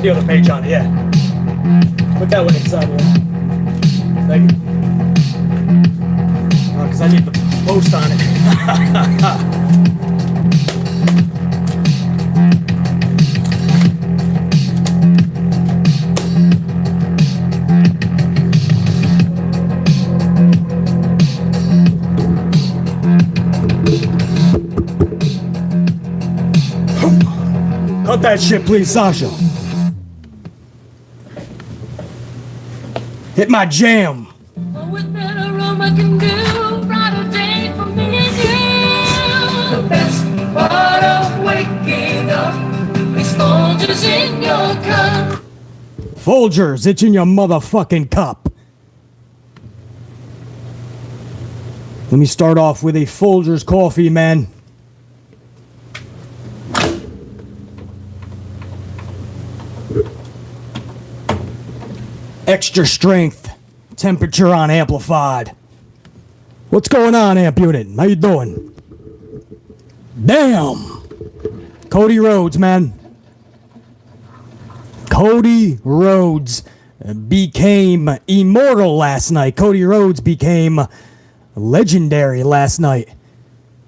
the other page on it, yeah. Put that one inside here. Thank you. Because I need the post on it. Cut that shit, please, Sasha. Hit my jam. With better room I can do, brighter day for me and you. The best part of waking up is Folgers in your cup. Folgers, it's in your motherfucking cup. Let me start off with a Folgers coffee, man. Extra strength, temperature on amplified. What's going on, Amp Unit? How you doing? Damn! Cody Rhodes, man. Cody Rhodes became immortal last night. Cody Rhodes became legendary last night.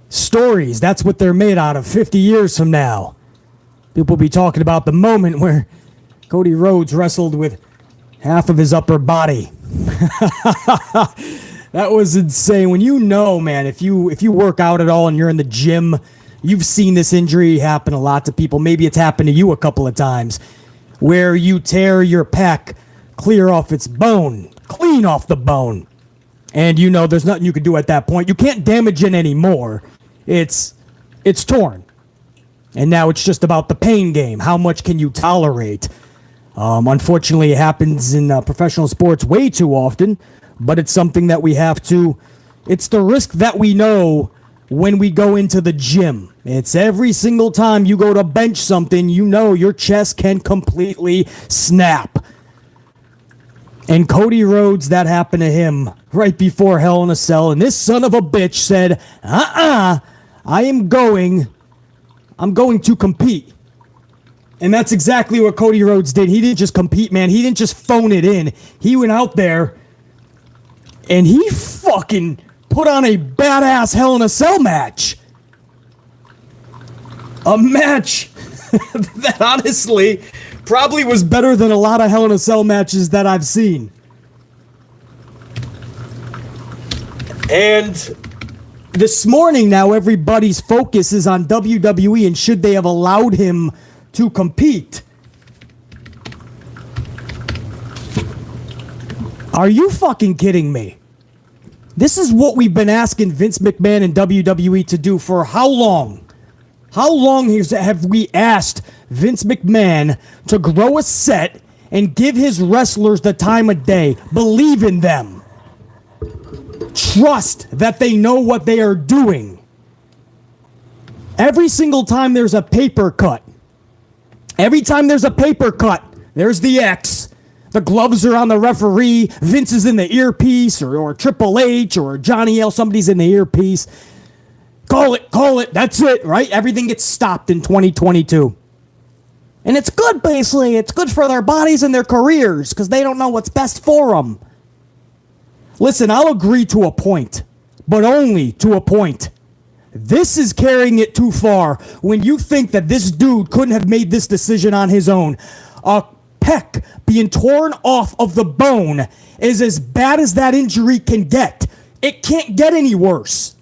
Stories, that's what they're made out of 50 years from now. People will be talking about the moment where Cody Rhodes wrestled with half of his upper body. That was insane. When you know, man, if you work out at all and you're in the gym, you've seen this injury happen a lot to people. Maybe it's happened to you a couple of times, where you tear your pec clear off its bone, clean off the bone. And you know there's nothing you can do at that point. You can't damage it anymore. It's torn. And now it's just about the pain game. How much can you tolerate? Unfortunately, it happens in professional sports way too often, but it's something that we have to... It's the risk that we know when we go into the gym. It's every single time you go to bench something, you know your chest can completely snap. And Cody Rhodes, that happened to him right before Hell in a Cell, and this son of a bitch said, I'm going to compete. And that's exactly what Cody Rhodes did. He didn't just compete, man. He didn't just phone it in. He went out there and he fucking put on a badass Hell in a Cell match. A match that honestly probably was better than a lot of Hell in a Cell matches that I've seen. And this morning now everybody's focus is on WWE and should they have allowed him to compete. Are you fucking kidding me? This is what we've been asking Vince McMahon and WWE to do for how long? How long have we asked Vince McMahon to grow a set and give his wrestlers the time of day? Believe in them. Trust that they know what they are doing. Every single time there's a paper cut, there's the X. The gloves are on the referee. Vince is in the earpiece, or Triple H, or Johnny L. Somebody's in the earpiece. Call it. That's it, right? Everything gets stopped in 2022. And it's good, basically. It's good for their bodies and their careers, because they don't know what's best for them. Listen, I'll agree to a point, but only to a point. This is carrying it too far when you think that this dude couldn't have made this decision on his own. A pec being torn off of the bone is as bad as that injury can get. It can't get any worse.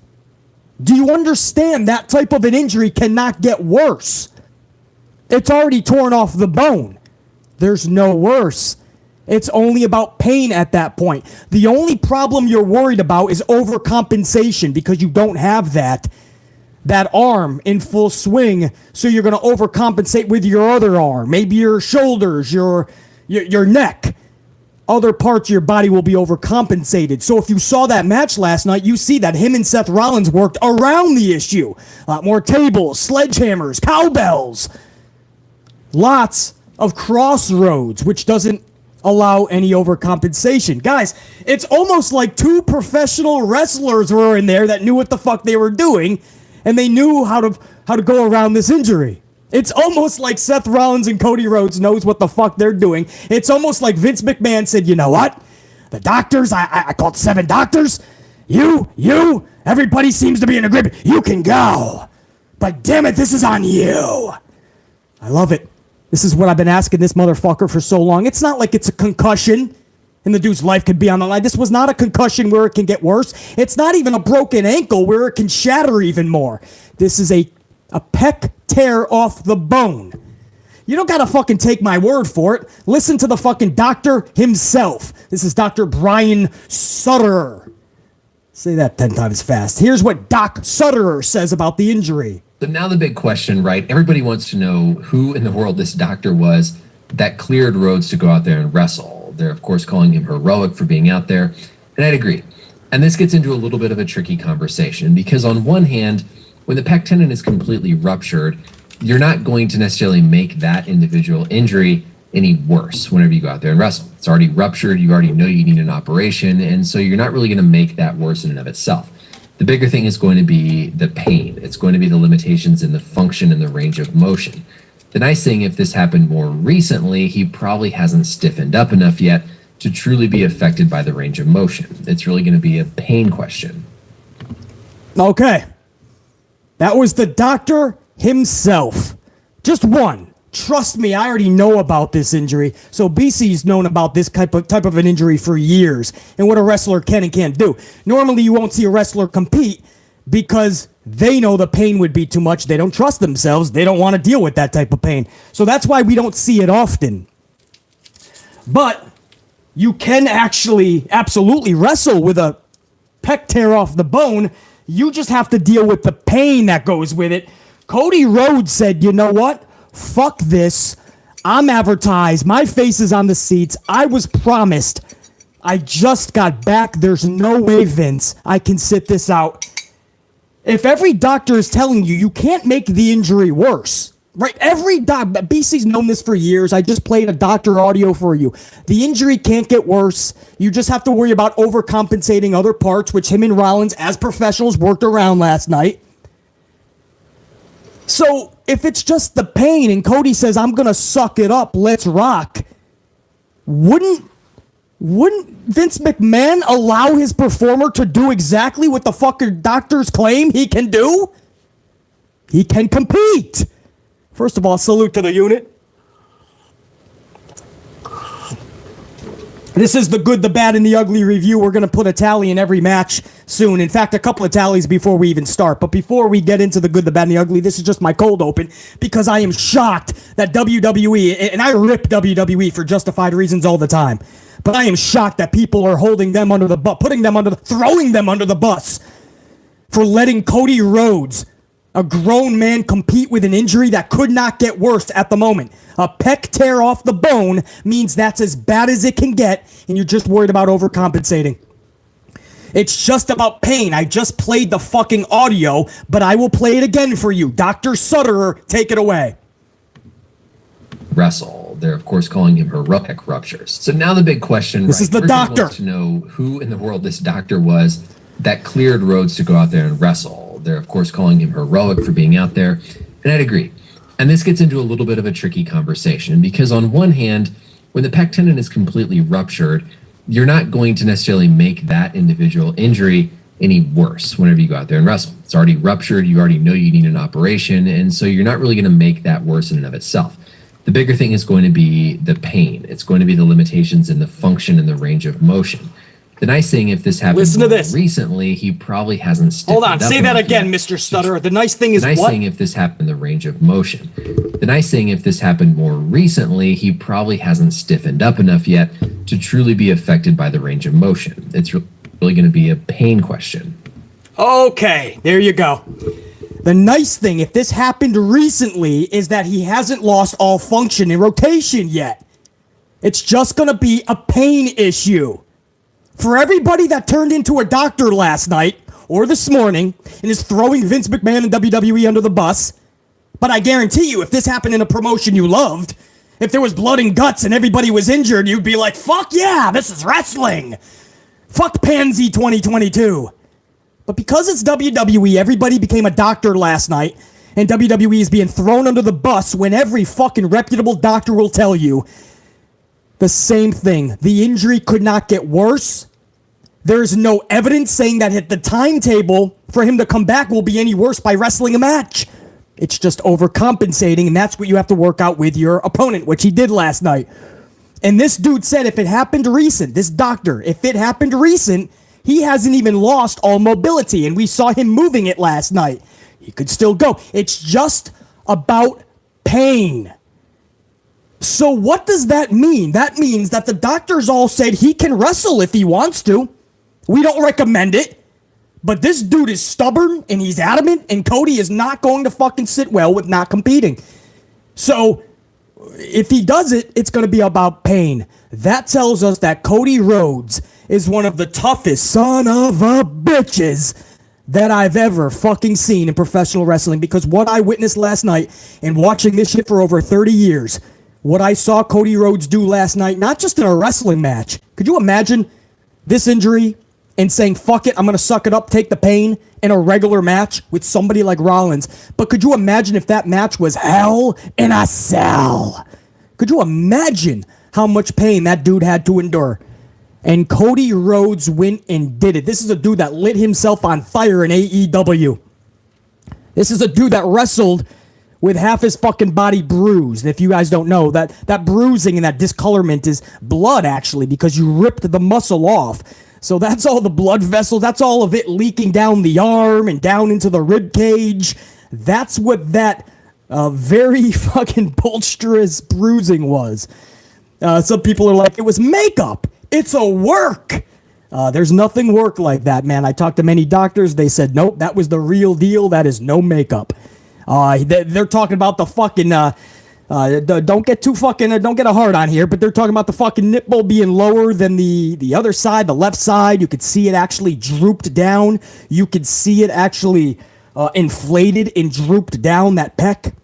Do you understand that type of an injury cannot get worse? It's already torn off the bone. There's no worse. It's only about pain at that point. The only problem you're worried about is overcompensation because you don't have that arm in full swing, so you're going to overcompensate with your other arm. Maybe your shoulders, your neck. Other parts of your body will be overcompensated. So if you saw that match last night, you see that him and Seth Rollins worked around the issue. A lot more tables, sledgehammers, cowbells. Lots of crossroads, which doesn't allow any overcompensation. Guys, it's almost like two professional wrestlers were in there that knew what the fuck they were doing, and they knew how to go around this injury. It's almost like Seth Rollins and Cody Rhodes knows what the fuck they're doing. It's almost like Vince McMahon said, you know what? The doctors, I called 7 doctors. You, everybody seems to be in agreement. You can go. But damn it, this is on you. I love it. This is what I've been asking this motherfucker for so long. It's not like it's a concussion and the dude's life could be on the line. This was not a concussion where it can get worse. It's not even a broken ankle where it can shatter even more. This is a pec tear off the bone. You don't gotta fucking take my word for it. Listen to the fucking doctor himself. This is Dr. Brian Sutterer. Say that 10 times fast. Here's what Doc Sutterer says about the injury. So now the big question, right? Everybody wants to know who in the world this doctor was that cleared Rhodes to go out there and wrestle. They're, of course, calling him heroic for being out there. And I'd agree. And this gets into a little bit of a tricky conversation because on one hand, when the pec tendon is completely ruptured, you're not going to necessarily make that individual injury any worse whenever you go out there and wrestle. It's already ruptured. You already know you need an operation. And so you're not really going to make that worse in and of itself. The bigger thing is going to be the pain. It's going to be the limitations in the function and the range of motion. The nice thing, if this happened more recently, he probably hasn't stiffened up enough yet to truly be affected by the range of motion. It's really going to be a pain question. Okay. That was the doctor himself. Just one. Trust me, I already know about this injury. So BC's known about this type of an injury for years and what a wrestler can and can't do. Normally, you won't see a wrestler compete because they know the pain would be too much. They don't trust themselves. They don't want to deal with that type of pain. So that's why we don't see it often. But you can actually absolutely wrestle with a pec tear off the bone. You just have to deal with the pain that goes with it. Cody Rhodes said, you know what? Fuck this. I'm advertised. My face is on the seats. I was promised. I just got back. There's no way, Vince, I can sit this out. If every doctor is telling you, you can't make the injury worse, right? Every doctor, BC's known this for years. I just played a doctor audio for you. The injury can't get worse. You just have to worry about overcompensating other parts, which him and Rollins, as professionals, worked around last night. So if it's just the pain and Cody says, I'm going to suck it up, let's rock, wouldn't Vince McMahon allow his performer to do exactly what the fucking doctors claim he can do? He can compete. First of all, salute to the unit. This is the good, the bad, and the ugly review. We're going to put a tally in every match soon. In fact, a couple of tallies before we even start. But before we get into the good, the bad, and the ugly, this is just my cold open because I am shocked that WWE, and I rip WWE for justified reasons all the time, but I am shocked that people are holding them under the bus, throwing them under the bus for letting Cody Rhodes, a grown man, compete with an injury that could not get worse at the moment. A pec tear off the bone means that's as bad as it can get, and you're just worried about overcompensating. It's just about pain. I just played the fucking audio, but I will play it again for you. Dr. Sutterer, take it away. Wrestle. They're, of course, calling him heroic ruptures. So now the big question, this is the Everybody doctor. wants to know who in the world this doctor was that cleared Rhodes to go out there and wrestle. They're, of course, calling him heroic for being out there. And I'd agree. And this gets into a little bit of a tricky conversation because on one hand, when the pec tendon is completely ruptured, you're not going to necessarily make that individual injury any worse whenever you go out there and wrestle. It's already ruptured. You already know you need an operation. And so you're not really going to make that worse in and of itself. The bigger thing is going to be the pain. It's going to be the limitations in the function and the range of motion. The nice thing, if this happened recently, he probably hasn't stiffened up. Hold on, say that again, Mr. Stutterer. The nice thing is what? The nice thing, if this happened, the range of motion. The nice thing, if this happened more recently, he probably hasn't stiffened up enough yet to truly be affected by the range of motion. It's really going to be a pain question. Okay, there you go. The nice thing, if this happened recently, is that he hasn't lost all function and rotation yet. It's just going to be a pain issue. For everybody that turned into a doctor last night or this morning and is throwing Vince McMahon and WWE under the bus, but I guarantee you, if this happened in a promotion you loved, if there was blood and guts and everybody was injured, you'd be like, fuck yeah, this is wrestling. Fuck Pansy 2022. But because it's WWE, everybody became a doctor last night, And WWE is being thrown under the bus when every fucking reputable doctor will tell you the same thing. The injury could not get worse. There's no evidence saying that the timetable for him to come back will be any worse by wrestling a match. It's just overcompensating, and that's what you have to work out with your opponent, which he did last night. And this dude said if it happened recent, this doctor, if it happened recent, he hasn't even lost all mobility, and we saw him moving it last night. He could still go. It's just about pain. So what does that mean? That means that the doctors all said he can wrestle if he wants to. We don't recommend it. But this dude is stubborn and he's adamant, and Cody is not going to fucking sit well with not competing. So if he does it, it's going to be about pain. That tells us that Cody Rhodes is one of the toughest son of a bitches that I've ever fucking seen in professional wrestling, because what I witnessed last night and watching this shit for over 30 years, what I saw Cody Rhodes do last night, not just in a wrestling match. Could you imagine this injury and saying, fuck it, I'm going to suck it up, take the pain in a regular match with somebody like Rollins? But could you imagine if that match was Hell in a Cell? Could you imagine how much pain that dude had to endure? And Cody Rhodes went and did it. This is a dude that lit himself on fire in AEW. This is a dude that wrestled with half his fucking body bruised. If you guys don't know, that bruising and that discolorment is blood, actually, because you ripped the muscle off. So that's all the blood vessels. That's all of it leaking down the arm and down into the rib cage. That's what that very fucking bolsterous bruising was. Some people are like, it was makeup. It's a work. There's nothing work like that, man. I talked to many doctors. They said, nope, that was the real deal. That is no makeup. They're talking about the fucking, don't get a hard on here, but they're talking about the fucking nipple being lower than the other side, the left side. You could see it actually drooped down. You could see it actually inflated and drooped down, that pec.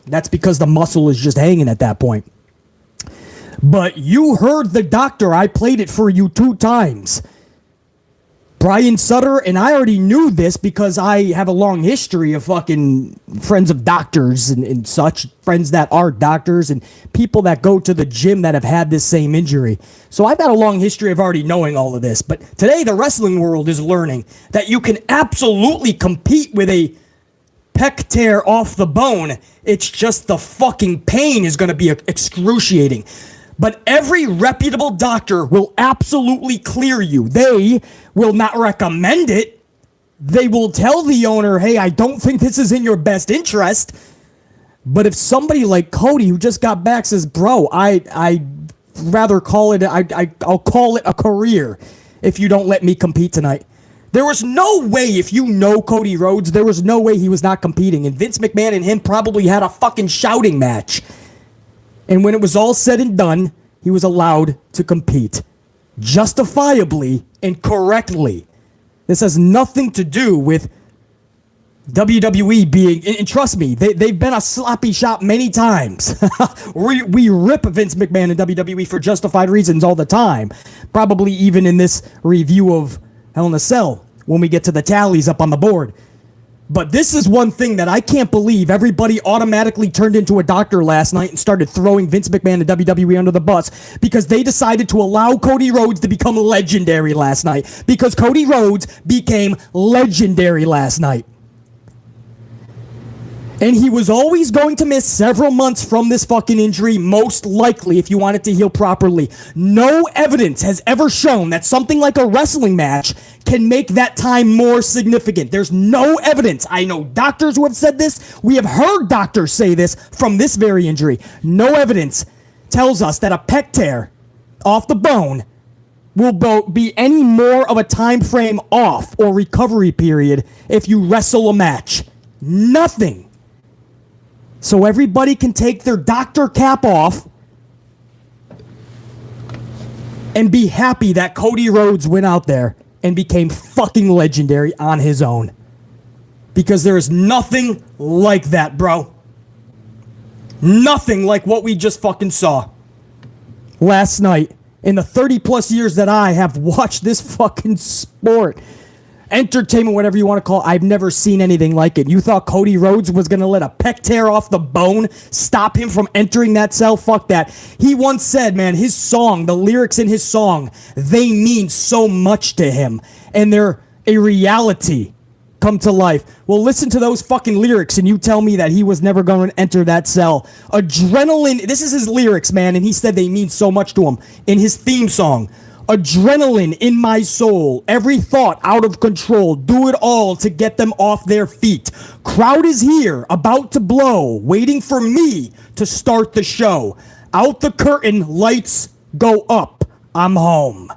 That's because the muscle is just hanging at that point. But you heard the doctor. I played it for you 2 times. Brian Sutter, and I already knew this because I have a long history of fucking friends of doctors and such, friends that are doctors and people that go to the gym that have had this same injury. So I've got a long history of already knowing all of this. But today the wrestling world is learning that you can absolutely compete with a pec tear off the bone. It's just the fucking pain is going to be excruciating. But every reputable doctor will absolutely clear you. They will not recommend it. They will tell the owner, hey, I don't think this is in your best interest. But if somebody like Cody, who just got back, says, bro, I'd rather call it, I'll call it a career if you don't let me compete tonight. There was no way, if you know Cody Rhodes, there was no way he was not competing. And Vince McMahon and him probably had a fucking shouting match. And when it was all said and done, he was allowed to compete. Justifiably and correctly. This has nothing to do with WWE being, and trust me, they've been a sloppy shop many times. we rip Vince McMahon and WWE for justified reasons all the time. Probably even in this review of Hell in a Cell, when we get to the tallies up on the board. But this is one thing that I can't believe everybody automatically turned into a doctor last night and started throwing Vince McMahon and WWE under the bus because they decided to allow Cody Rhodes to become legendary last night. Because Cody Rhodes became legendary last night. And he was always going to miss several months from this fucking injury, most likely, if you want it to heal properly. No evidence has ever shown that something like a wrestling match can make that time more significant. There's no evidence. I know doctors who have said this. We have heard doctors say this from this very injury. No evidence tells us that a pec tear off the bone will be any more of a time frame off or recovery period if you wrestle a match. Nothing. So everybody can take their doctor cap off and be happy that Cody Rhodes went out there and became fucking legendary on his own. Because there is nothing like that, bro. Nothing like what we just fucking saw last night. In the 30 plus years that I have watched this fucking sport, entertainment, whatever you want to call it. I've never seen anything like it. You thought Cody Rhodes was going to let a pec tear off the bone stop him from entering that cell? Fuck that. He once said, man, his song, the lyrics in his song, they mean so much to him. And they're a reality come to life. Well, listen to those fucking lyrics and you tell me that he was never going to enter that cell. Adrenaline, this is his lyrics, man, and he said they mean so much to him in his theme song. Adrenaline in my soul, every thought out of control, do it all to get them off their feet. Crowd is here, about to blow, waiting for me to start the show. Out the curtain, lights go up, I'm home.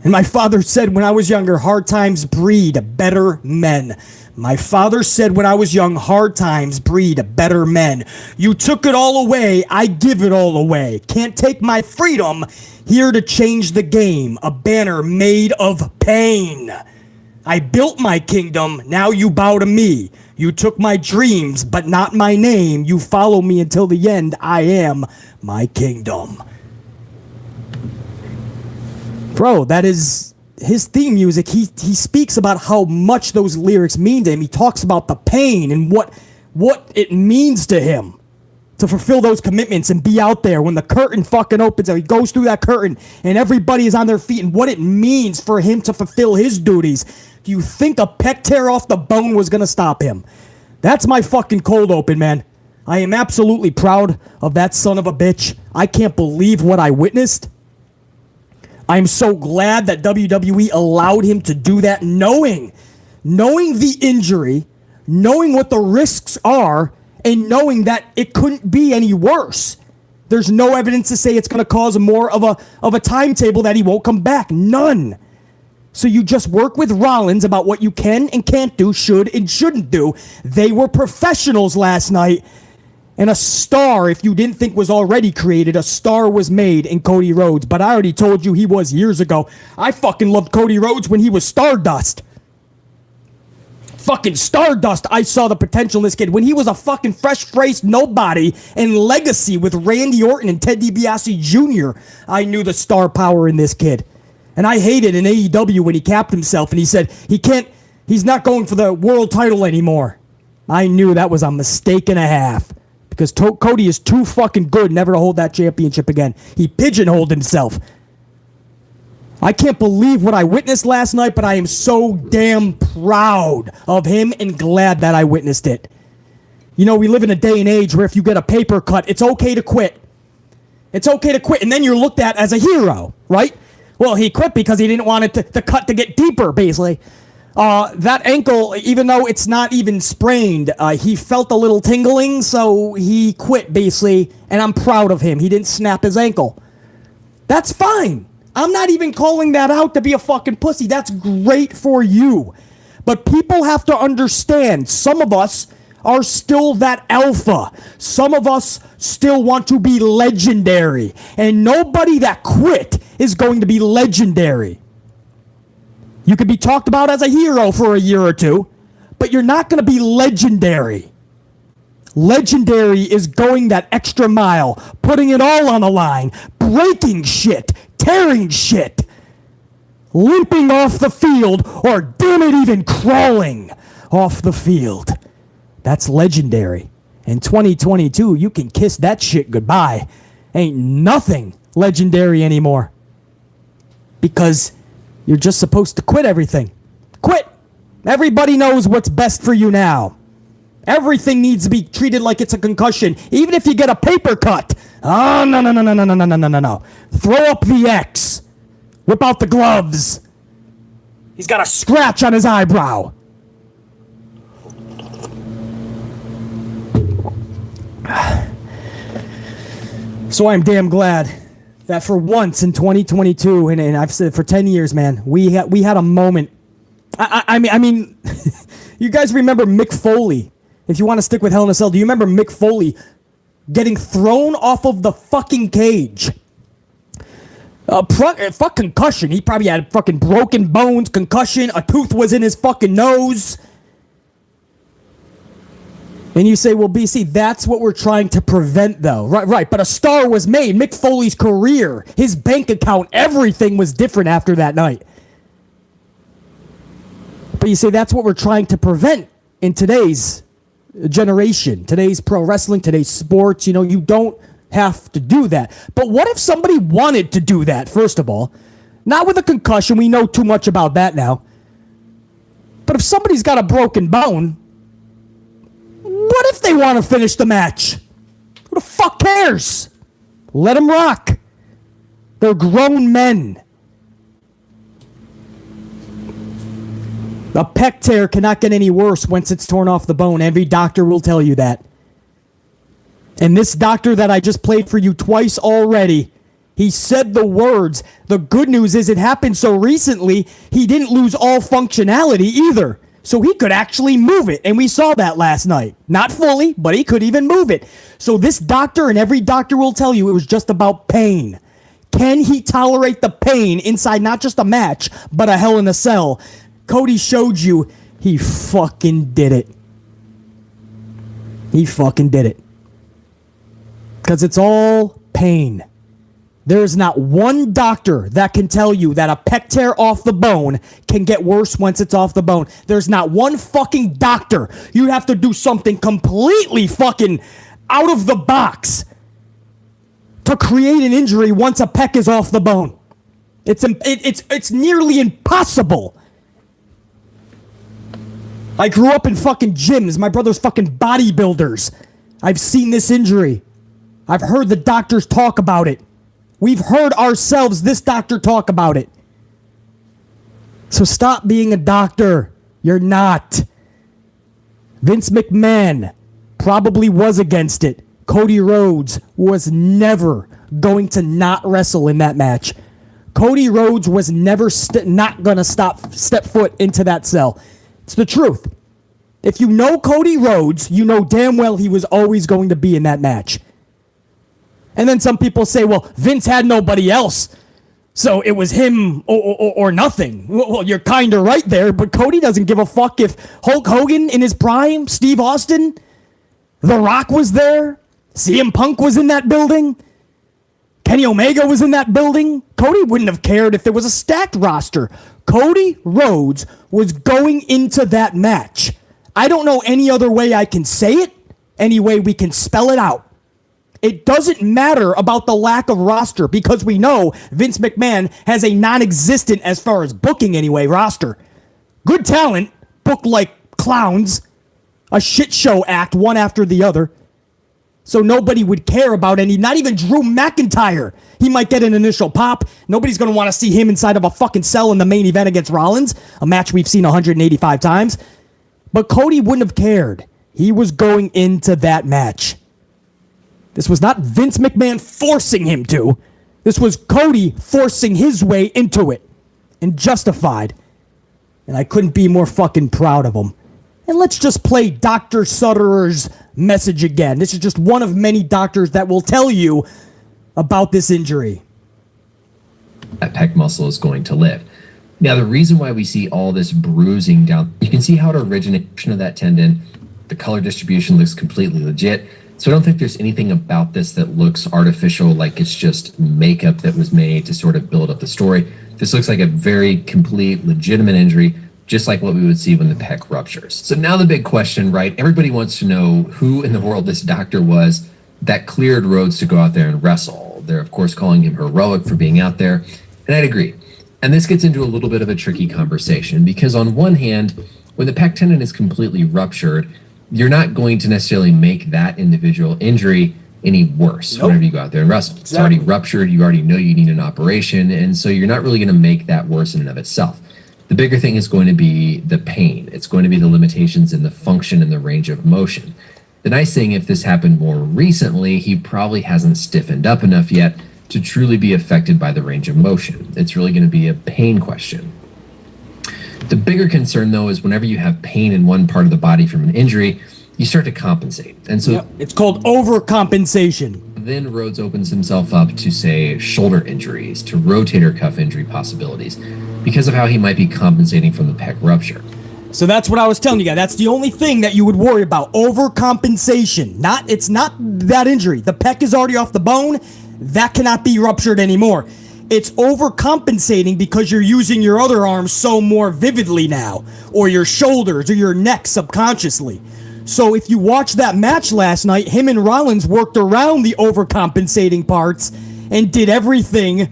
And my father said when I was younger, hard times breed better men. My father said when I was young, hard times breed better men. You took it all away, I give it all away. Can't take my freedom, here to change the game. A banner made of pain. I built my kingdom, now you bow to me. You took my dreams, but not my name. You follow me until the end, I am my kingdom. Bro, that is his theme music. He speaks about how much those lyrics mean to him. He talks about the pain and what it means to him to fulfill those commitments and be out there when the curtain fucking opens and he goes through that curtain and everybody is on their feet and what it means for him to fulfill his duties. Do you think a pec tear off the bone was going to stop him? That's my fucking cold open, man. I am absolutely proud of that son of a bitch. I can't believe what I witnessed. I'm so glad that WWE allowed him to do that, knowing the injury, knowing what the risks are, and knowing that it couldn't be any worse. There's no evidence to say it's going to cause more of a timetable that he won't come back. None. So you just work with Rollins about what you can and can't do, should and shouldn't do. They were professionals last night. And a star, if you didn't think was already created, a star was made in Cody Rhodes. But I already told you he was years ago. I fucking loved Cody Rhodes when he was Stardust. Fucking Stardust, I saw the potential in this kid. When he was a fucking fresh-faced nobody and legacy with Randy Orton and Ted DiBiase Jr., I knew the star power in this kid. And I hated in AEW when he capped himself and he said he's not going for the world title anymore. I knew that was a mistake and a half. Because Cody is too fucking good never to hold that championship again. He pigeonholed himself. I can't believe what I witnessed last night, but I am so damn proud of him and glad that I witnessed it. You know, we live in a day and age where if you get a paper cut, it's okay to quit. It's okay to quit, and then you're looked at as a hero, right? Well, he quit because he didn't want it the cut to get deeper, basically. That ankle, even though it's not even sprained, he felt a little tingling, so he quit, basically, and I'm proud of him. He didn't snap his ankle. That's fine. I'm not even calling that out to be a fucking pussy. That's great for you. But people have to understand, some of us are still that alpha. Some of us still want to be legendary, and nobody that quit is going to be legendary. You could be talked about as a hero for a year or two, but you're not going to be legendary. Legendary is going that extra mile, putting it all on the line, breaking shit, tearing shit, limping off the field, or damn it, even crawling off the field. That's legendary. In 2022, you can kiss that shit goodbye. Ain't nothing legendary anymore. Because you're just supposed to quit everything. Quit! Everybody knows what's best for you now. Everything needs to be treated like it's a concussion, even if you get a paper cut. Oh, no. Throw up the X. Whip out the gloves. He's got a scratch on his eyebrow. So I'm damn glad that for once in 2022, and I've said for 10 years, man, we had a moment. I mean, you guys remember Mick Foley? If you want to stick with Hell in a Cell, do you remember Mick Foley getting thrown off of the fucking cage? Fuck concussion. He probably had fucking broken bones, concussion, a tooth was in his fucking nose. And you say, well, BC, that's what we're trying to prevent, though. Right. But a star was made. Mick Foley's career, his bank account, everything was different after that night. But you say that's what we're trying to prevent in today's generation, today's pro wrestling, today's sports. You know, you don't have to do that. But what if somebody wanted to do that, first of all? Not with a concussion. We know too much about that now. But if somebody's got a broken bone, what if they want to finish the match? Who the fuck cares? Let them rock. They're grown men. A pec tear cannot get any worse once it's torn off the bone. Every doctor will tell you that. And this doctor that I just played for you twice already, he said the words. The good news is it happened so recently, he didn't lose all functionality either. So he could actually move it. And we saw that last night. Not fully, but he could even move it. So this doctor and every doctor will tell you it was just about pain. Can he tolerate the pain inside not just a match, but a Hell in a Cell? Cody showed you he fucking did it. He fucking did it. Because it's all pain. There is not one doctor that can tell you that a pec tear off the bone can get worse once it's off the bone. There's not one fucking doctor. You have to do something completely fucking out of the box to create an injury once a pec is off the bone. It's nearly impossible. I grew up in fucking gyms. My brother's fucking bodybuilders. I've seen this injury. I've heard the doctors talk about it. We've heard ourselves, this doctor, talk about it. So stop being a doctor. You're not. Vince McMahon probably was against it. Cody Rhodes was never going to not wrestle in that match. Cody Rhodes was never not going to step foot into that cell. It's the truth. If you know Cody Rhodes, you know damn well he was always going to be in that match. And then some people say, well, Vince had nobody else, so it was him or nothing. Well, you're kind of right there, but Cody doesn't give a fuck if Hulk Hogan in his prime, Steve Austin, The Rock was there, CM Punk was in that building, Kenny Omega was in that building. Cody wouldn't have cared if there was a stacked roster. Cody Rhodes was going into that match. I don't know any other way I can say it, any way we can spell it out. It doesn't matter about the lack of roster because we know Vince McMahon has a non-existent, as far as booking anyway, roster. Good talent, booked like clowns, a shit show act one after the other. So nobody would care about any, not even Drew McIntyre. He might get an initial pop. Nobody's going to want to see him inside of a fucking cell in the main event against Rollins, a match we've seen 185 times. But Cody wouldn't have cared. He was going into that match. This was not Vince McMahon forcing him to. This was Cody forcing his way into it. And justified. And I couldn't be more fucking proud of him. And let's just play Dr. Sutterer's message again. This is just one of many doctors that will tell you about this injury. That pec muscle is going to live. Now, the reason why we see all this bruising down, you can see how it origination of that tendon, the color distribution looks completely legit. So I don't think there's anything about this that looks artificial, like it's just makeup that was made to sort of build up the story. This looks like a very complete, legitimate injury, just like what we would see when the pec ruptures. So now the big question, right? Everybody wants to know who in the world this doctor was that cleared Rhodes to go out there and wrestle. They're, of course, calling him heroic for being out there, and I'd agree. And this gets into a little bit of a tricky conversation because on one hand, when the pec tendon is completely ruptured, you're not going to necessarily make that individual injury any worse whenever you go out there and wrestle. It's already ruptured. You already know you need an operation. And so you're not really going to make that worse in and of itself. The bigger thing is going to be the pain. It's going to be the limitations in the function and the range of motion. The nice thing, if this happened more recently, he probably hasn't stiffened up enough yet to truly be affected by the range of motion. It's really going to be a pain question. The bigger concern, though, is whenever you have pain in one part of the body from an injury, you start to compensate. And so it's called overcompensation. Then Rhodes opens himself up to, say, shoulder injuries, to rotator cuff injury possibilities, because of how he might be compensating from the pec rupture. So that's what I was telling you guys. That's the only thing that you would worry about. Overcompensation. It's not that injury. The pec is already off the bone. That cannot be ruptured anymore. It's overcompensating because you're using your other arm so more vividly now, or your shoulders, or your neck subconsciously. So if you watch that match last night, him and Rollins worked around the overcompensating parts and did everything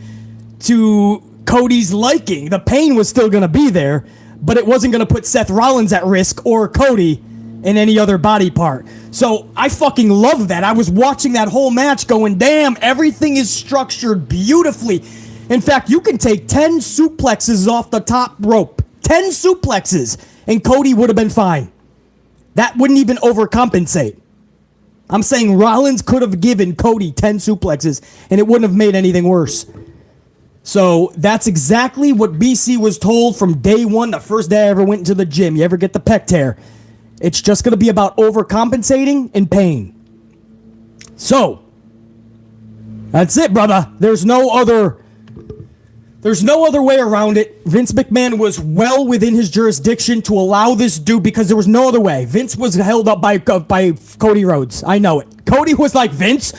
to Cody's liking. The pain was still going to be there, but it wasn't going to put Seth Rollins at risk or Cody in any other body part. So I fucking love that. I was watching that whole match going, damn, everything is structured beautifully. In fact, you can take 10 suplexes off the top rope. 10 suplexes, and Cody would have been fine. That wouldn't even overcompensate. I'm saying Rollins could have given Cody 10 suplexes, and it wouldn't have made anything worse. So that's exactly what BC was told from day one, the first day I ever went into the gym. You ever get the pec tear? It's just going to be about overcompensating and pain. So, that's it, brother. There's no other way around it. Vince McMahon was well within his jurisdiction to allow this dude because there was no other way. Vince was held up by Cody Rhodes. I know it. Cody was like, Vince,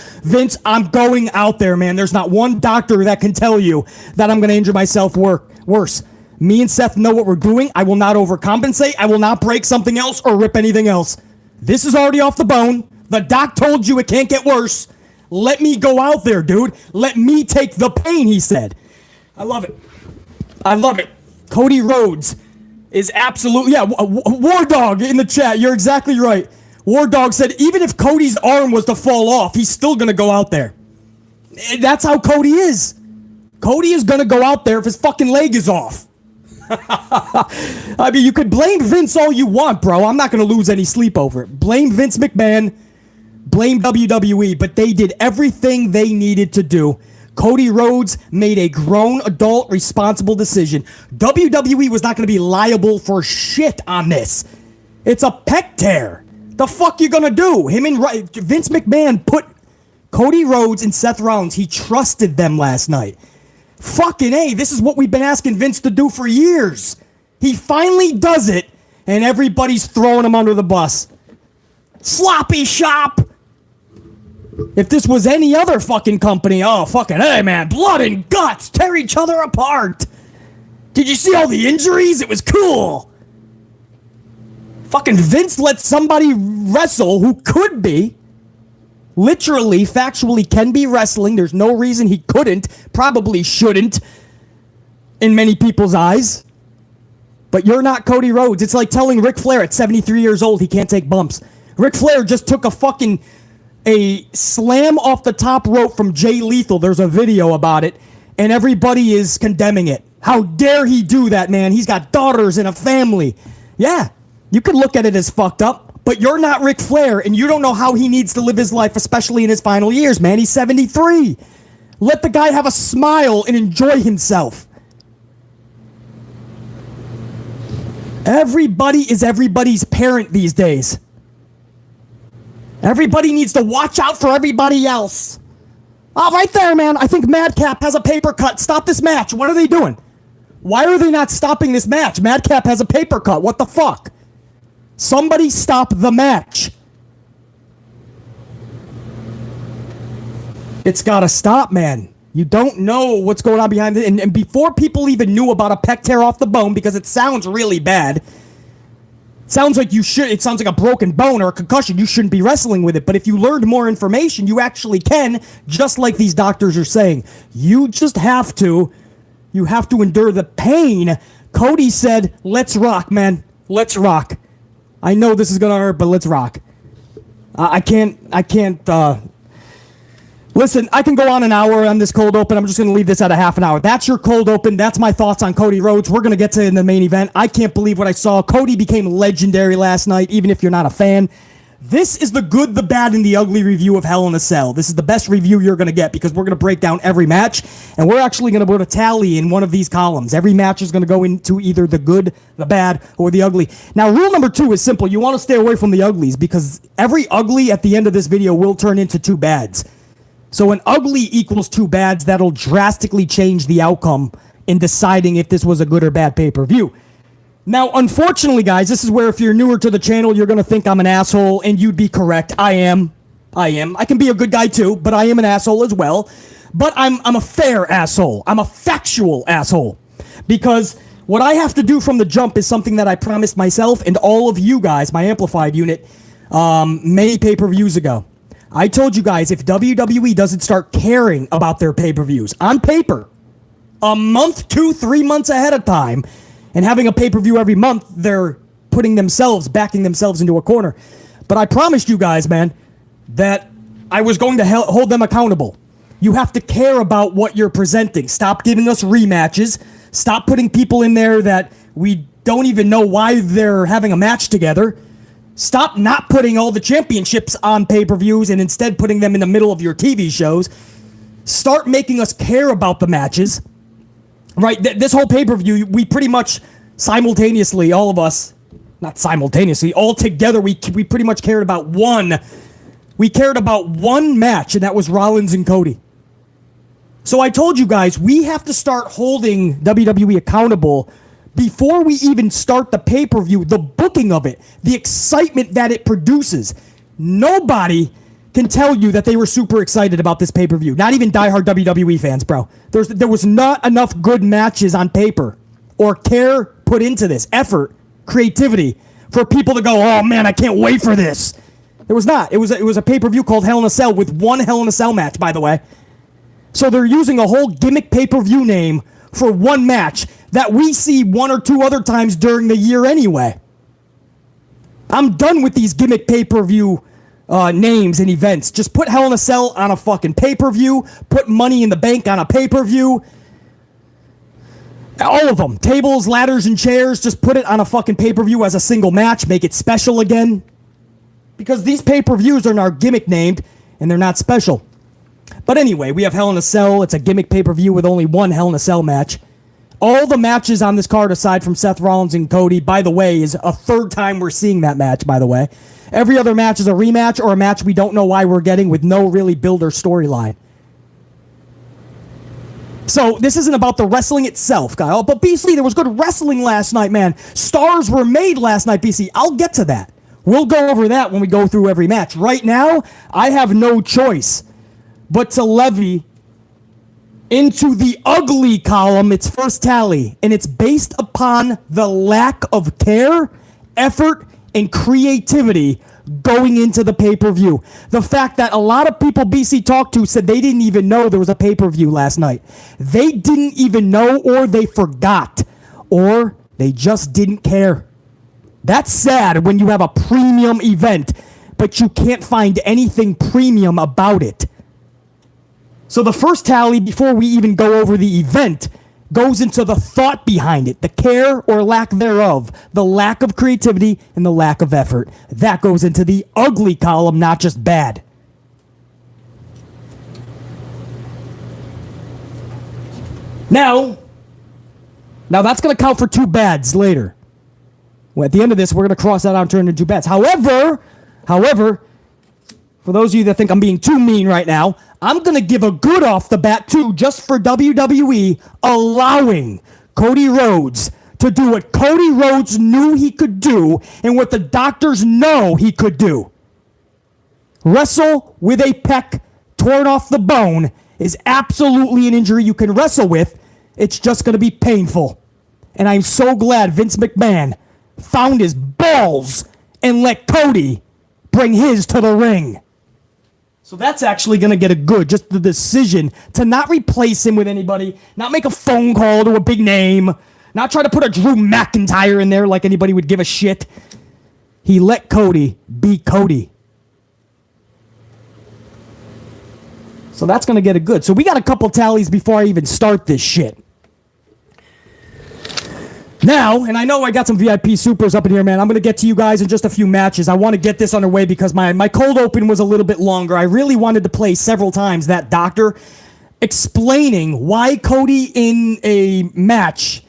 I'm going out there, man. There's not one doctor that can tell you that I'm going to injure myself worse. Me and Seth know what we're doing. I will not overcompensate. I will not break something else or rip anything else. This is already off the bone. The doc told you it can't get worse. Let me go out there, dude. Let me take the pain, he said. I love it. I love it. Cody Rhodes is absolutely... Yeah, War Dog in the chat. You're exactly right. War Dog said even if Cody's arm was to fall off, he's still going to go out there. That's how Cody is. Cody is going to go out there if his fucking leg is off. I mean, you could blame Vince all you want, bro. I'm not going to lose any sleep over it. Blame Vince McMahon. Blame WWE. But they did everything they needed to do. Cody Rhodes made a grown, adult, responsible decision. WWE was not going to be liable for shit on this. It's a pec tear. The fuck you going to do? Vince McMahon put Cody Rhodes and Seth Rollins. He trusted them last night. Fucking A, this is what we've been asking Vince to do for years. He finally does it, and everybody's throwing him under the bus. Sloppy shop. If this was any other fucking company, oh, fucking A, man, blood and guts, tear each other apart. Did you see all the injuries? It was cool. Fucking Vince let somebody wrestle who could be, literally, factually can be wrestling. There's no reason he couldn't, probably shouldn't, in many people's eyes. But you're not Cody Rhodes. It's like telling Ric Flair at 73 years old he can't take bumps. Ric Flair just took a slam off the top rope from Jay Lethal. There's a video about it, and everybody is condemning it. How dare he do that, man? He's got daughters and a family. Yeah, you could look at it as fucked up. But you're not Ric Flair, and you don't know how he needs to live his life, especially in his final years, man. He's 73. Let the guy have a smile and enjoy himself. Everybody is everybody's parent these days. Everybody needs to watch out for everybody else. Oh, right there, man. I think Madcap has a paper cut. Stop this match. What are they doing? Why are they not stopping this match? Madcap has a paper cut. What the fuck? Somebody stop the match. It's gotta stop, man. You don't know what's going on behind it. And before people even knew about a pec tear off the bone, because it sounds really bad. It sounds like a broken bone or a concussion. You shouldn't be wrestling with it. But if you learned more information, you actually can, just like these doctors are saying. You have to endure the pain. Cody said, let's rock, man. Let's rock. I know this is going to hurt, but let's rock. I can't, listen, I can go on an hour on this cold open. I'm just going to leave this at a half an hour. That's your cold open. That's my thoughts on Cody Rhodes. We're going to get to it in the main event. I can't believe what I saw. Cody became legendary last night, even if you're not a fan. This is the good, the bad, and the ugly review of Hell in a Cell. This is the best review you're going to get because we're going to break down every match, and we're actually going to put a tally in one of these columns. Every match is going to go into either the good, the bad, or the ugly. Now, rule number 2 is simple. You want to stay away from the uglies because every ugly at the end of this video will turn into 2 bads. So an ugly equals 2 bads. That'll drastically change the outcome in deciding if this was a good or bad pay-per-view. Now, unfortunately, guys, this is where if you're newer to the channel, you're going to think I'm an asshole, and you'd be correct. I am. I can be a good guy, too, but I am an asshole as well. But I'm a fair asshole. I'm a factual asshole. Because what I have to do from the jump is something that I promised myself and all of you guys, my Amplified unit, many pay-per-views ago. I told you guys, if WWE doesn't start caring about their pay-per-views on paper, a month, 2-3 months ahead of time, and having a pay-per-view every month, they're backing themselves into a corner. But I promised you guys, man, that I was going to hold them accountable. You have to care about what you're presenting. Stop giving us rematches. Stop putting people in there that we don't even know why they're having a match together. Stop not putting all the championships on pay-per-views and instead putting them in the middle of your TV shows. Start making us care about the matches. Right, this whole pay-per-view, we pretty much simultaneously, all of us, not simultaneously, all together, we pretty much cared about one. We cared about one match, and that was Rollins and Cody. So I told you guys, we have to start holding WWE accountable before we even start the pay-per-view, the booking of it, the excitement that it produces. Nobody can tell you that they were super excited about this pay-per-view. Not even diehard WWE fans, bro. There was not enough good matches on paper or care put into this, effort, creativity, for people to go, oh man, I can't wait for this. There was not. It was a pay-per-view called Hell in a Cell with one Hell in a Cell match, by the way. So they're using a whole gimmick pay-per-view name for one match that we see one or two other times during the year anyway. I'm done with these gimmick pay-per-view names and events. Just put Hell in a Cell on a fucking pay-per-view. Put Money in the Bank on a pay-per-view. All of them. Tables, ladders, and chairs. Just put it on a fucking pay-per-view as a single match. Make it special again. Because these pay-per-views are now gimmick named, and they're not special. But anyway, we have Hell in a Cell. It's a gimmick pay-per-view with only one Hell in a Cell match. All the matches on this card, aside from Seth Rollins and Cody, by the way, is a third time we're seeing that match, by the way. Every other match is a rematch or a match we don't know why we're getting with no really build or storyline. So this isn't about the wrestling itself, Kyle. But BC, there was good wrestling last night, man. Stars were made last night, BC. I'll get to that. We'll go over that when we go through every match. Right now, I have no choice but to levy into the ugly column its first tally, and it's based upon the lack of care, effort, and creativity going into the pay-per-view. The fact that a lot of people BC talked to said they didn't even know there was a pay-per-view last night. They didn't even know, or they forgot, or they just didn't care. That's sad when you have a premium event, but you can't find anything premium about it. So the first tally, before we even go over the event, goes into the thought behind it, the care or lack thereof, the lack of creativity and the lack of effort. That goes into the ugly column, not just bad. Now that's going to count for two bads later. Well, at the end of this, we're going to cross that out and turn it into two bads. However, for those of you that think I'm being too mean right now, I'm going to give a good off the bat, too, just for WWE allowing Cody Rhodes to do what Cody Rhodes knew he could do and what the doctors know he could do. Wrestle with a pec torn off the bone is absolutely an injury you can wrestle with. It's just going to be painful. And I'm so glad Vince McMahon found his balls and let Cody bring his to the ring. So that's actually going to get a good, just the decision to not replace him with anybody, not make a phone call to a big name, not try to put a Drew McIntyre in there like anybody would give a shit. He let Cody be Cody. So that's going to get a good. So we got a couple tallies before I even start this shit. Now, and I know I got some VIP supers up in here, man. I'm going to get to you guys in just a few matches. I want to get this underway because my cold open was a little bit longer. I really wanted to play several times that doctor explaining why Cody in a match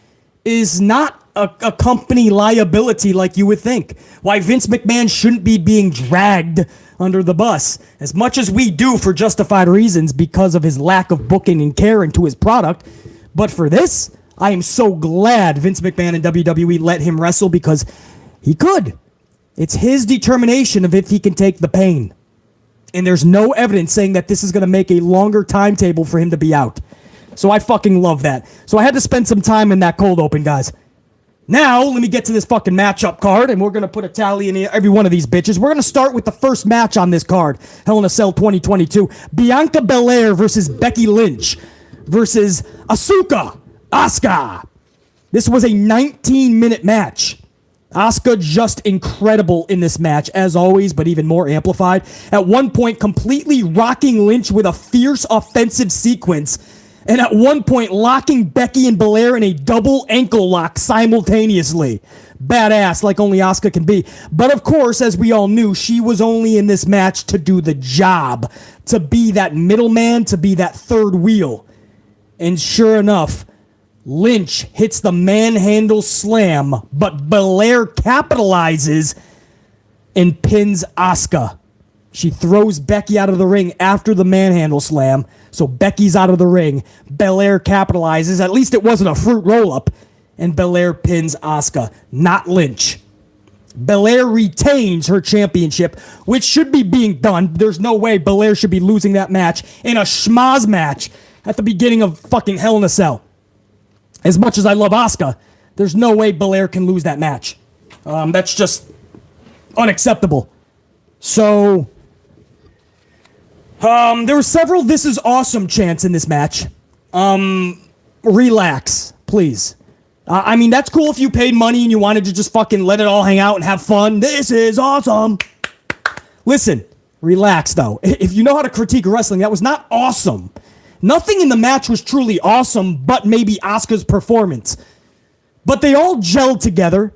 is not a company liability like you would think. Why Vince McMahon shouldn't be being dragged under the bus as much as we do for justified reasons because of his lack of booking and care into his product. But for this, I am so glad Vince McMahon and WWE let him wrestle because he could. It's his determination of if he can take the pain. And there's no evidence saying that this is going to make a longer timetable for him to be out. So I fucking love that. So I had to spend some time in that cold open, guys. Now, let me get to this fucking matchup card, and we're going to put a tally in every one of these bitches. We're going to start with the first match on this card, Hell in a Cell 2022. Bianca Belair versus Becky Lynch versus Asuka. This was a 19-minute match. Asuka just incredible in this match, as always, but even more amplified. At one point, completely rocking Lynch with a fierce offensive sequence, and at one point, locking Becky and Belair in a double ankle lock simultaneously. Badass, like only Asuka can be. But of course, as we all knew, she was only in this match to do the job, to be that middleman, to be that third wheel. And sure enough, Lynch hits the manhandle slam, but Belair capitalizes and pins Asuka. She throws Becky out of the ring after the manhandle slam, so Becky's out of the ring. Belair capitalizes, at least it wasn't a fruit roll-up, and Belair pins Asuka, not Lynch. Belair retains her championship, which should be being done. There's no way Belair should be losing that match in a schmaz match at the beginning of fucking Hell in a Cell. As much as I love Asuka, there's no way Belair can lose that match. That's just unacceptable. So, there were several "this is awesome" chants in this match. Relax, please. I mean, that's cool if you paid money and you wanted to just fucking let it all hang out and have fun. This is awesome. Listen, relax, though. If you know how to critique wrestling, that was not awesome. Nothing in the match was truly awesome, but maybe Asuka's performance. But they all gelled together.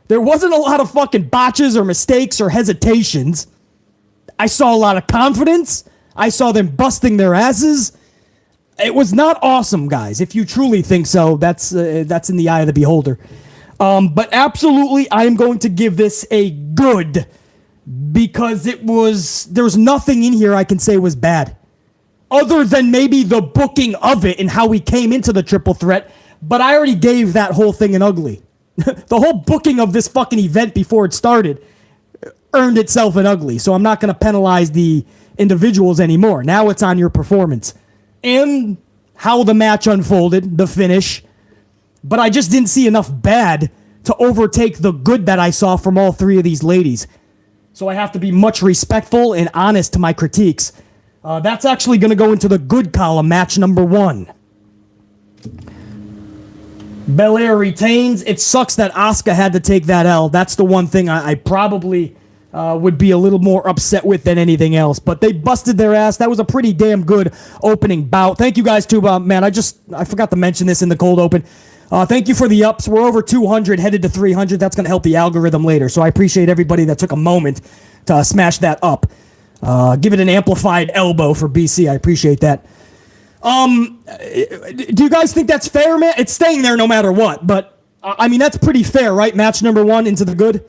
There wasn't a lot of fucking botches or mistakes or hesitations. I saw a lot of confidence. I saw them busting their asses. It was not awesome, guys. If you truly think so, that's in the eye of the beholder. But absolutely, I am going to give this a good, because there was nothing in here I can say was bad, other than maybe the booking of it and how we came into the triple threat. But I already gave that whole thing an ugly. The whole booking of this fucking event before it started earned itself an ugly. So I'm not going to penalize the individuals anymore. Now it's on your performance and how the match unfolded, the finish. But I just didn't see enough bad to overtake the good that I saw from all three of these ladies. So I have to be much respectful and honest to my critiques. That's actually going to go into the good column, match number 1. Belair retains. It sucks that Asuka had to take that L. That's the one thing I probably would be a little more upset with than anything else. But they busted their ass. That was a pretty damn good opening bout. Thank you guys too, man. I forgot to mention this in the cold open. Thank you for the ups. We're over 200, headed to 300. That's going to help the algorithm later. So I appreciate everybody that took a moment to smash that up. Give it an amplified elbow for BC. I appreciate that. Do you guys think that's fair, man? It's staying there no matter what, but I mean, that's pretty fair, right? Match number 1 into the good,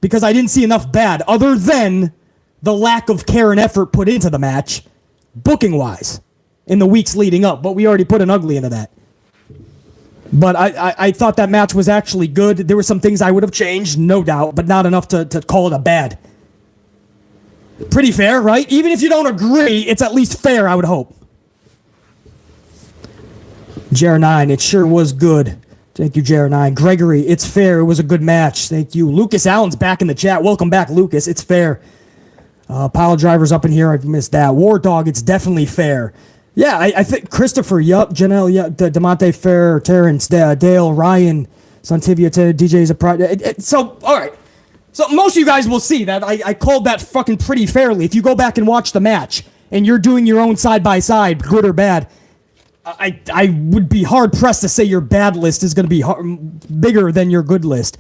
because I didn't see enough bad other than the lack of care and effort put into the match, booking wise, in the weeks leading up. But we already put an ugly into that. But I thought that match was actually good. There were some things I would have changed, no doubt, but not enough to call it a bad. Pretty fair, right? Even if you don't agree, it's at least fair, I would hope. JR9, it sure was good. Thank you, JR9. Gregory, it's fair. It was a good match. Thank you. Lucas Allen's back in the chat. Welcome back, Lucas. It's fair. Pile drivers up in here. I've missed that. War Dog, it's definitely fair. Yeah, I think Christopher, yup. Janelle, yup. DeMonte Fair, Terrence, Dale, Ryan, Santivia, DJ's a project. So, all right. So most of you guys will see that I called that fucking pretty fairly. If you go back and watch the match and you're doing your own side-by-side, good or bad, I would be hard-pressed to say your bad list is going to be bigger than your good list.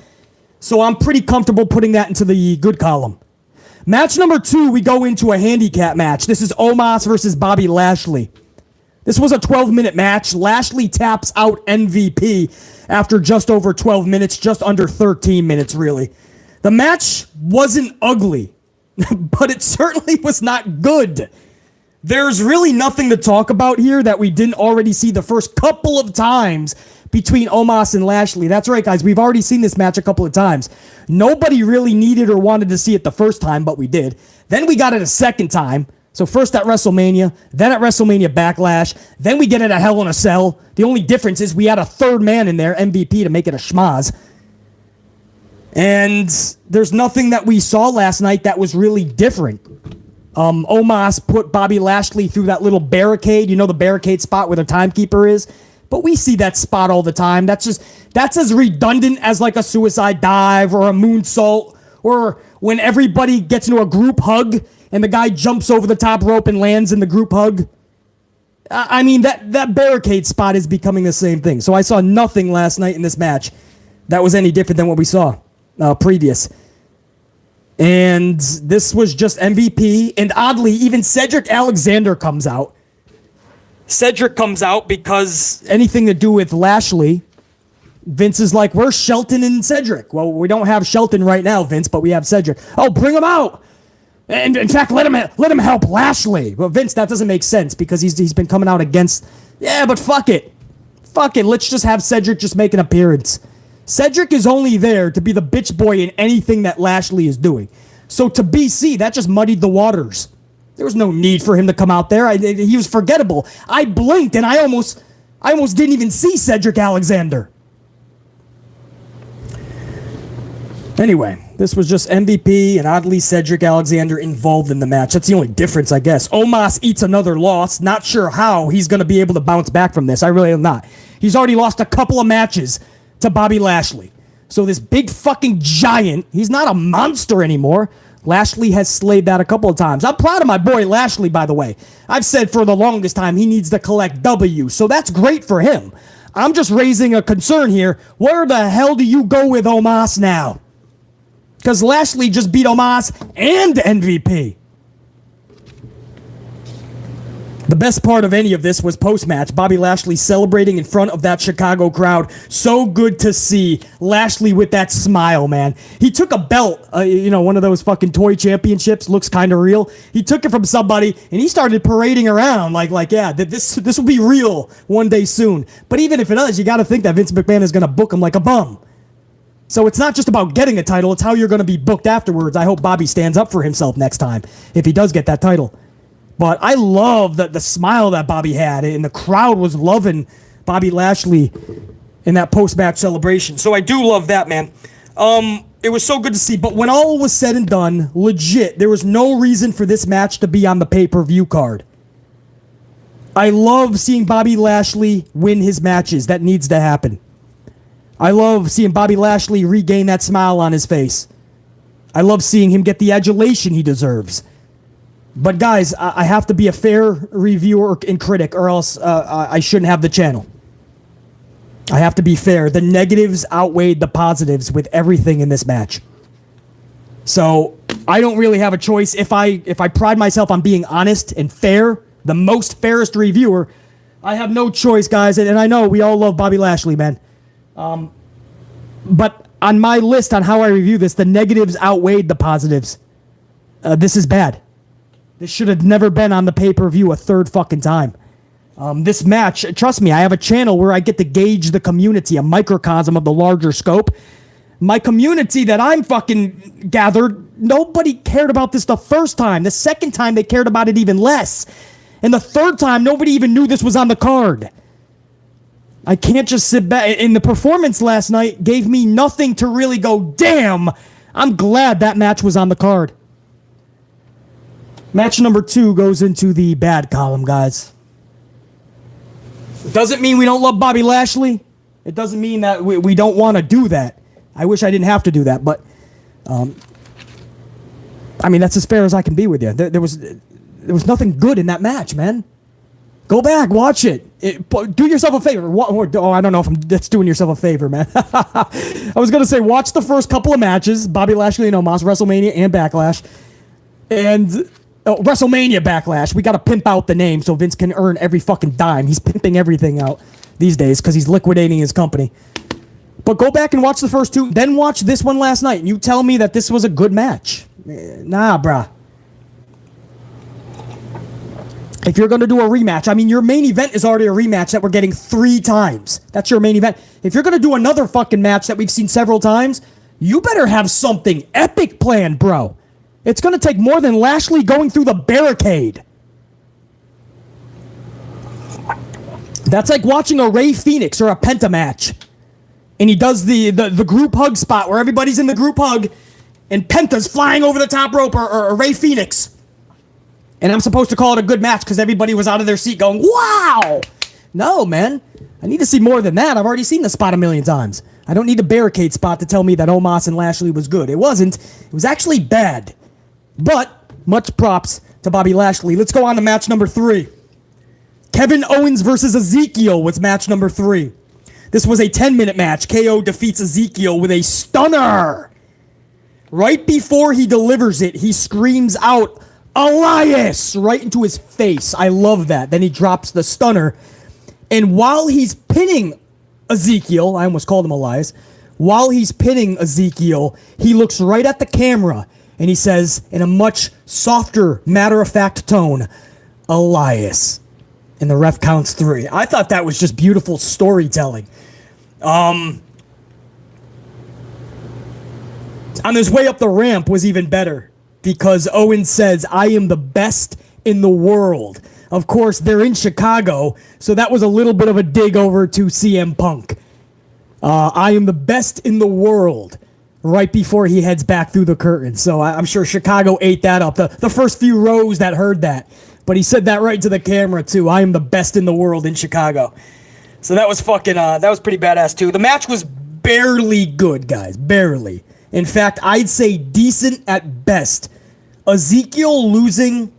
So I'm pretty comfortable putting that into the good column. Match number 2, we go into a handicap match. This is Omos versus Bobby Lashley. This was a 12-minute match. Lashley taps out MVP after just over 12 minutes, just under 13 minutes, really. The match wasn't ugly, but it certainly was not good. There's really nothing to talk about here that we didn't already see the first couple of times between Omos and Lashley. That's right, guys. We've already seen this match a couple of times. Nobody really needed or wanted to see it the first time, but we did. Then we got it a second time. So first at WrestleMania, then at WrestleMania Backlash, then we get it at Hell in a Cell. The only difference is we had a third man in there, MVP, to make it a schmaz. And there's nothing that we saw last night that was really different. Omas put Bobby Lashley through that little barricade, the barricade spot where the timekeeper is. But we see that spot all the time. That's as redundant as like a suicide dive or a moonsault, or when everybody gets into a group hug and the guy jumps over the top rope and lands in the group hug. I mean, that barricade spot is becoming the same thing. So I saw nothing last night in this match that was any different than what we saw previous. And this was just MVP. And oddly, even Cedric Alexander comes out. Cedric comes out because anything to do with Lashley, Vince is like, where's Shelton and Cedric? Well, we don't have Shelton right now, Vince, but we have Cedric. Oh, bring him out. And in fact, let him help Lashley. Well, Vince, that doesn't make sense because he's been coming out against. Yeah, but fuck it. Let's just have Cedric just make an appearance. Cedric is only there to be the bitch boy in anything that Lashley is doing. So to BC, that just muddied the waters. There was no need for him to come out there. He was forgettable. I blinked and I almost didn't even see Cedric Alexander. Anyway, this was just MVP and oddly Cedric Alexander involved in the match. That's the only difference, I guess. Omos eats another loss. Not sure how he's going to be able to bounce back from this. I really am not. He's already lost a couple of matches to Bobby Lashley. So this big fucking giant, he's not a monster anymore. Lashley has slayed that a couple of times. I'm proud of my boy Lashley, by the way. I've said for the longest time he needs to collect W, so that's great for him. I'm just raising a concern here. Where the hell do you go with Omos now? Because Lashley just beat Omas and MVP. The best part of any of this was post-match. Bobby Lashley celebrating in front of that Chicago crowd. So good to see Lashley with that smile, man. He took a belt, one of those fucking toy championships. Looks kind of real. He took it from somebody, and he started parading around like yeah, this will be real one day soon. But even if it does, you got to think that Vince McMahon is going to book him like a bum. So it's not just about getting a title, it's how you're going to be booked afterwards. I hope Bobby stands up for himself next time if he does get that title. But I love the smile that Bobby had, and the crowd was loving Bobby Lashley in that post-match celebration. So I do love that, man. It was so good to see. But when all was said and done, legit, there was no reason for this match to be on the pay-per-view card. I love seeing Bobby Lashley win his matches. That needs to happen. I love seeing Bobby Lashley regain that smile on his face. I love seeing him get the adulation he deserves. But guys, I have to be a fair reviewer and critic, or else I shouldn't have the channel. I have to be fair. The negatives outweighed the positives with everything in this match. So I don't really have a choice. If I pride myself on being honest and fair, the most fairest reviewer, I have no choice, guys. And I know we all love Bobby Lashley, man. But on my list on how I review this, the negatives outweighed the positives. This is bad. This should have never been on the pay-per-view a third fucking time. This match, trust me, I have a channel where I get to gauge the community, a microcosm of the larger scope. My community that I'm fucking gathered, nobody cared about this the first time. The second time, they cared about it even less. And the third time, nobody even knew this was on the card. I can't just sit back. And the performance last night gave me nothing to really go, damn, I'm glad that match was on the card. Match number 2 goes into the bad column, guys. It doesn't mean we don't love Bobby Lashley. It doesn't mean that we don't want to do that. I wish I didn't have to do that, but that's as fair as I can be with you. There was nothing good in that match, man. Go back, watch it. Do yourself a favor. I don't know if that's doing yourself a favor, man. I was going to say, watch the first couple of matches, Bobby Lashley and Omos, WrestleMania and Backlash. And WrestleMania Backlash. We got to pimp out the name so Vince can earn every fucking dime. He's pimping everything out these days because he's liquidating his company. But go back and watch the first 2, then watch this one last night, and you tell me that this was a good match. Nah, bruh. If you're going to do a rematch, I mean, your main event is already a rematch that we're getting 3 times. That's your main event. If you're going to do another fucking match that we've seen several times, you better have something epic planned, bro. It's going to take more than Lashley going through the barricade. That's like watching a Rey Fenix or a Penta match. And he does the group hug spot where everybody's in the group hug and Penta's flying over the top rope or Rey Fenix. And I'm supposed to call it a good match because everybody was out of their seat going, wow! No, man. I need to see more than that. I've already seen the spot a million times. I don't need a barricade spot to tell me that Omos and Lashley was good. It wasn't. It was actually bad. But much props to Bobby Lashley. Let's go on to match number 3. Kevin Owens versus Ezekiel was match number 3. This was a 10-minute match. KO defeats Ezekiel with a stunner. Right before he delivers it, he screams out, Elias, right into his face. I love that. Then he drops the stunner. And while he's pinning Ezekiel, I almost called him Elias, while he's pinning Ezekiel, he looks right at the camera and he says, in a much softer, matter-of-fact tone, Elias. And the ref counts 3. I thought that was just beautiful storytelling. On his way up the ramp was even better because Owens says, I am the best in the world. Of course, they're in Chicago, so that was a little bit of a dig over to CM Punk. I am the best in the world right before he heads back through the curtain. So I'm sure Chicago ate that up. The first few rows that heard that. But he said that right to the camera, too. I am the best in the world in Chicago. So that was fucking, that was pretty badass, too. The match was barely good, guys. Barely. In fact, I'd say decent at best. Ezekiel losing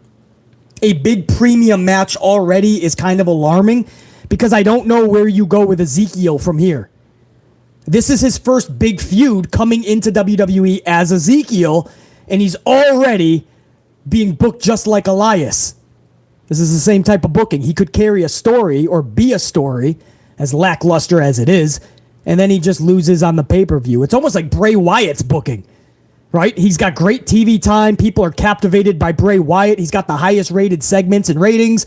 a big premium match already is kind of alarming because I don't know where you go with Ezekiel from here. This is his first big feud coming into WWE as Ezekiel, and he's already being booked just like Elias. This is the same type of booking. He could carry a story or be a story, as lackluster as it is, and then he just loses on the pay-per-view. It's almost like Bray Wyatt's booking, right? He's got great TV time. People are captivated by Bray Wyatt. He's got the highest rated segments and ratings.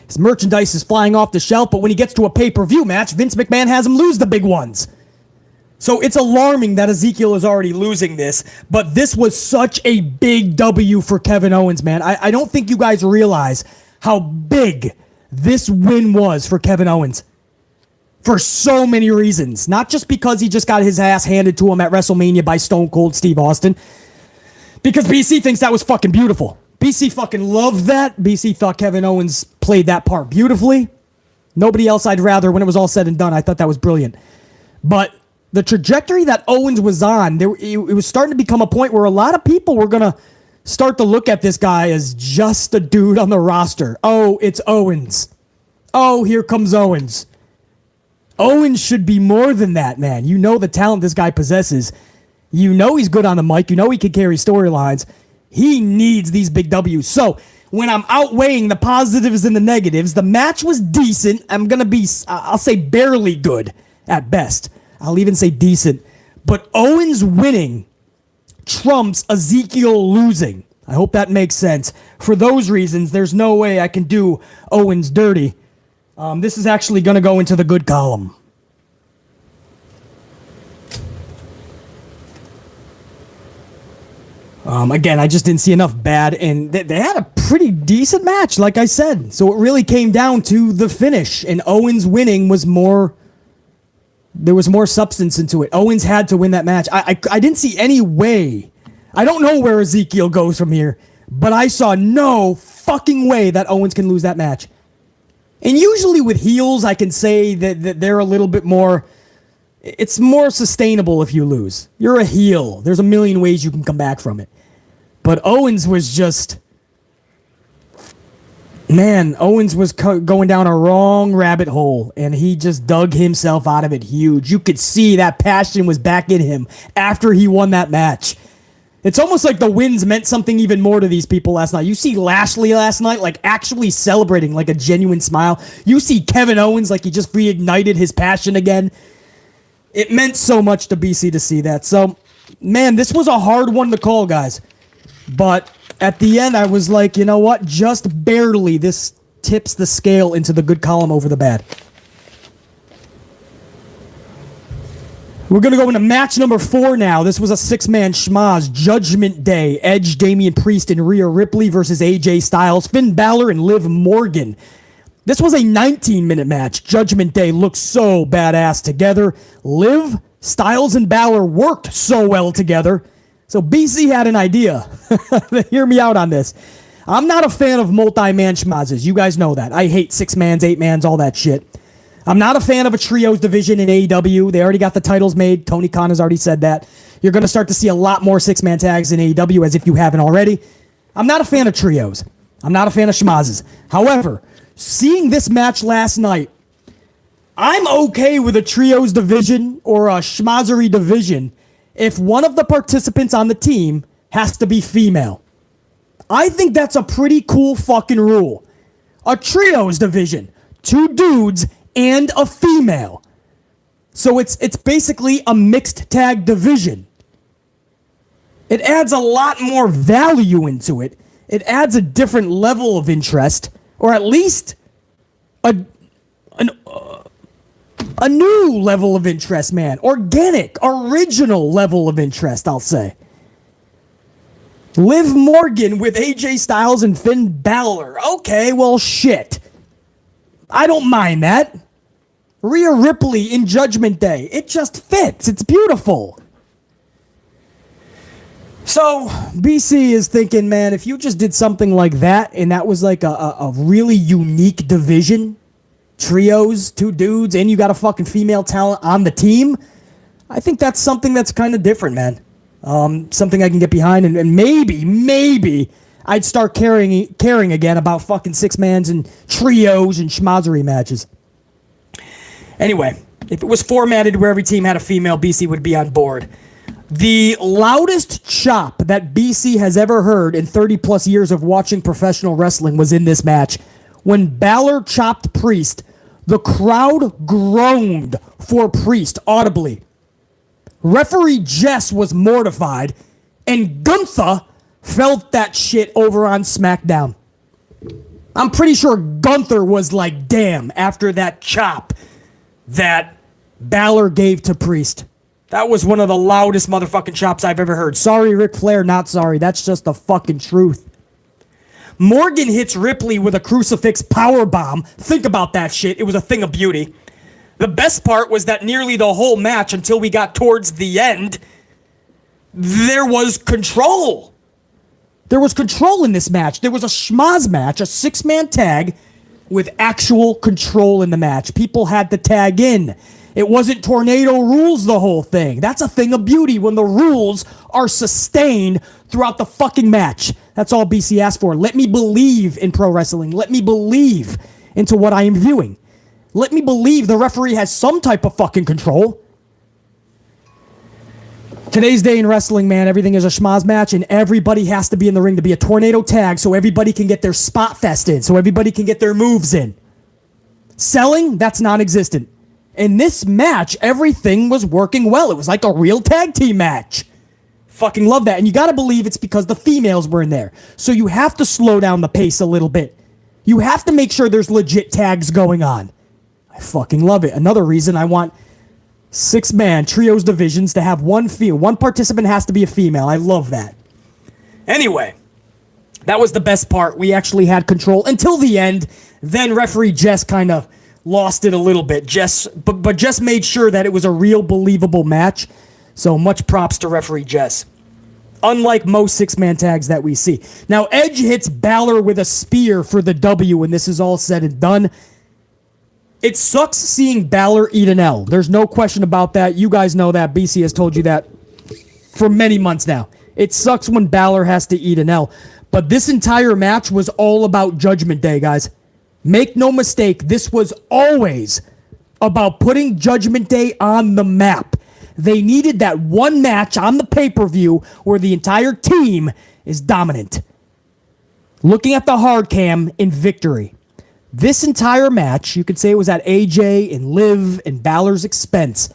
His merchandise is flying off the shelf, but when he gets to a pay-per-view match, Vince McMahon has him lose the big ones. So it's alarming that Ezekiel is already losing this, but this was such a big W for Kevin Owens, man. I don't think you guys realize how big this win was for Kevin Owens. For so many reasons. Not just because he just got his ass handed to him at WrestleMania by Stone Cold Steve Austin. Because BC thinks that was fucking beautiful. BC fucking loved that. BC thought Kevin Owens played that part beautifully. Nobody else I'd rather, when it was all said and done, I thought that was brilliant. But the trajectory that Owens was on, it was starting to become a point where a lot of people were going to start to look at this guy as just a dude on the roster. Oh, it's Owens. Oh, here comes Owens. Owens should be more than that, man. You know the talent this guy possesses. You know he's good on the mic. You know he can carry storylines. He needs these big W's. So when I'm outweighing the positives and the negatives, the match was decent. I'll say barely good at best. I'll even say decent. But Owens winning trumps Ezekiel losing. I hope that makes sense. For those reasons, there's no way I can do Owens dirty. This is actually going to go into the good column. Again, I just didn't see enough bad, and they had a pretty decent match, like I said. So it really came down to the finish, and Owens winning was more... There was more substance into it. Owens had to win that match. I didn't see any way. I don't know where Ezekiel goes from here, but I saw no fucking way that Owens can lose that match. And usually with heels, I can say that they're a little bit more... It's more sustainable if you lose. You're a heel. There's a million ways you can come back from it. But Owens was just... Man, Owens was going down a wrong rabbit hole, and he just dug himself out of it huge. You could see that passion was back in him after he won that match. It's almost like the wins meant something even more to these people last night. You see Lashley last night, like, actually celebrating, like a genuine smile. You see Kevin Owens, like he just reignited his passion again. It meant so much to BC to see that. So, man, this was a hard one to call, guys. But... at the end, I was like, you know what? Just barely, this tips the scale into the good column over the bad. We're going to go into match number 4 now. This was a 6-man schmoz. Judgment Day. Edge, Damien Priest, and Rhea Ripley versus AJ Styles, Finn Balor, and Liv Morgan. This was a 19-minute match. Judgment Day looked so badass together. Liv, Styles, and Balor worked so well together. So BC had an idea. Hear me out on this. I'm not a fan of multi-man schmozes. You guys know that. I hate 6-mans, 8-mans, all that shit. I'm not a fan of a trios division in AEW. They already got the titles made. Tony Khan has already said that. You're going to start to see a lot more 6-man tags in AEW, as if you haven't already. I'm not a fan of trios. I'm not a fan of schmozes. However, seeing this match last night, I'm okay with a trios division or a schmozery division if one of the participants on the team has to be female. I think that's a pretty cool fucking rule. A trios division, 2 dudes and a female. So it's basically a mixed tag division. It adds a lot more value into it. It adds a different level of interest, or at least a new level of interest, man. Organic, original level of interest, I'll say. Liv Morgan with AJ Styles and Finn Balor. Okay, well, shit. I don't mind that. Rhea Ripley in Judgment Day. It just fits. It's beautiful. So, BC is thinking, man, if you just did something like that, and that was like a really unique division, trios, 2 dudes, and you got a fucking female talent on the team, I think that's something that's kind of different, man. Something I can get behind, and maybe I'd start caring again about fucking 6-mans and trios and schmozery matches. Anyway, if it was formatted where every team had a female, BC would be on board. The loudest chop that BC has ever heard in 30 plus years of watching professional wrestling was in this match. When Balor chopped Priest, the crowd groaned for Priest audibly. Referee Jess was mortified, and Gunther felt that shit over on SmackDown. I'm pretty sure Gunther was like, damn, after that chop that Balor gave to Priest. That was one of the loudest motherfucking chops I've ever heard. Sorry, Ric Flair, not sorry. That's just the fucking truth. Morgan hits Ripley with a crucifix powerbomb. Think about that shit. It was a thing of beauty. The best part was that nearly the whole match, until we got towards the end, there was control. There was control in this match. There was a schmoz match, a 6-man tag with actual control in the match. People had to tag in. It wasn't tornado rules the whole thing. That's a thing of beauty when the rules are sustained throughout the fucking match. That's all BC asked for. Let me believe in pro wrestling. Let me believe into what I am viewing. Let me believe the referee has some type of fucking control. Today's day in wrestling, man, everything is a schmoz match, and everybody has to be in the ring to be a tornado tag so everybody can get their spot fest in, so everybody can get their moves in. Selling, that's non-existent. In this match, everything was working well. It was like a real tag team match. Fucking love that. And you gotta believe it's because the females were in there. So you have to slow down the pace a little bit. You have to make sure there's legit tags going on. I fucking love it. Another reason I want 6-man trios divisions to have one participant has to be a female. I love that. Anyway, that was the best part. We actually had control until the end. Then referee Jess kind of lost it a little bit. But Jess made sure that it was a real believable match. So much props to referee Jess. Unlike most 6-man tags that we see. Now, Edge hits Balor with a spear for the W when this is all said and done. It sucks seeing Balor eat an L. There's no question about that. You guys know that. BC has told you that for many months now. It sucks when Balor has to eat an L. But this entire match was all about Judgment Day, guys. Make no mistake, this was always about putting Judgment Day on the map. They needed that one match on the pay-per-view where the entire team is dominant. Looking at the hard cam in victory. This entire match, you could say it was at AJ and Liv and Balor's expense,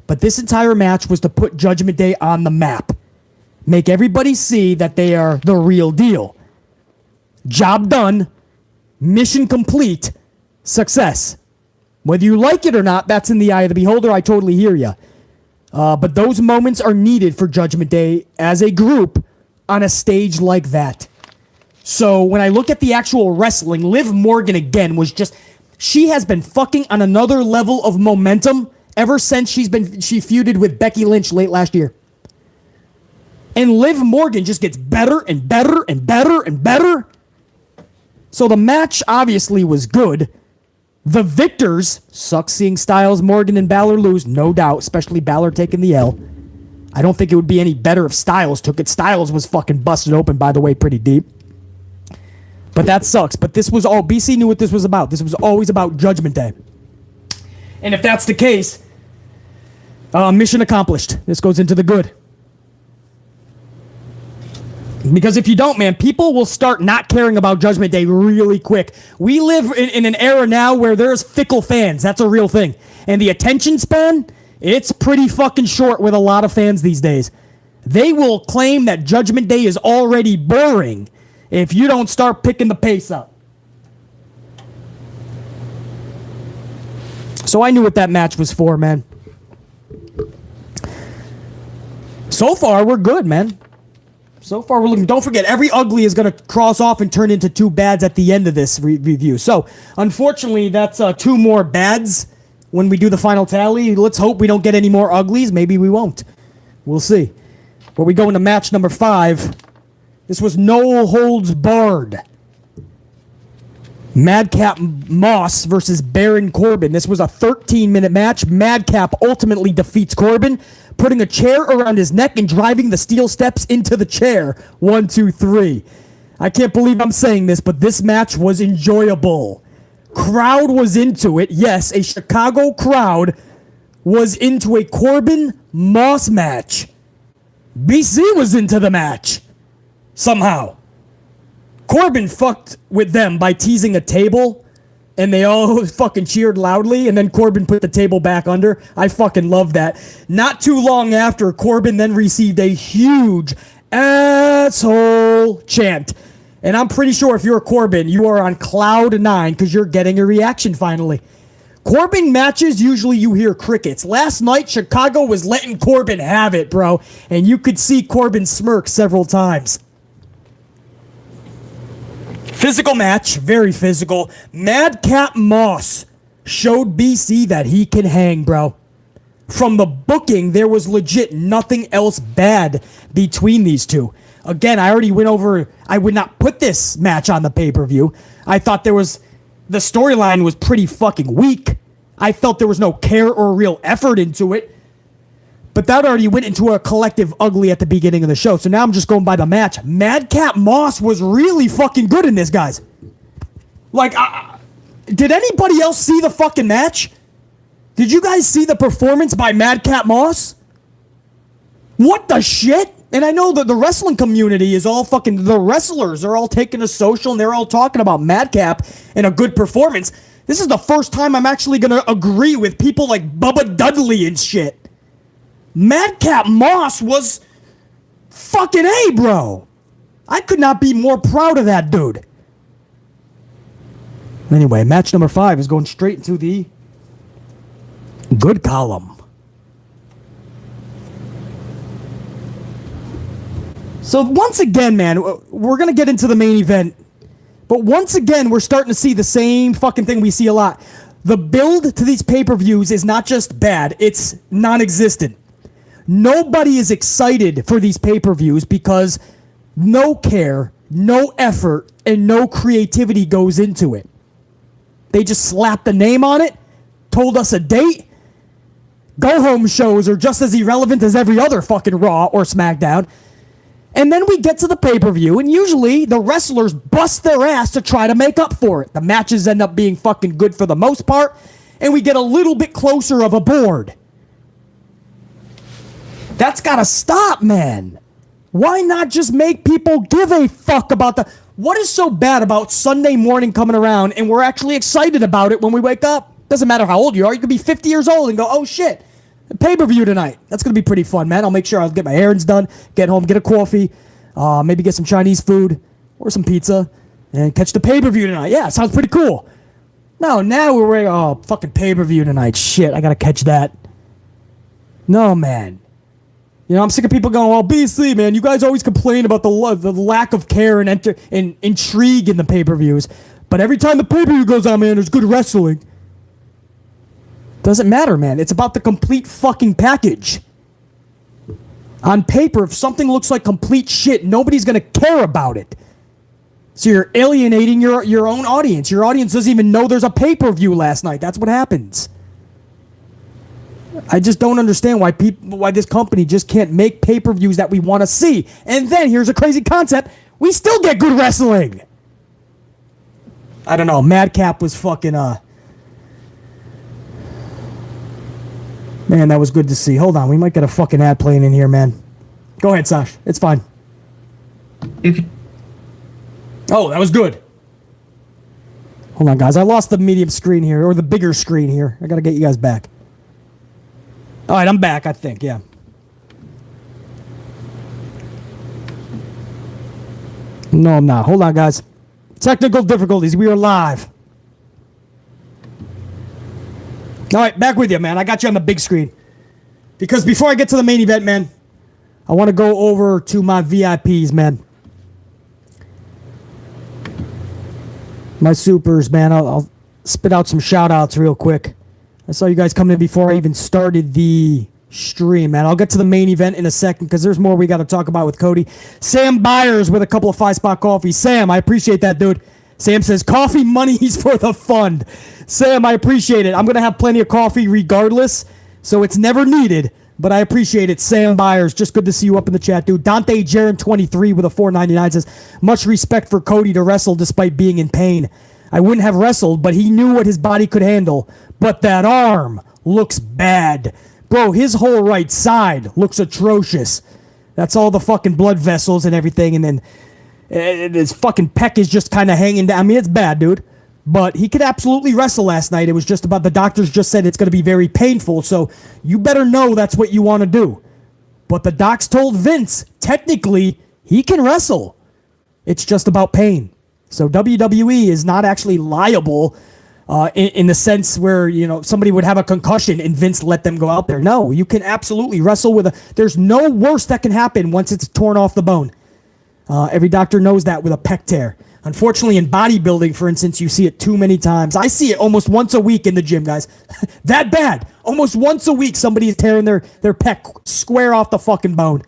but this entire match was to put Judgment Day on the map. Make everybody see that they are the real deal. Job done. mission complete, success. Whether you like it or not, that's in the eye of the beholder. I totally hear you. But those moments are needed for Judgment Day as a group on a stage like that. So when I look at the actual wrestling, Liv Morgan again was just... She has been fucking on another level of momentum ever since she feuded with Becky Lynch late last year. And Liv Morgan just gets better and better and better and better. So the match obviously was good. The victors, sucks seeing Styles, Morgan, and Balor lose, no doubt, especially Balor taking the L. I don't think it would be any better if Styles took it. Styles was fucking busted open, by the way, pretty deep. But that sucks. But this was all... BC knew what this was about. This was always about Judgment Day. And if that's the case, mission accomplished. This goes into the good. Because if you don't, man, people will start not caring about Judgment Day really quick. We live in an era now where there's fickle fans. That's a real thing. And the attention span, it's pretty fucking short with a lot of fans these days. They will claim that Judgment Day is already boring if you don't start picking the pace up. So I knew what that match was for, man. So far, we're good, man. So far, we're looking. Don't forget, every ugly is going to cross off and turn into two bads at the end of this review. So, unfortunately, that's two more bads when we do the final tally. Let's hope we don't get any more uglies. Maybe we won't. We'll see. But we go into match number 5. This was no holds barred. Madcap Moss versus Baron Corbin. This was a 13-minute match. Madcap ultimately defeats Corbin, putting a chair around his neck and driving the steel steps into the chair. 1, 2, 3. I can't believe I'm saying this, but this match was enjoyable. Crowd was into it. Yes, a Chicago crowd was into a Corbin Moss match. BC was into the match. Somehow. Corbin fucked with them by teasing a table, and they all fucking cheered loudly, and then Corbin put the table back under. I fucking love that. Not too long after, Corbin then received a huge asshole chant. And I'm pretty sure if you're Corbin, you are on cloud 9 because you're getting a reaction finally. Corbin matches, usually you hear crickets. Last night, Chicago was letting Corbin have it, bro. And you could see Corbin smirk several times. Physical match, very physical. Madcap Moss showed BC that he can hang, bro. From the booking, there was legit nothing else bad between these two. Again, I already went over, I would not put this match on the pay-per-view. I thought the storyline was pretty fucking weak. I felt there was no care or real effort into it. But that already went into a collective ugly at the beginning of the show. So now I'm just going by the match. Madcap Moss was really fucking good in this, guys. Like, did anybody else see the fucking match? Did you guys see the performance by Madcap Moss? What the shit? And I know that the wrestling community is all fucking... The wrestlers are all taking a social and they're all talking about Madcap and a good performance. This is the first time I'm actually going to agree with people like Bubba Dudley and shit. Madcap Moss was fucking A, bro. I could not be more proud of that dude. Anyway, match number 5 is going straight into the good column. So once again, man, we're going to get into the main event. But once again, we're starting to see the same fucking thing we see a lot. The build to these pay-per-views is not just bad, it's non-existent. Nobody is excited for these pay-per-views because no care, no effort, and no creativity goes into it. They just slapped the name on it, told us a date. Go-home shows are just as irrelevant as every other fucking Raw or SmackDown. And then we get to the pay-per-view, and usually the wrestlers bust their ass to try to make up for it. The matches end up being fucking good for the most part, and we get a little bit closer of a board. That's gotta stop, man. Why not just make people give a fuck about the... What is so bad about Sunday morning coming around and we're actually excited about it when we wake up? Doesn't matter how old you are. You could be 50 years old and go, oh shit, pay-per-view tonight. That's going to be pretty fun, man. I'll make sure I'll get my errands done, get home, get a coffee, maybe get some Chinese food or some pizza. and catch the pay-per-view tonight. Yeah, sounds pretty cool. No, now we're fucking pay-per-view tonight. Shit, I gotta catch that. No, man. You know, I'm sick of people going, well, BC, man, you guys always complain about the lack of care and intrigue in the pay-per-views. But every time the pay-per-view goes on, man, there's good wrestling. Doesn't matter, man. It's about the complete fucking package. On paper, if something looks like complete shit, nobody's going to care about it. So you're alienating your own audience. Your audience doesn't even know there's a pay-per-view last night. That's what happens. I just don't understand why this company just can't make pay-per-views that we want to see. And then, here's a crazy concept, we still get good wrestling. I don't know, Madcap was fucking, man, that was good to see. Hold on, we might get a fucking ad playing in here, man. Go ahead, Sash, it's fine. Oh, that was good. Hold on, guys, I lost the medium screen here, or the bigger screen here. I gotta get you guys back. All right, I'm back, I think, yeah. No, I'm not. Hold on, guys. Technical difficulties. We are live. All right, back with you, man. I got you on the big screen. Because before I get to the main event, man, I want to go over to my VIPs, man. My supers, man. I'll spit out some shout-outs real quick. I saw you guys come in before I even started the stream, man. I'll get to the main event in a second because there's more we got to talk about with Cody. Sam Byers with a couple of 5-spot coffees. Sam, I appreciate that, dude. Sam says, coffee money's for the fund. Sam, I appreciate it. I'm going to have plenty of coffee regardless, so it's never needed, but I appreciate it. Sam Byers, just good to see you up in the chat, dude. Dante Jaron 23 with a $4.99 says, much respect for Cody to wrestle despite being in pain. I wouldn't have wrestled, but he knew what his body could handle. But that arm looks bad. Bro, his whole right side looks atrocious. That's all the fucking blood vessels and everything, and then his fucking pec is just kind of hanging down. I mean, it's bad, dude. But he could absolutely wrestle last night. It was just about the doctors just said it's going to be very painful, so you better know that's what you want to do. But the docs told Vince, technically, he can wrestle. It's just about pain. So WWE is not actually liable in the sense where, you know, somebody would have a concussion and Vince let them go out there. No, you can absolutely wrestle with there's no worse that can happen once it's torn off the bone. Every doctor knows that with a pec tear. Unfortunately, in bodybuilding, for instance, you see it too many times. I see it almost once a week in the gym, guys. That bad. Almost once a week, somebody is tearing their pec square off the fucking bone.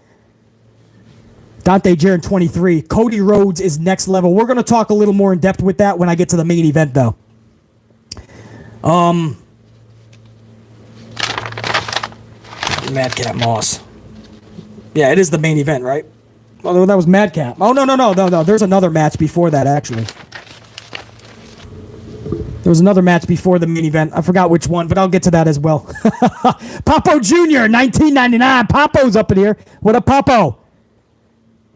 Dante Jaron 23. Cody Rhodes is next level. We're going to talk a little more in depth with that when I get to the main event, though. Madcap Moss. Yeah, it is the main event, right? Oh, that was Madcap. Oh, no. There's another match before that, actually. There was another match before the main event. I forgot which one, but I'll get to that as well. Papo Jr., 1999. Papo's up in here. What up, Papo?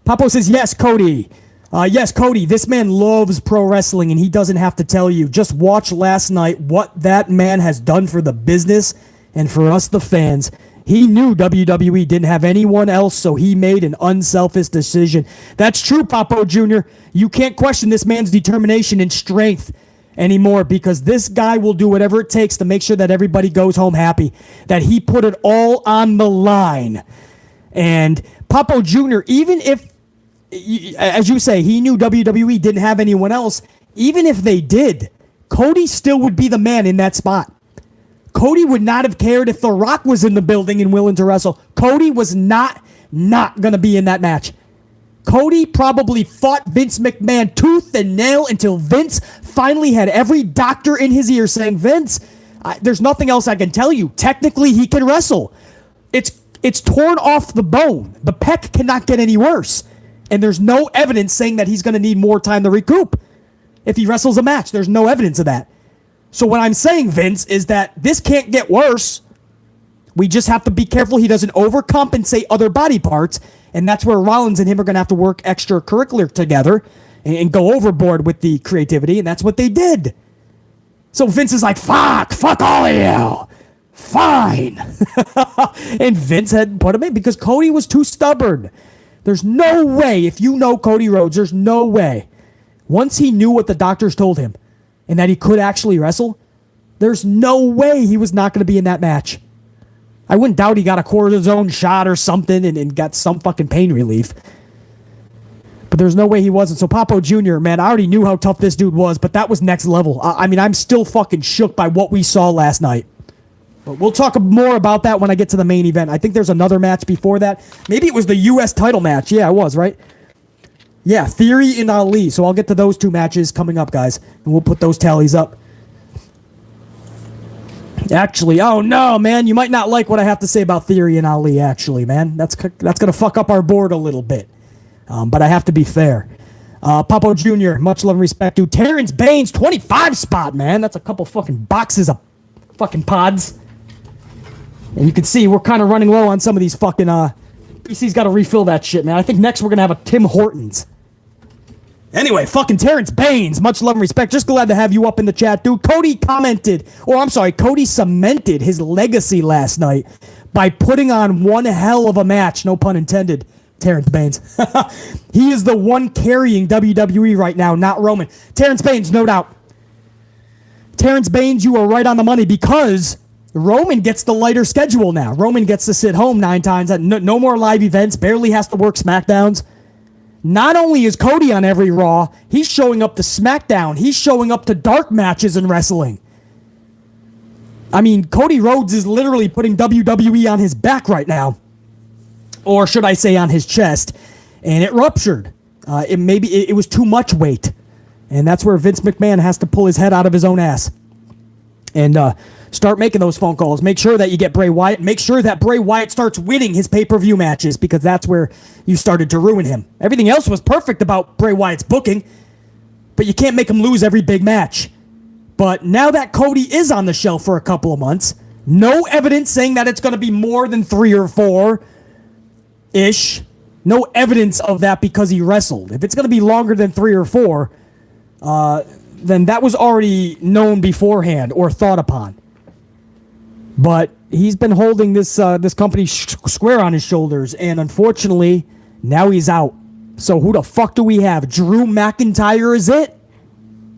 Papo says, yes, Cody. Yes, Cody, this man loves pro wrestling, and he doesn't have to tell you. Just watch last night what that man has done for the business and for us, the fans. He knew WWE didn't have anyone else, so he made an unselfish decision. That's true, Papo Jr. You can't question this man's determination and strength anymore because this guy will do whatever it takes to make sure that everybody goes home happy, that he put it all on the line. And Papo Jr., even if, as you say, he knew WWE didn't have anyone else, even if they did, Cody still would be the man in that spot. Cody would not have cared if The Rock was in the building and willing to wrestle. Cody was not going to be in that match. Cody probably fought Vince McMahon tooth and nail until Vince finally had every doctor in his ear saying, Vince, there's nothing else I can tell you. Technically, he can wrestle. It's torn off the bone. The pec cannot get any worse. And there's no evidence saying that he's going to need more time to recoup. If he wrestles a match, there's no evidence of that. So what I'm saying, Vince, is that this can't get worse. We just have to be careful he doesn't overcompensate other body parts, and that's where Rollins and him are going to have to work extracurricular together and go overboard with the creativity, and that's what they did. So Vince is like, fuck all of you. Fine. And Vince had put him in because Cody was too stubborn. There's no way, if you know Cody Rhodes, there's no way once he knew what the doctors told him and that he could actually wrestle, there's no way he was not going to be in that match. I wouldn't doubt he got a cortisone shot or something and got some fucking pain relief. But there's no way he wasn't. So Papo Jr., man, I already knew how tough this dude was, but that was next level. I mean, I'm still fucking shook by what we saw last night. But we'll talk more about that when I get to the main event. I think there's another match before that. Maybe it was the U.S. title match. Yeah, it was, right? Yeah, Theory and Ali. So I'll get to those two matches coming up, guys. And we'll put those tallies up. Actually, oh no, man, you might not like what I have to say about Theory and Ali, actually, man. That's going to fuck up our board a little bit. But I have to be fair. Papo Jr., much love and respect, dude. Terrence Baines, 25 spot, man. That's a couple fucking boxes of fucking pods. And you can see we're kind of running low on some of these fucking, BC's got to refill that shit, man. I think next we're going to have a Tim Hortons. Anyway, fucking Terrence Baines, much love and respect. Just glad to have you up in the chat, dude. Cody cemented his legacy last night by putting on one hell of a match, no pun intended, Terrence Baines. He is the one carrying WWE right now, not Roman. Terrence Baines, no doubt. Terrence Baines, you are right on the money because Roman gets the lighter schedule now. Roman gets to sit home 9 times. No more live events, barely has to work SmackDowns. Not only is Cody on every Raw, he's showing up to SmackDown. He's showing up to dark matches in wrestling. I mean, Cody Rhodes is literally putting WWE on his back right now. Or should I say on his chest. And it ruptured. It was too much weight. And that's where Vince McMahon has to pull his head out of his own ass. And start making those phone calls. Make sure that you get Bray Wyatt. Make sure that Bray Wyatt starts winning his pay-per-view matches because that's where you started to ruin him. Everything else was perfect about Bray Wyatt's booking, but you can't make him lose every big match. But now that Cody is on the shelf for a couple of months, no evidence saying that it's going to be more than 3 or 4-ish. No evidence of that because he wrestled. If it's going to be longer than 3 or 4, then that was already known beforehand or thought upon. But he's been holding this company square on his shoulders, and unfortunately, now he's out. So who the fuck do we have? Drew McIntyre is it?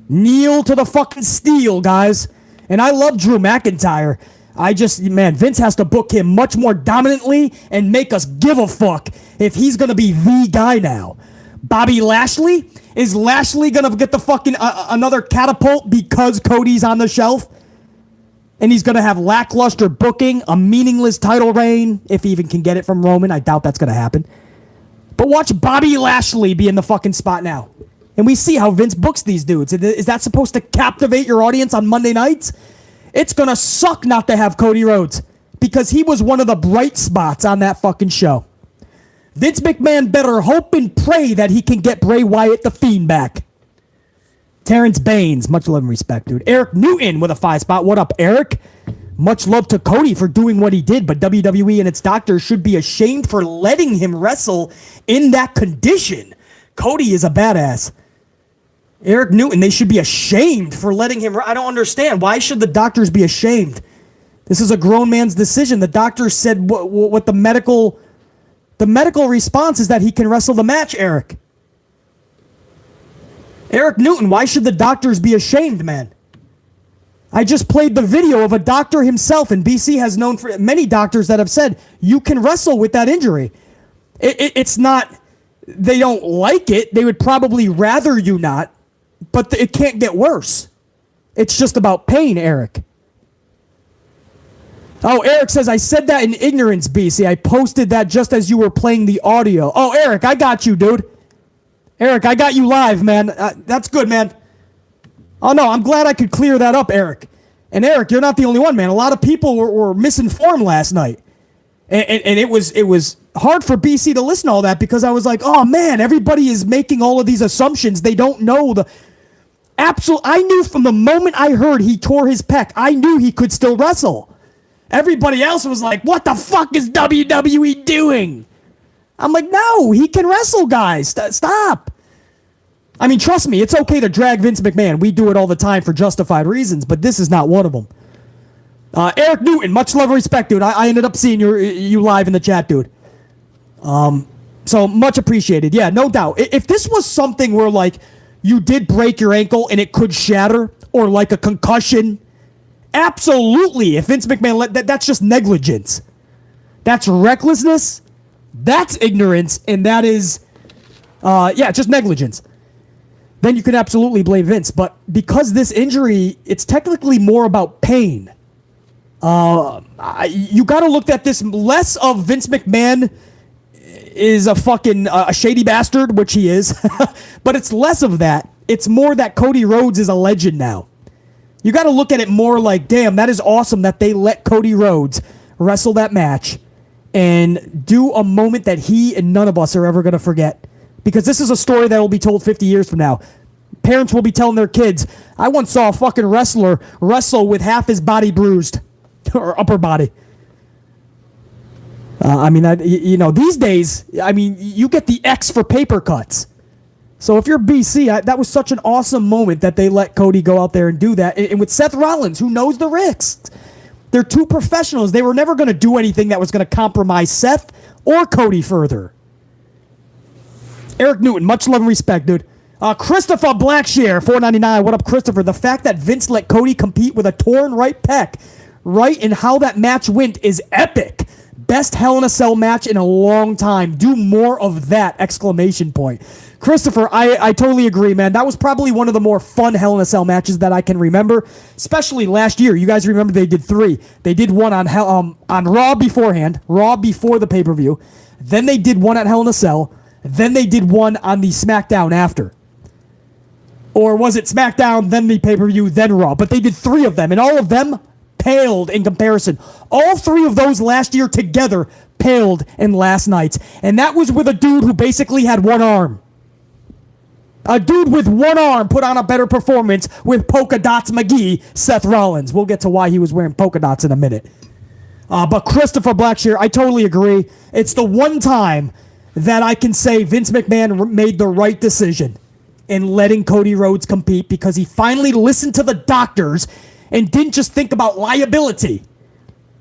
Kneel to the fucking steel, guys. And I love Drew McIntyre. Vince has to book him much more dominantly and make us give a fuck if he's going to be the guy now. Bobby Lashley? Is Lashley going to get the fucking another catapult because Cody's on the shelf? And he's going to have lackluster booking, a meaningless title reign, if he even can get it from Roman. I doubt that's going to happen. But watch Bobby Lashley be in the fucking spot now. And we see how Vince books these dudes. Is that supposed to captivate your audience on Monday nights? It's going to suck not to have Cody Rhodes because he was one of the bright spots on that fucking show. Vince McMahon better hope and pray that he can get Bray Wyatt the Fiend back. Terrence Baines, much love and respect, dude. Eric Newton with a 5 spot. What up, Eric? Much love to Cody for doing what he did, but WWE and its doctors should be ashamed for letting him wrestle in that condition. Cody is a badass. Eric Newton, they should be ashamed for letting him. I don't understand. Why should the doctors be ashamed? This is a grown man's decision. The doctors said what the medical response is that he can wrestle the match, Eric. Eric Newton, why should the doctors be ashamed, man? I just played the video of a doctor himself, and BC has known for many doctors that have said, you can wrestle with that injury. It's not, they don't like it. They would probably rather you not, but it can't get worse. It's just about pain, Eric. Oh, Eric says, I said that in ignorance, BC. I posted that just as you were playing the audio. Oh, Eric, I got you, dude. Eric, I got you live, man. That's good, man. Oh, no, I'm glad I could clear that up, Eric. And Eric, you're not the only one, man. A lot of people were misinformed last night. And it was hard for BC to listen to all that because I was like, oh, man, everybody is making all of these assumptions. They don't know the absolute. I knew from the moment I heard he tore his pec, I knew he could still wrestle. Everybody else was like, what the fuck is WWE doing? I'm like, no, he can wrestle, guys. Stop. I mean, trust me, it's okay to drag Vince McMahon. We do it all the time for justified reasons, but this is not one of them. Eric Newton, much love and respect, dude. I ended up seeing you live in the chat, dude. So much appreciated. Yeah, no doubt. If this was something where, like, you did break your ankle and it could shatter, or like a concussion, absolutely. If Vince McMahon that's just negligence. That's recklessness. That's ignorance, and that is, just negligence. Then you can absolutely blame Vince. But because this injury, it's technically more about pain. You got to look at this less of Vince McMahon is a fucking a shady bastard, which he is, but it's less of that. It's more that Cody Rhodes is a legend now. You got to look at it more like, damn, that is awesome that they let Cody Rhodes wrestle that match and do a moment that he and none of us are ever going to forget. Because this is a story that will be told 50 years from now. Parents will be telling their kids, I once saw a fucking wrestler wrestle with half his body bruised, or upper body. These days, you get the X for paper cuts. So if you're BC, that was such an awesome moment that they let Cody go out there and do that. And with Seth Rollins, who knows the risks. They're two professionals. They were never going to do anything that was going to compromise Seth or Cody further. Eric Newton, much love and respect, dude. Christopher Blackshare, $4.99. What up, Christopher? The fact that Vince let Cody compete with a torn right pec, right, and how that match went is epic. Best Hell in a Cell match in a long time. Do more of that! Exclamation point. Christopher, I totally agree, man. That was probably one of the more fun Hell in a Cell matches that I can remember, especially last year. You guys remember they did 3. They did one on Raw beforehand, Raw before the pay-per-view. Then they did one at Hell in a Cell. Then they did one on the SmackDown after. Or was it SmackDown, then the pay-per-view, then Raw? But they did 3 of them, and all of them paled in comparison. All 3 of those last year together paled in last night's. And that was with a dude who basically had one arm. A dude with one arm put on a better performance with Polka Dots McGee, Seth Rollins. We'll get to why he was wearing polka dots in a minute. But Christopher Blackshire, I totally agree. It's the one time that I can say Vince McMahon made the right decision in letting Cody Rhodes compete, because he finally listened to the doctors and didn't just think about liability.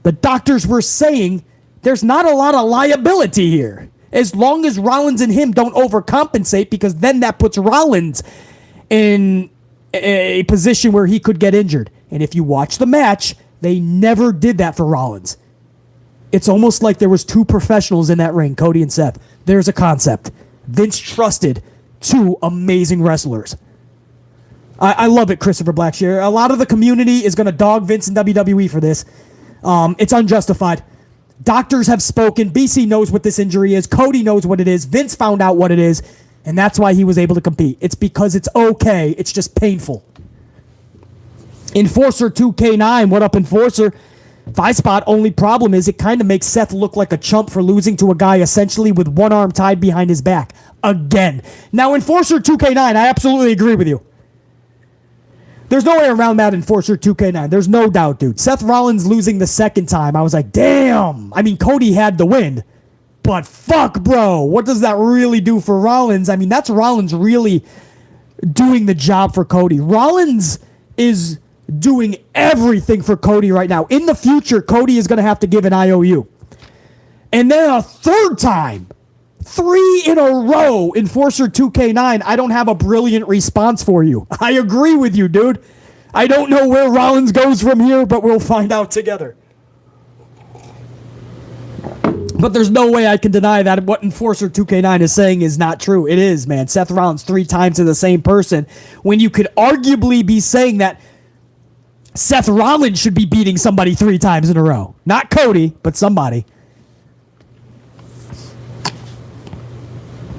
The doctors were saying there's not a lot of liability here, as long as Rollins and him don't overcompensate, because then that puts Rollins in a position where he could get injured. And if you watch the match, they never did that for Rollins. It's almost like there was 2 professionals in that ring, Cody and Seth. There's a concept. Vince trusted 2 amazing wrestlers. I love it, Christopher Blackshire. A lot of the community is going to dog Vince and WWE for this. It's unjustified. Doctors have spoken. BC knows what this injury is. Cody knows what it is. Vince found out what it is, and that's why he was able to compete. It's because it's okay. It's just painful. Enforcer 2K9, what up, Enforcer? 5-spot, only problem is it kind of makes Seth look like a chump for losing to a guy essentially with one arm tied behind his back. Again. Now, Enforcer 2K9, I absolutely agree with you. There's no way around that, Enforcer 2K9. There's no doubt, dude. Seth Rollins losing the second time, I was like, damn. I mean, Cody had the win. But fuck, bro. What does that really do for Rollins? I mean, that's Rollins really doing the job for Cody. Rollins is doing everything for Cody right now. In the future, Cody is going to have to give an IOU. And then a third time, 3 in a row, Enforcer 2K9, I don't have a brilliant response for you. I agree with you, dude. I don't know where Rollins goes from here, but we'll find out together. But there's no way I can deny that what Enforcer 2K9 is saying is not true. It is, man. Seth Rollins 3 times to the same person, when you could arguably be saying that Seth Rollins should be beating somebody 3 times in a row. Not Cody, but somebody.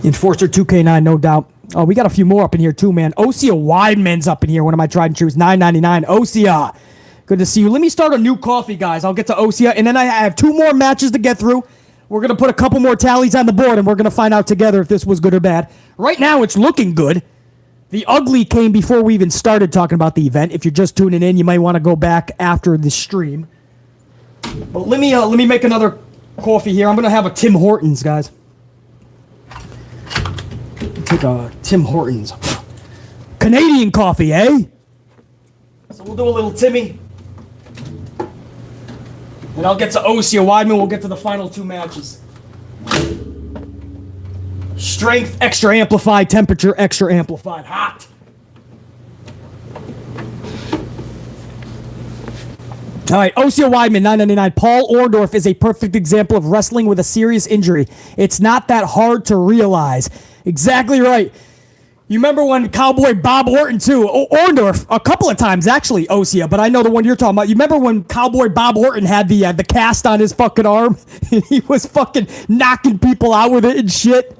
Enforcer 2K9, no doubt. Oh, we got a few more up in here too, man. Osea Weidman's up in here. One of my tried and trues. $9.99. Osea, good to see you. Let me start a new coffee, guys. I'll get to Osea, and then I have 2 more matches to get through. We're going to put a couple more tallies on the board, and we're going to find out together if this was good or bad. Right now, it's looking good. The ugly came before we even started talking about the event. If you're just tuning in, you might want to go back after the stream. But let me make another coffee here. I'm going to have a Tim Hortons, guys. Take a Tim Hortons. Canadian coffee, eh? So we'll do a little Timmy. And I'll get to Osea Weidman. We'll get to the final 2 matches. Strength, extra amplified. Temperature, extra amplified. Hot. All right, Osea Weidman, $9.99. Paul Orndorff is a perfect example of wrestling with a serious injury. It's not that hard to realize. Exactly right. You remember when Cowboy Bob Orton, too, Orndorff, a couple of times, actually, Osea, but I know the one you're talking about. You remember when Cowboy Bob Orton had the cast on his fucking arm? And he was fucking knocking people out with it and shit?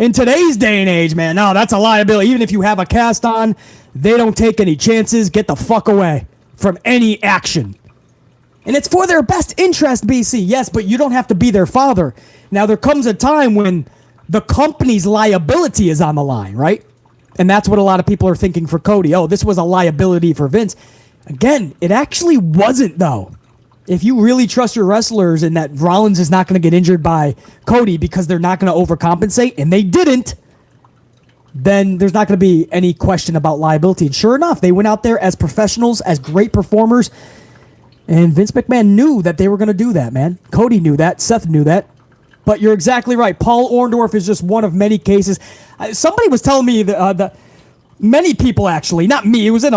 In today's day and age, man, no, that's a liability. Even if you have a cast on, they don't take any chances. Get the fuck away from any action. And it's for their best interest, BC. Yes, but you don't have to be their father. Now, there comes a time when the company's liability is on the line, right? And that's what a lot of people are thinking for Cody. Oh, this was a liability for Vince. Again, it actually wasn't, though. If you really trust your wrestlers and that Rollins is not going to get injured by Cody because they're not going to overcompensate, and they didn't, then there's not going to be any question about liability. And sure enough, they went out there as professionals, as great performers, and Vince McMahon knew that they were going to do that, man. Cody knew that. Seth knew that. But you're exactly right. Paul Orndorff is just one of many cases. Somebody was telling me that many people, actually, not me. It was in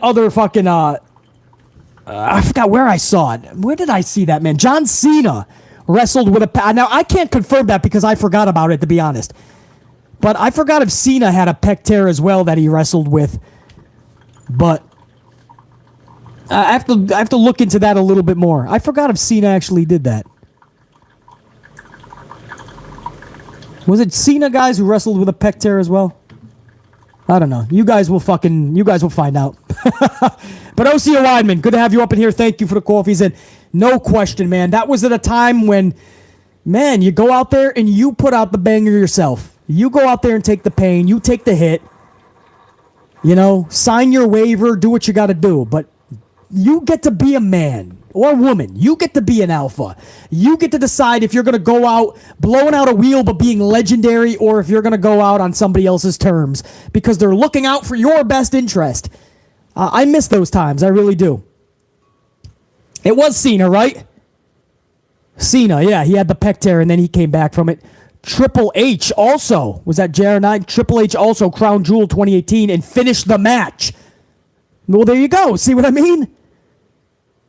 other fucking, I forgot where I saw it. Where did I see that, man? John Cena wrestled with a... Now, I can't confirm that because I forgot about it, to be honest. But I forgot if Cena had a pec tear as well that he wrestled with. But... I have to look into that a little bit more. I forgot if Cena actually did that. Was it Cena, guys, who wrestled with a pec tear as well? I don't know. You guys will find out. But Osea Weidman, good to have you up in here. Thank you for the coffees. And no question, man, that was at a time when, man, you go out there and you put out the banger yourself. You go out there and take the pain. You take the hit. You know, sign your waiver. Do what you got to do. But you get to be a man or woman. You get to be an alpha. You get to decide if you're going to go out blowing out a wheel but being legendary, or if you're going to go out on somebody else's terms because they're looking out for your best interest. I miss those times. I really do. It was Cena, right? Cena, yeah. He had the pec tear and then he came back from it. Triple H also. Was that JR9? Triple H also Crown Jewel 2018 and finished the match. Well, there you go. See what I mean?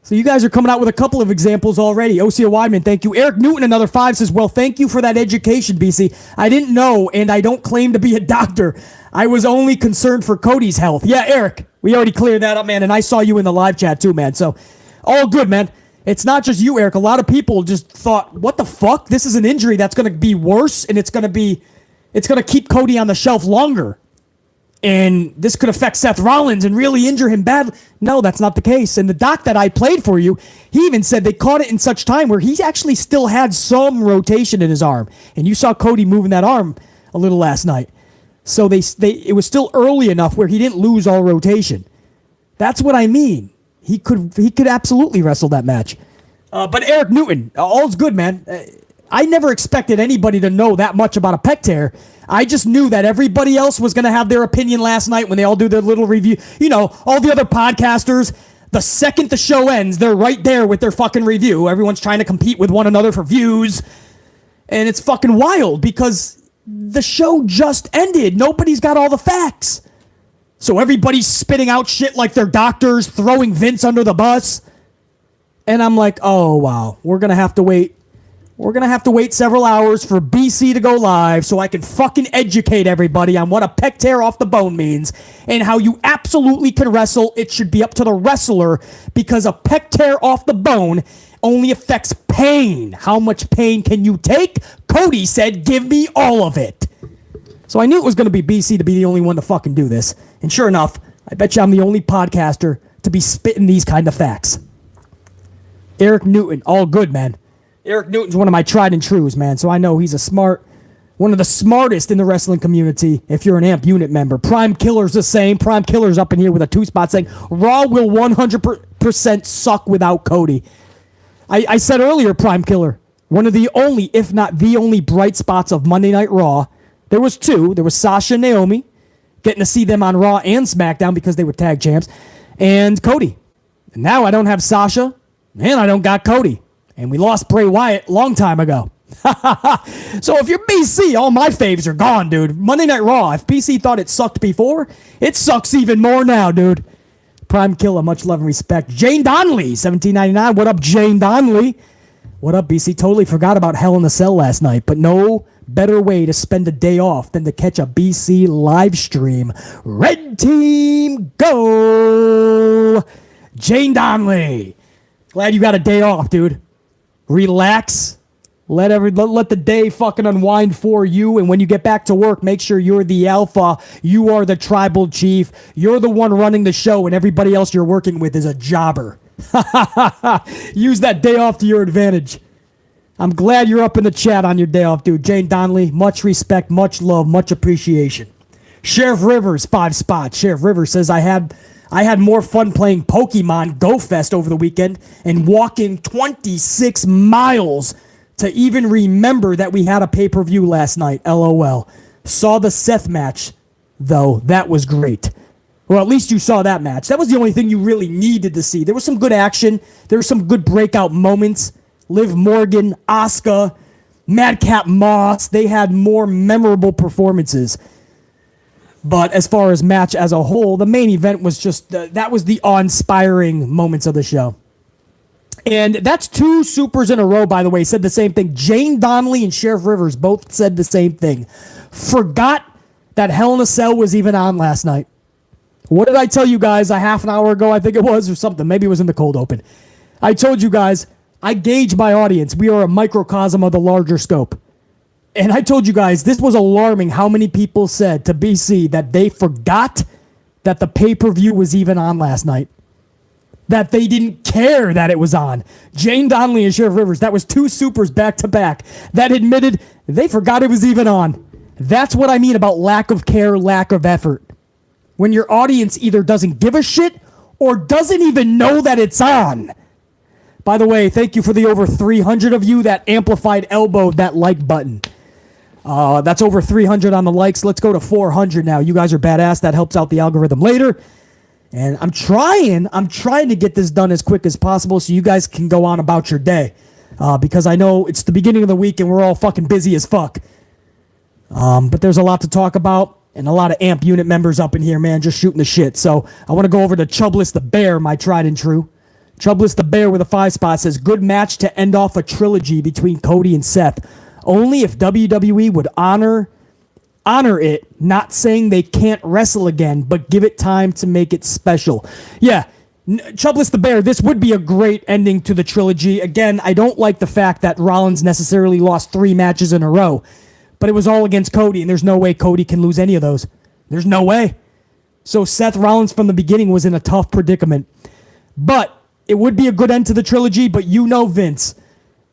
So you guys are coming out with a couple of examples already. Osea Weidman, thank you. Eric Newton, another 5, says, well, thank you for that education, BC. I didn't know, and I don't claim to be a doctor. I was only concerned for Cody's health. Yeah, Eric, we already cleared that up, man, and I saw you in the live chat too, man. So all good, man. It's not just you, Eric. A lot of people just thought, what the fuck? This is an injury that's going to be worse, and it's going to keep Cody on the shelf longer. And this could affect Seth Rollins and really injure him badly. No, that's not the case. And the doc that I played for you, he even said they caught it in such time where he actually still had some rotation in his arm. And you saw Cody moving that arm a little last night. So it was still early enough where he didn't lose all rotation. That's what I mean. He could absolutely wrestle that match. But Eric Newton, all's good, man. I never expected anybody to know that much about a pec tear. I just knew that everybody else was going to have their opinion last night when they all do their little review. You know, all the other podcasters, the second the show ends, they're right there with their fucking review. Everyone's trying to compete with one another for views. And it's fucking wild because the show just ended. Nobody's got all the facts. So everybody's spitting out shit like they're doctors, throwing Vince under the bus. And I'm like, oh, wow, we're going to have to wait. We're going to have to wait several hours for BC to go live so I can fucking educate everybody on what a pec tear off the bone means and how you absolutely can wrestle. It should be up to the wrestler because a pec tear off the bone only affects pain. How much pain can you take? Cody said, give me all of it. So I knew it was going to be BC to be the only one to fucking do this. And sure enough, I bet you I'm the only podcaster to be spitting these kind of facts. Eric Newton, all good, man. Eric Newton's one of my tried and trues, man, so I know he's one of the smartest in the wrestling community if you're an AMP unit member. Prime Killer's the same. Prime Killer's up in here with a 2-spot saying, Raw will 100% suck without Cody. I said earlier, Prime Killer, one of the only, if not the only bright spots of Monday Night Raw. There was 2. There was Sasha and Naomi, getting to see them on Raw and SmackDown because they were tag champs, and Cody. And now I don't have Sasha, and I don't got Cody. And we lost Bray Wyatt a long time ago. So if you're BC, all my faves are gone, dude. Monday Night Raw, if BC thought it sucked before, it sucks even more now, dude. Prime Killer, much love and respect. Jane Donnelly, $17.99. What up, Jane Donnelly? What up, BC? Totally forgot about Hell in a Cell last night, but no better way to spend a day off than to catch a BC live stream. Red Team, go! Jane Donnelly. Glad you got a day off, dude. Relax. Let the day fucking unwind for you, and when you get back to work, make sure you're the alpha. You are the tribal chief. You're the one running the show, and everybody else you're working with is a jobber. Use that day off to your advantage. I'm glad you're up in the chat on your day off, dude. Jane Donnelly, much respect, much love, much appreciation. Sheriff Rivers, 5 spots. Sheriff Rivers says, I had more fun playing Pokemon Go Fest over the weekend and walking 26 miles to even remember that we had a pay-per-view last night. LOL. Saw the Seth match, though. That was great. Well, at least you saw that match. That was the only thing you really needed to see. There was some good action. There were some good breakout moments. Liv Morgan, Asuka, Madcap Moss. They had more memorable performances. But as far as match as a whole, the main event was just, that was the awe-inspiring moments of the show. And that's 2 supers in a row, by the way, said the same thing. Jane Donnelly and Sheriff Rivers both said the same thing. Forgot that Hell in a Cell was even on last night. What did I tell you guys a half an hour ago, I think it was, or something? Maybe it was in the cold open. I told you guys, I gauge my audience. We are a microcosm of the larger scope. And I told you guys, this was alarming how many people said to BC that they forgot that the pay-per-view was even on last night. That they didn't care that it was on. Jane Donnelly and Sheriff Rivers, that was 2 supers back-to-back that admitted they forgot it was even on. That's what I mean about lack of care, lack of effort. When your audience either doesn't give a shit or doesn't even know that it's on. By the way, thank you for the over 300 of you that amplified elbowed that like button. That's over 300 on the likes. Let's go to 400 now. You guys are badass. That helps out the algorithm later. And I'm trying to get this done as quick as possible so you guys can go on about your day. Because I know it's the beginning of the week and we're all fucking busy as fuck. But there's a lot to talk about and a lot of AMP unit members up in here, man, just shooting the shit. So I want to go over to Chubless the Bear, my tried and true. Chubless the Bear with a 5 spot says, good match to end off a trilogy between Cody and Seth. Only if WWE would honor it, not saying they can't wrestle again, but give it time to make it special. Yeah, Chubless the Bear, this would be a great ending to the trilogy. Again, I don't like the fact that Rollins necessarily lost 3 matches in a row, but it was all against Cody, and there's no way Cody can lose any of those. There's no way. So Seth Rollins from the beginning was in a tough predicament. But it would be a good end to the trilogy, but you know Vince.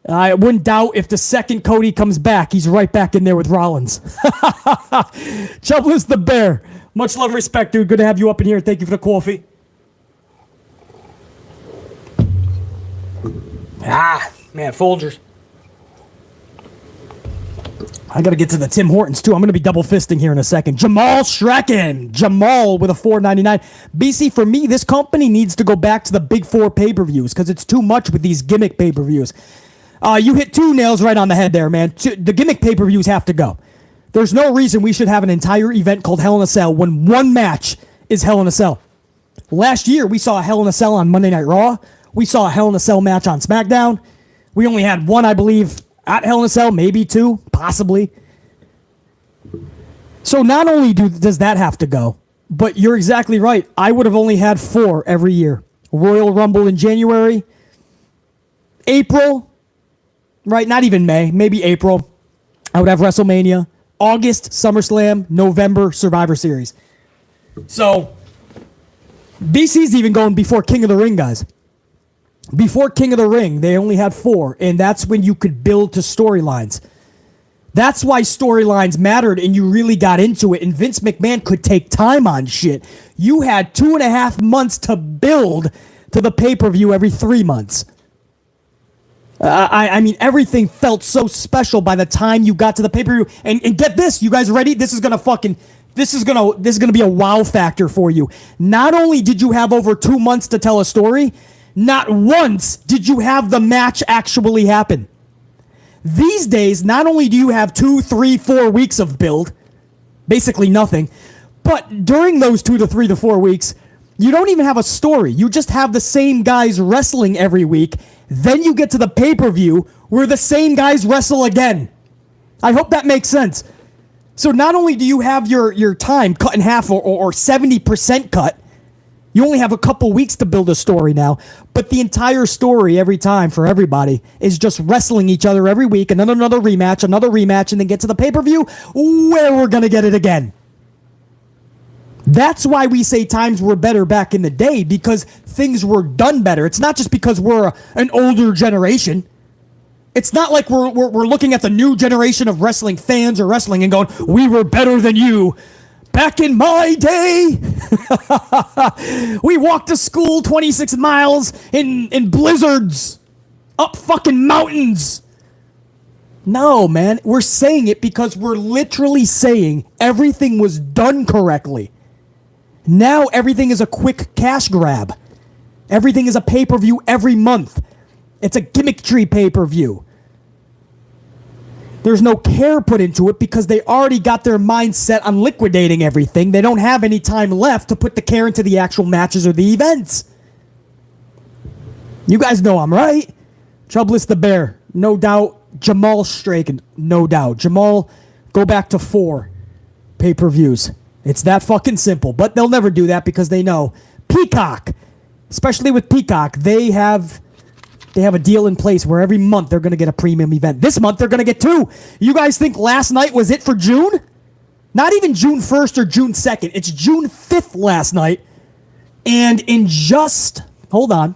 I wouldn't doubt if the second Cody comes back, he's right back in there with Rollins. Chubless the Bear. Much love and respect, dude. Good to have you up in here. Thank you for the coffee. Man, Folgers. I got to get to the Tim Hortons, too. I'm going to be double fisting here in a second. Jamal Schrecken. Jamal with a $4.99. BC, for me, this company needs to go back to the big 4 pay-per-views because it's too much with these gimmick pay-per-views. You hit 2 nails right on the head there, man. The gimmick pay-per-views have to go. There's no reason we should have an entire event called Hell in a Cell when one match is Hell in a Cell. Last year, we saw a Hell in a Cell on Monday Night Raw. We saw a Hell in a Cell match on SmackDown. We only had 1, I believe, at Hell in a Cell, maybe 2, possibly. So not only does that have to go, but you're exactly right. I would have only had 4 every year. Royal Rumble in January, April, right? Not even May, maybe April. I would have WrestleMania, August, SummerSlam, November, Survivor Series. So BC's even going before King of the Ring, guys. Before King of the Ring, they only had 4, and that's when you could build to storylines. That's why storylines mattered, and you really got into it, and Vince McMahon could take time on shit. You had 2.5 months to build to the pay-per-view every 3 months. I mean, everything felt so special by the time you got to the pay-per-view. And get this, you guys ready? This is gonna be a wow factor for you. Not only did you have over 2 months to tell a story, not once did you have the match actually happen. These days, not only do you have 2, 3, 4 weeks of build, basically nothing, but during those 2 to 3 to 4 weeks, you don't even have a story. You just have the same guys wrestling every week. Then you get to the pay-per-view where the same guys wrestle again. I hope that makes sense. So not only do you have your time cut in half or 70% cut, you only have a couple weeks to build a story now, but the entire story every time for everybody is just wrestling each other every week, and then another rematch, and then get to the pay-per-view where we're going to get it again. That's why we say times were better back in the day, because things were done better. It's not just because we're an older generation. It's not like we're looking at the new generation of wrestling fans or wrestling and going, we were better than you. Back in my day, we walked to school 26 miles in blizzards, up fucking mountains. No, man, we're saying it because we're literally saying everything was done correctly. Now everything is a quick cash grab. Everything is a pay-per-view every month. It's a gimmickry pay-per-view. There's no care put into it because they already got their mindset on liquidating everything. They don't have any time left to put the care into the actual matches or the events. You guys know I'm right. Troublous the Bear, no doubt. Jamal Straken, no doubt. Jamal, go back to 4 pay-per-views. It's that fucking simple. But they'll never do that because they know. Peacock, especially with Peacock, they have a deal in place where every month they're going to get a premium event. This month they're going to get 2. You guys think last night was it for June? Not even June 1st or June 2nd. It's June 5th last night. And in just, hold on.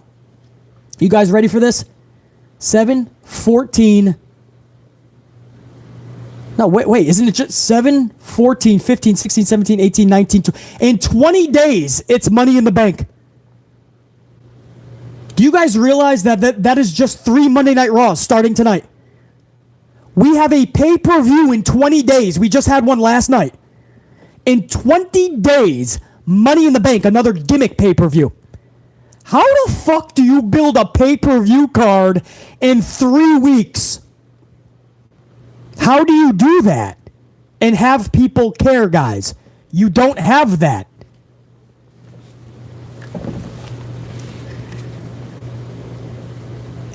You guys ready for this? 7, 14. No, wait. Isn't it just 7, 14, 15, 16, 17, 18, 19, 20? In 20 days, it's Money in the Bank. Do you guys realize that is just 3 Monday Night Raws starting tonight? We have a pay-per-view in 20 days. We just had one last night. In 20 days, Money in the Bank, another gimmick pay-per-view. How the fuck do you build a pay-per-view card in 3 weeks? How do you do that and have people care, guys? You don't have that.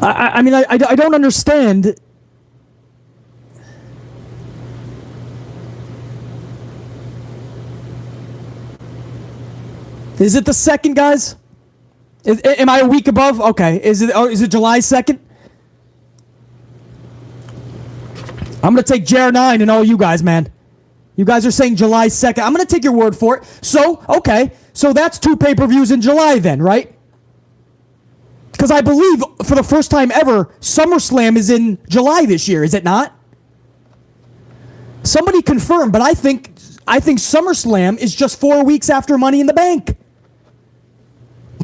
I mean, I don't understand. Is it the 2nd, guys? Am I a week above? Okay. Is it July 2nd? I'm going to take JR9 and all you guys, man. You guys are saying July 2nd. I'm going to take your word for it. So, okay. So that's 2 pay-per-views in July then, right? Because I believe, for the first time ever, SummerSlam is in July this year, is it not? Somebody confirm, but I think SummerSlam is just 4 weeks after Money in the Bank.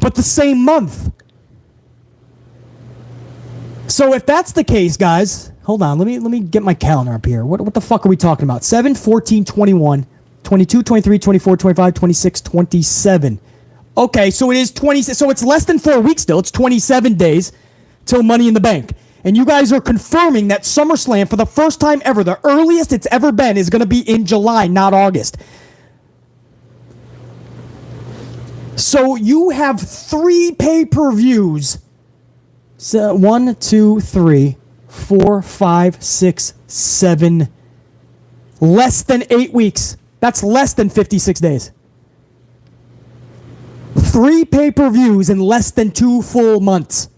But the same month. So if that's the case, guys, hold on, let me get my calendar up here. What the fuck are we talking about? 7, 14, 21, 22, 23, 24, 25, 26, 27. Okay, so it is 20. So it's less than 4 weeks still. It's 27 days till Money in the Bank. And you guys are confirming that SummerSlam, for the first time ever, the earliest it's ever been, is going to be in July, not August. So you have 3 pay-per-views. So 1, 2, 3, 4, 5, 6, 7. Less than 8 weeks. That's less than 56 days. 3 pay-per-views in less than 2 full months.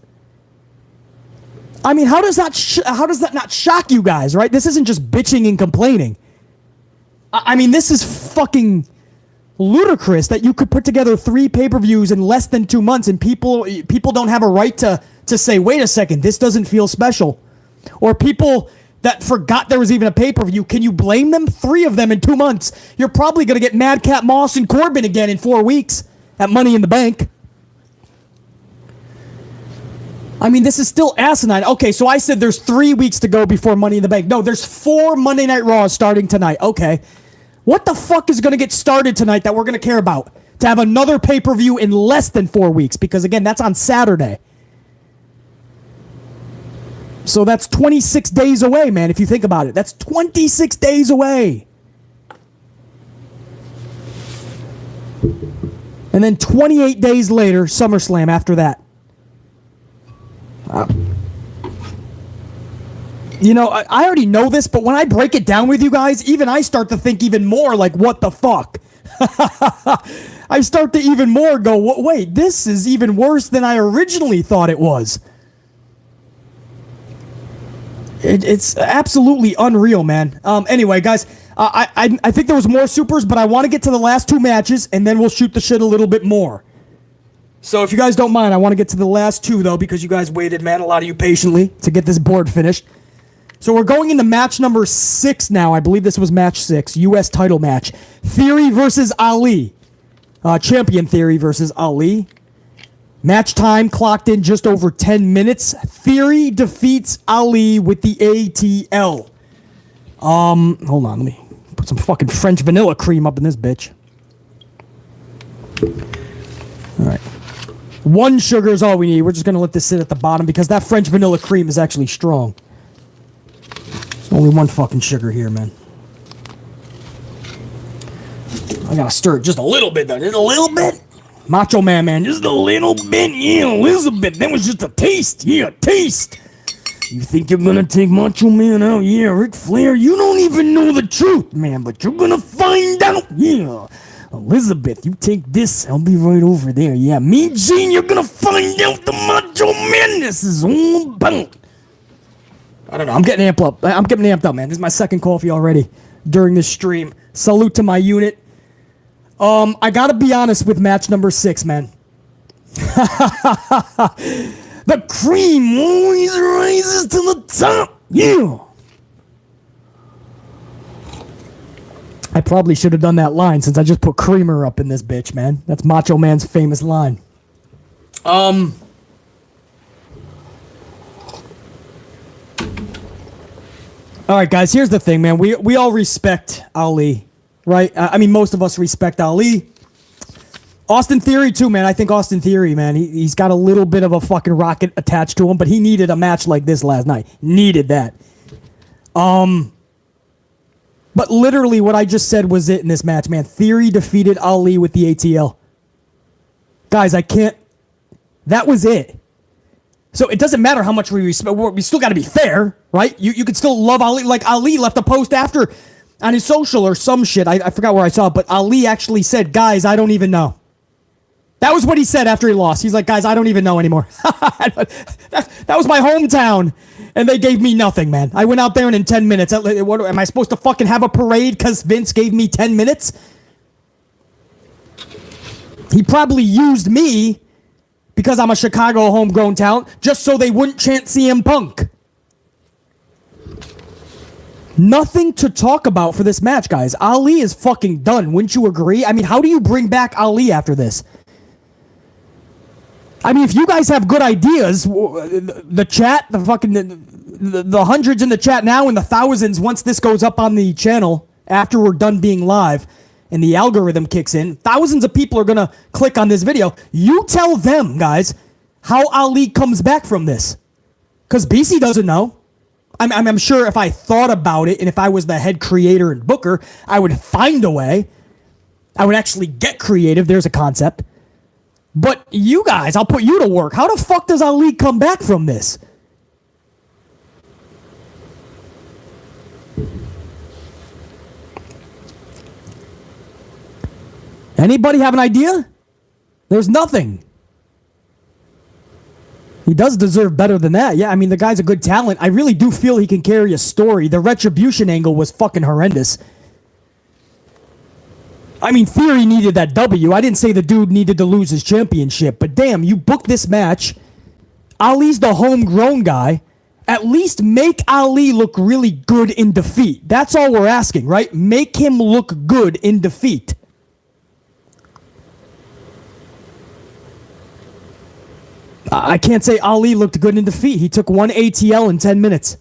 I mean, how does that not shock you guys, right? This isn't just bitching and complaining. I mean, this is fucking ludicrous that you could put together 3 pay-per-views in less than 2 months and people don't have a right to say, wait a second, this doesn't feel special. Or people that forgot there was even a pay-per-view, can you blame them? 3 of them in 2 months. You're probably going to get Madcap, Moss, and Corbin again in 4 weeks at Money in the Bank. I mean, this is still asinine. Okay, so I said there's 3 weeks to go before Money in the Bank. No, there's 4 Monday Night Raws starting tonight. Okay. What the fuck is going to get started tonight that we're going to care about? To have another pay-per-view in less than 4 weeks? Because, again, that's on Saturday. So that's 26 days away, man, if you think about it. That's 26 days away. And then 28 days later, SummerSlam after that. I already know this, but when I break it down with you guys, even I start to think even more like, what the fuck? I start to even more go, wait, this is even worse than I originally thought it was. It's absolutely unreal, man. Anyway, guys, I think there was more supers, but I want to get to the last two matches, and then we'll shoot the shit a little bit more. So if you guys don't mind, I want to get to the last two, though, because you guys waited, man, a lot of you patiently, to get this board finished. So we're going into match number 6 now. I believe this was match 6, U.S. title match. Theory versus Ali. Champion Theory versus Ali. Match time clocked in just over 10 minutes. Theory defeats Ali with the ATL. Hold on, let me put some fucking French vanilla cream up in this bitch. All right. 1 sugar is all we need. We're just going to let this sit at the bottom because that French vanilla cream is actually strong. There's only 1 fucking sugar here, man. I got to stir it just a little bit, though. Just a little bit. Macho Man, just a little bit. Yeah, Elizabeth, that was just a taste. Yeah, a taste. You think you're going to take Macho Man out? Yeah, Ric Flair, you don't even know the truth, man, but you're going to find out. Yeah. Elizabeth, you take this. I'll be right over there. Yeah, me, Gene, you're going to find out the Macho Man this is all about. I don't know. I'm getting amped up. I'm getting amped up, man. This is my second coffee already during this stream. Salute to my unit. I gotta be honest with match number 6, man. The cream always rises to the top. Yeah. I probably should have done that line since I just put creamer up in this bitch, man. That's Macho Man's famous line. All right, guys, here's the thing, man. We all respect Ali, right? I mean, most of us respect Ali. Austin Theory, too, man. I think Austin Theory, man, he's got a little bit of a fucking rocket attached to him, but he needed a match like this last night. Needed that. But literally what I just said was it in this match, man. Theory defeated Ali with the ATL. Guys, I can't... That was it. So it doesn't matter how much we respect. We still got to be fair, right? You could still love Ali. Like Ali left a post after on his social or some shit. I forgot where I saw it, but Ali actually said, guys, I don't even know. That was what he said after he lost. He's like, guys, I don't even know anymore. that was my hometown, and they gave me nothing, man. I went out there, and in 10 minutes, what, am I supposed to fucking have a parade because Vince gave me 10 minutes? He probably used me because I'm a Chicago homegrown talent, just so they wouldn't chant CM Punk. Nothing to talk about for this match, guys. Ali is fucking done. Wouldn't you agree? I mean, how do you bring back Ali after this? I mean, if you guys have good ideas, the chat, the hundreds in the chat now and the thousands once this goes up on the channel after we're done being live and the algorithm kicks in, thousands of people are going to click on this video. You tell them, guys, how Ali comes back from this. Because BC doesn't know. I'm sure if I thought about it and if I was the head creator and booker, I would find a way. I would actually get creative. There's a concept. But you guys, I'll put you to work. How the fuck does Ali come back from this? Anybody have an idea? There's nothing. He does deserve better than that. Yeah, I mean, the guy's a good talent. I really do feel he can carry a story. The retribution angle was fucking horrendous. I mean, Theory needed that W. I didn't say the dude needed to lose his championship, but damn, you booked this match. Ali's the homegrown guy. At least make Ali look really good in defeat. That's all we're asking, right? Make him look good in defeat. I can't say Ali looked good in defeat. He took 1 ATL in 10 minutes.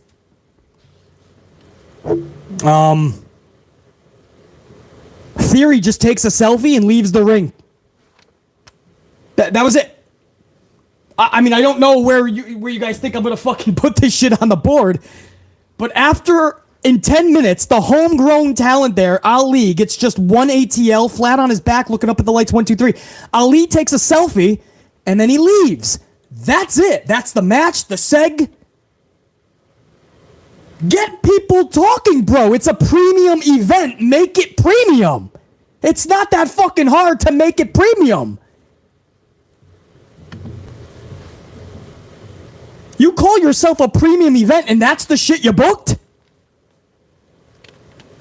Theory just takes a selfie and leaves the ring. That was it. I mean, I don't know where you guys think I'm going to fucking put this shit on the board, but in 10 minutes, the homegrown talent there, Ali, gets just one ATL flat on his back looking up at the lights, 1, 2, 3. Ali takes a selfie, and then he leaves. That's it. That's the match, the seg. Get people talking, bro. It's a premium event. Make it premium. It's not that fucking hard to make it premium. You call yourself a premium event, and that's the shit you booked?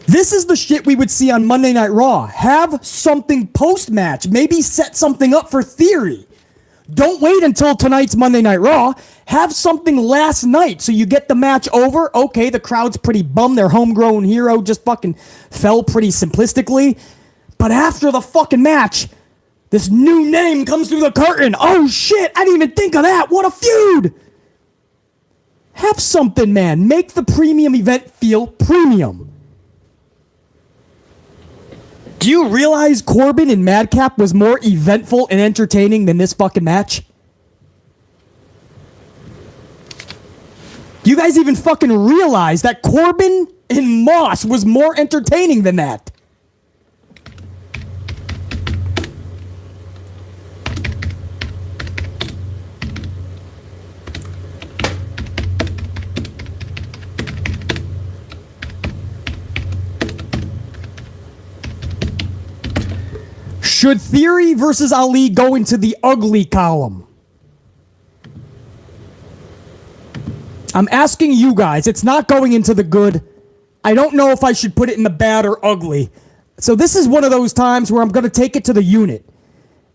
This is the shit we would see on Monday Night Raw. Have something post-match. Maybe set something up for Theory. Don't wait until tonight's Monday Night Raw. Have something last night so you get the match over. Okay, the crowd's pretty bummed. Their homegrown hero just fucking fell pretty simplistically. But after the fucking match, this new name comes through the curtain. Oh shit, I didn't even think of that. What a feud. Have something, man. Make the premium event feel premium. Do you realize Corbin and Madcap was more eventful and entertaining than this fucking match? Do you guys even fucking realize that Corbin and Moss was more entertaining than that? Should Theory versus Ali go into the ugly column? I'm asking you guys. It's not going into the good. I don't know if I should put it in the bad or ugly. So this is one of those times where I'm going to take it to the unit.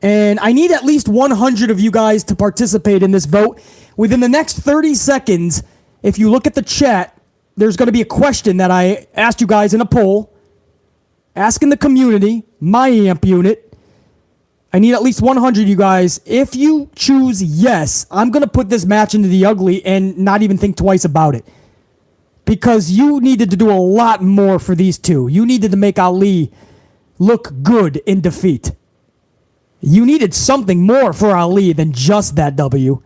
And I need at least 100 of you guys to participate in this vote. Within the next 30 seconds, if you look at the chat, there's going to be a question that I asked you guys in a poll. Asking the community, my AMP unit. I need at least 100 you guys. If you choose yes, I'm going to put this match into the ugly and not even think twice about it. Because you needed to do a lot more for these two. You needed to make Ali look good in defeat. You needed something more for Ali than just that W.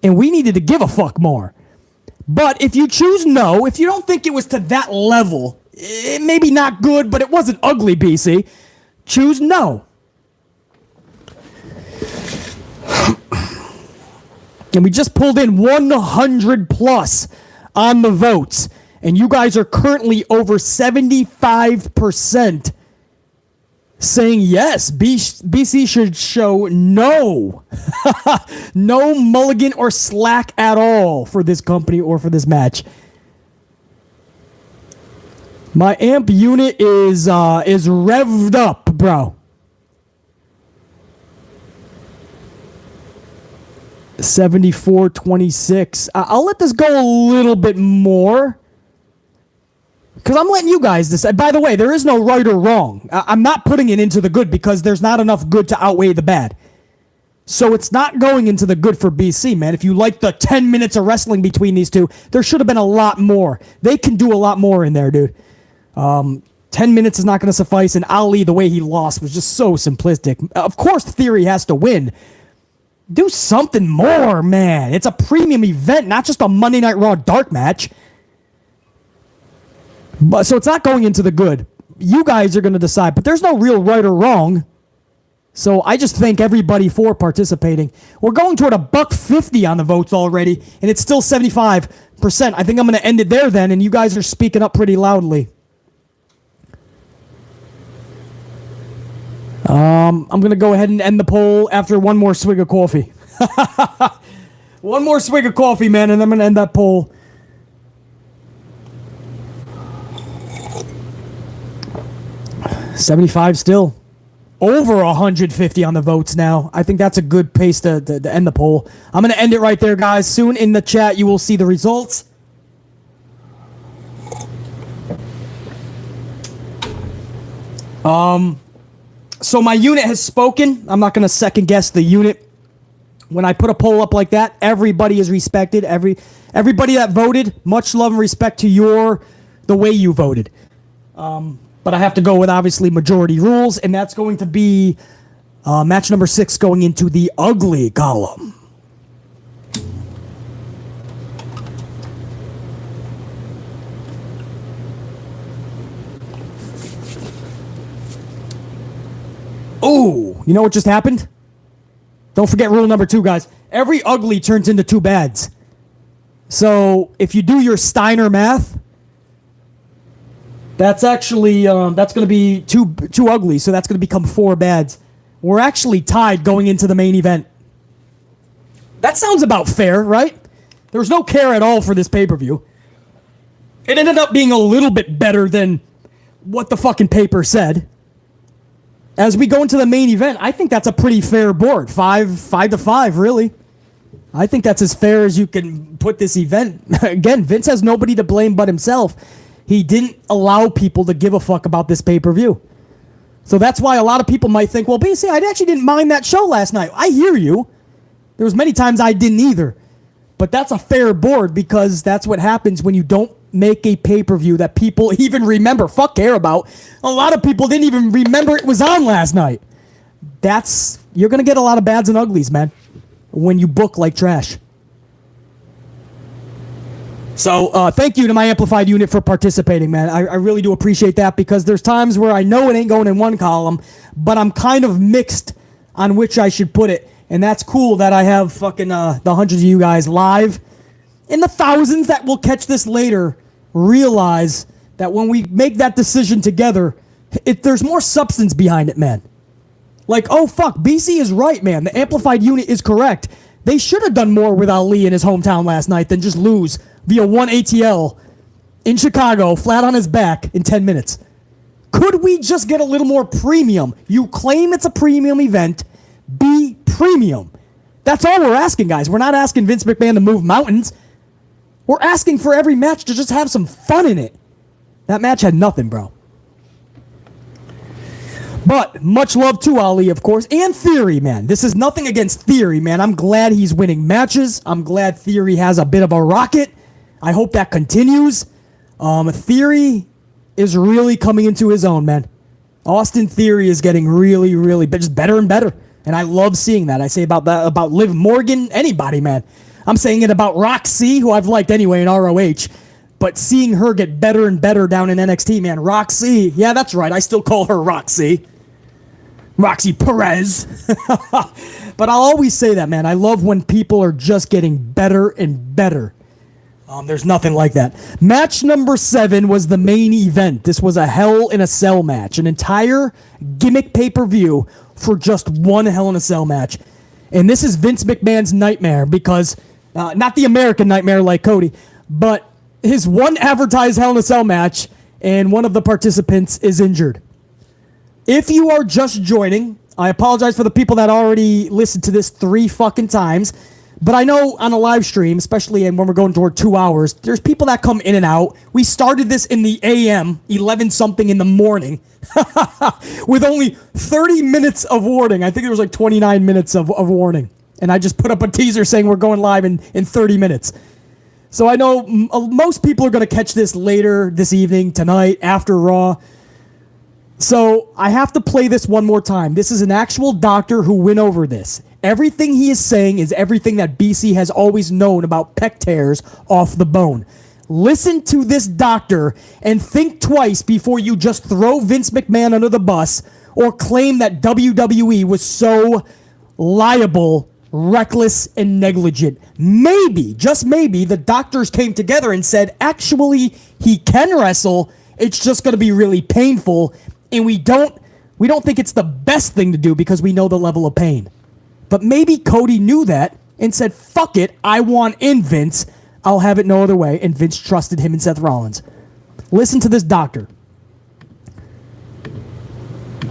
And we needed to give a fuck more. But if you choose no, if you don't think it was to that level, it may be not good, but it wasn't ugly, BC, choose no. And we just pulled in 100 plus on the votes. And you guys are currently over 75% saying yes. BC should show no. No mulligan or slack at all for this company or for this match. My AMP unit is revved up, bro. 74-26. I'll let this go a little bit more. Because I'm letting you guys decide. By the way, there is no right or wrong. I'm not putting it into the good because there's not enough good to outweigh the bad. So it's not going into the good for BC, man. If you like the 10 minutes of wrestling between these two, there should have been a lot more. They can do a lot more in there, dude. 10 minutes is not going to suffice, and Ali, the way he lost, was just so simplistic. Of course, Theory has to win. Do something more, man. It's a premium event, not just a Monday Night Raw dark match. But so it's not going into the good. You guys are going to decide, but there's no real right or wrong. So I just thank everybody for participating. We're going toward $1.50 on the votes already, and it's still 75%. I think I'm going to end it there then, and you guys are speaking up pretty loudly. I'm going to go ahead and end the poll after one more swig of coffee. One more swig of coffee, man, and I'm going to end that poll. $75 still. Over 150 on the votes now. I think that's a good pace to end the poll. I'm going to end it right there, guys. Soon in the chat, you will see the results. So my unit has spoken. I'm not going to second guess the unit. When I put a poll up like that, everybody is respected. Everybody that voted, much love and respect to the way you voted. But I have to go with, obviously, majority rules, and that's going to be match number 6 going into the ugly column. You know what just happened? Don't forget rule number 2, guys. Every ugly turns into 2 bads. So if you do your Steiner math, that's actually that's going to be two ugly. So that's going to become 4 bads. We're actually tied going into the main event. That sounds about fair, right? There was no care at all for this pay-per-view. It ended up being a little bit better than what the fucking paper said. As we go into the main event, I think that's a pretty fair board. 5 to 5, really. I think that's as fair as you can put this event. Again, Vince has nobody to blame but himself. He didn't allow people to give a fuck about this pay-per-view. So that's why a lot of people might think, well, BC, I actually didn't mind that show last night. I hear you. There was many times I didn't either. But that's a fair board because that's what happens when you don't make a pay-per-view that people even remember, care about. A lot of people didn't even remember it was on last night. You're going to get a lot of bads and uglies, man, when you book like trash. So thank you to my amplified unit for participating, man. I really do appreciate that because there's times where I know it ain't going in one column, but I'm kind of mixed on which I should put it. And that's cool that I have fucking the hundreds of you guys live. And the thousands that will catch this later realize that when we make that decision together, there's more substance behind it, man. Like, oh, fuck, BC is right, man. The amplified unit is correct. They should have done more with Ali in his hometown last night than just lose via one ATL in Chicago, flat on his back in 10 minutes. Could we just get a little more premium? You claim it's a premium event. Be premium. That's all we're asking, guys. We're not asking Vince McMahon to move mountains. We're asking for every match to just have some fun in it. That match had nothing, bro. But much love to Ali, of course, and Theory, man. This is nothing against Theory, man. I'm glad he's winning matches. I'm glad Theory has a bit of a rocket. I hope that continues. Theory is really coming into his own, man. Austin Theory is getting really, really just better and better. And I love seeing that. I say about that about Liv Morgan, anybody, man. I'm saying it about Roxy, who I've liked anyway in ROH. But seeing her get better and better down in NXT, man. Roxy. Yeah, that's right. I still call her Roxy. Roxy Perez. But I'll always say that, man. I love when people are just getting better and better. There's nothing like that. Match number 7 was the main event. This was a Hell in a Cell match. An entire gimmick pay-per-view for just one Hell in a Cell match. And this is Vince McMahon's nightmare because, not the American nightmare like Cody, but his one advertised Hell in a Cell match and one of the participants is injured. If you are just joining, I apologize for the people that already listened to this 3 fucking times. But I know on a live stream, especially when we're going toward 2 hours, there's people that come in and out. We started this in the AM, 11-something in the morning, with only 30 minutes of warning. I think there was like 29 minutes of warning. And I just put up a teaser saying we're going live in 30 minutes. So I know most people are going to catch this later this evening, tonight, after Raw. So I have to play this one more time. This is an actual doctor who went over this. Everything he is saying is everything that BC has always known about pec tears off the bone. Listen to this doctor and think twice before you just throw Vince McMahon under the bus or claim that WWE was so liable, reckless, and negligent. Maybe, just maybe, the doctors came together and said, actually, he can wrestle. It's just going to be really painful. And we don't think it's the best thing to do because we know the level of pain. But maybe Cody knew that and said, fuck it, I want in Vince. I'll have it no other way. And Vince trusted him and Seth Rollins. Listen to this doctor.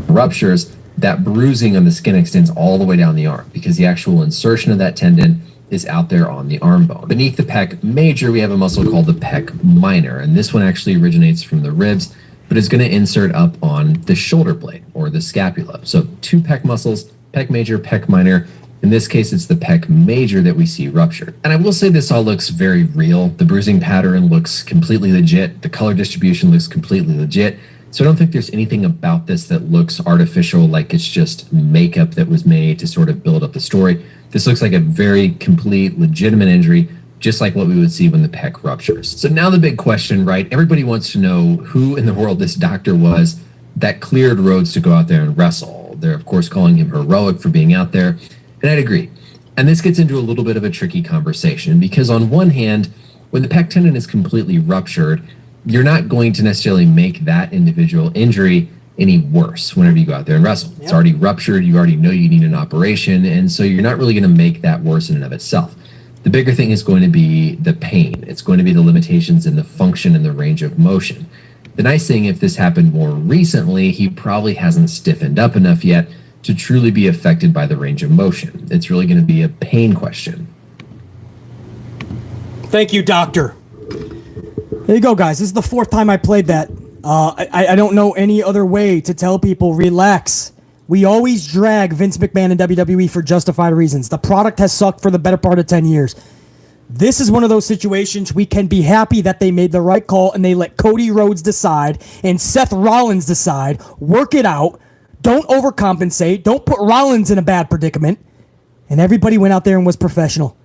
Ruptures, that bruising on the skin extends all the way down the arm because the actual insertion of that tendon is out there on the arm bone. Beneath the pec major, we have a muscle called the pec minor. And this one actually originates from the ribs, but is going to insert up on the shoulder blade or the scapula. So 2 pec muscles, pec major, pec minor. In this case, it's the pec major that we see ruptured. And I will say this all looks very real. The bruising pattern looks completely legit. The color distribution looks completely legit. So I don't think there's anything about this that looks artificial, like it's just makeup that was made to sort of build up the story. This looks like a very complete, legitimate injury, just like what we would see when the pec ruptures. So now the big question, right? Everybody wants to know who in the world this doctor was that cleared Rhodes to go out there and wrestle. They're, of course, calling him heroic for being out there, and I'd agree. And this gets into a little bit of a tricky conversation because on one hand, when the pec tendon is completely ruptured, you're not going to necessarily make that individual injury any worse whenever you go out there and wrestle. Yep. It's already ruptured. You already know you need an operation. And so you're not really going to make that worse in and of itself. The bigger thing is going to be the pain. It's going to be the limitations in the function and the range of motion. The nice thing, if this happened more recently, he probably hasn't stiffened up enough yet to truly be affected by the range of motion. It's really going to be a pain question. Thank you, doctor. There you go, guys. This is the fourth time I played that. I don't know any other way to tell people, relax. We always drag Vince McMahon and WWE for justified reasons. The product has sucked for the better part of 10 years. This is one of those situations we can be happy that they made the right call and they let Cody Rhodes decide and Seth Rollins decide, work it out, don't overcompensate, don't put Rollins in a bad predicament, and everybody went out there and was professional.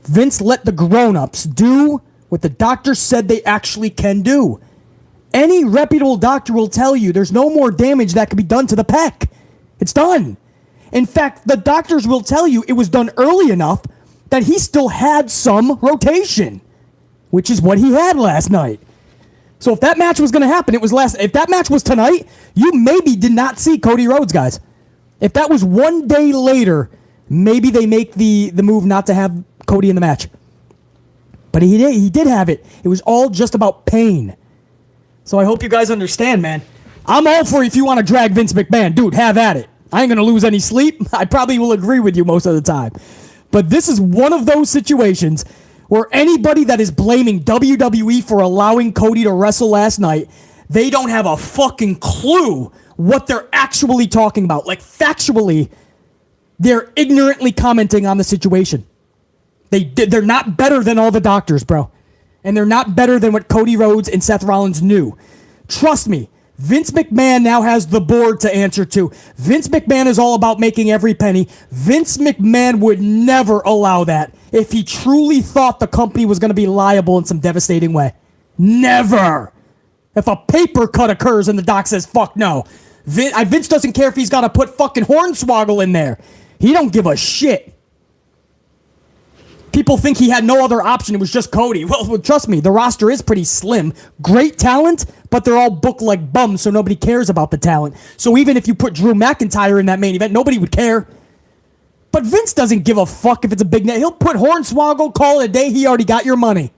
Vince let the grown-ups do what the doctor said they actually can do. Any reputable doctor will tell you there's no more damage that can be done to the pec. It's done. In fact, the doctors will tell you it was done early enough that he still had some rotation, which is what he had last night. So if that match was going to happen, if that match was tonight, you maybe did not see Cody Rhodes, guys. If that was one day later, maybe they make the move not to have Cody in the match. But he did have it. It was all just about pain. So I hope you guys understand, man. I'm all for if you want to drag Vince McMahon. Dude, have at it. I ain't going to lose any sleep. I probably will agree with you most of the time. But this is one of those situations where anybody that is blaming WWE for allowing Cody to wrestle last night, they don't have a fucking clue what they're actually talking about. Like, factually, they're ignorantly commenting on the situation. They're not better than all the doctors, bro. And they're not better than what Cody Rhodes and Seth Rollins knew. Trust me, Vince McMahon now has the board to answer to. Vince McMahon is all about making every penny. Vince McMahon would never allow that if he truly thought the company was going to be liable in some devastating way. Never. If a paper cut occurs and the doc says, fuck no. Vince doesn't care if he's got to put fucking Hornswoggle in there. He don't give a shit. People think he had no other option. It was just Cody. Well, trust me, the roster is pretty slim. Great talent, but they're all booked like bums, so nobody cares about the talent. So even if you put Drew McIntyre in that main event, nobody would care. But Vince doesn't give a fuck if it's a big name. He'll put Hornswoggle, call it a day. He already got your money.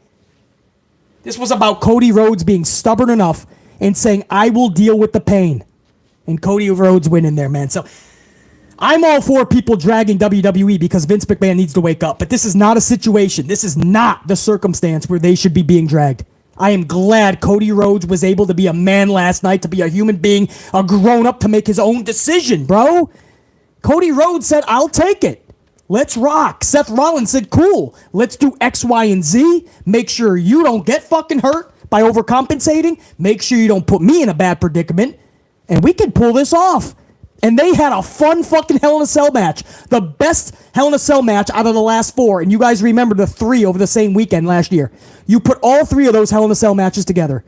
This was about Cody Rhodes being stubborn enough and saying, I will deal with the pain. And Cody Rhodes win in there, man. So I'm all for people dragging WWE because Vince McMahon needs to wake up. But this is not a situation. This is not the circumstance where they should be being dragged. I am glad Cody Rhodes was able to be a man last night, to be a human being, a grown-up, to make his own decision, bro. Cody Rhodes said, I'll take it. Let's rock. Seth Rollins said, cool. Let's do X, Y, and Z. Make sure you don't get fucking hurt by overcompensating. Make sure you don't put me in a bad predicament. And we can pull this off. And they had a fun fucking Hell in a Cell match. The best Hell in a Cell match out of the last four. And you guys remember the 3 over the same weekend last year. You put all 3 of those Hell in a Cell matches together.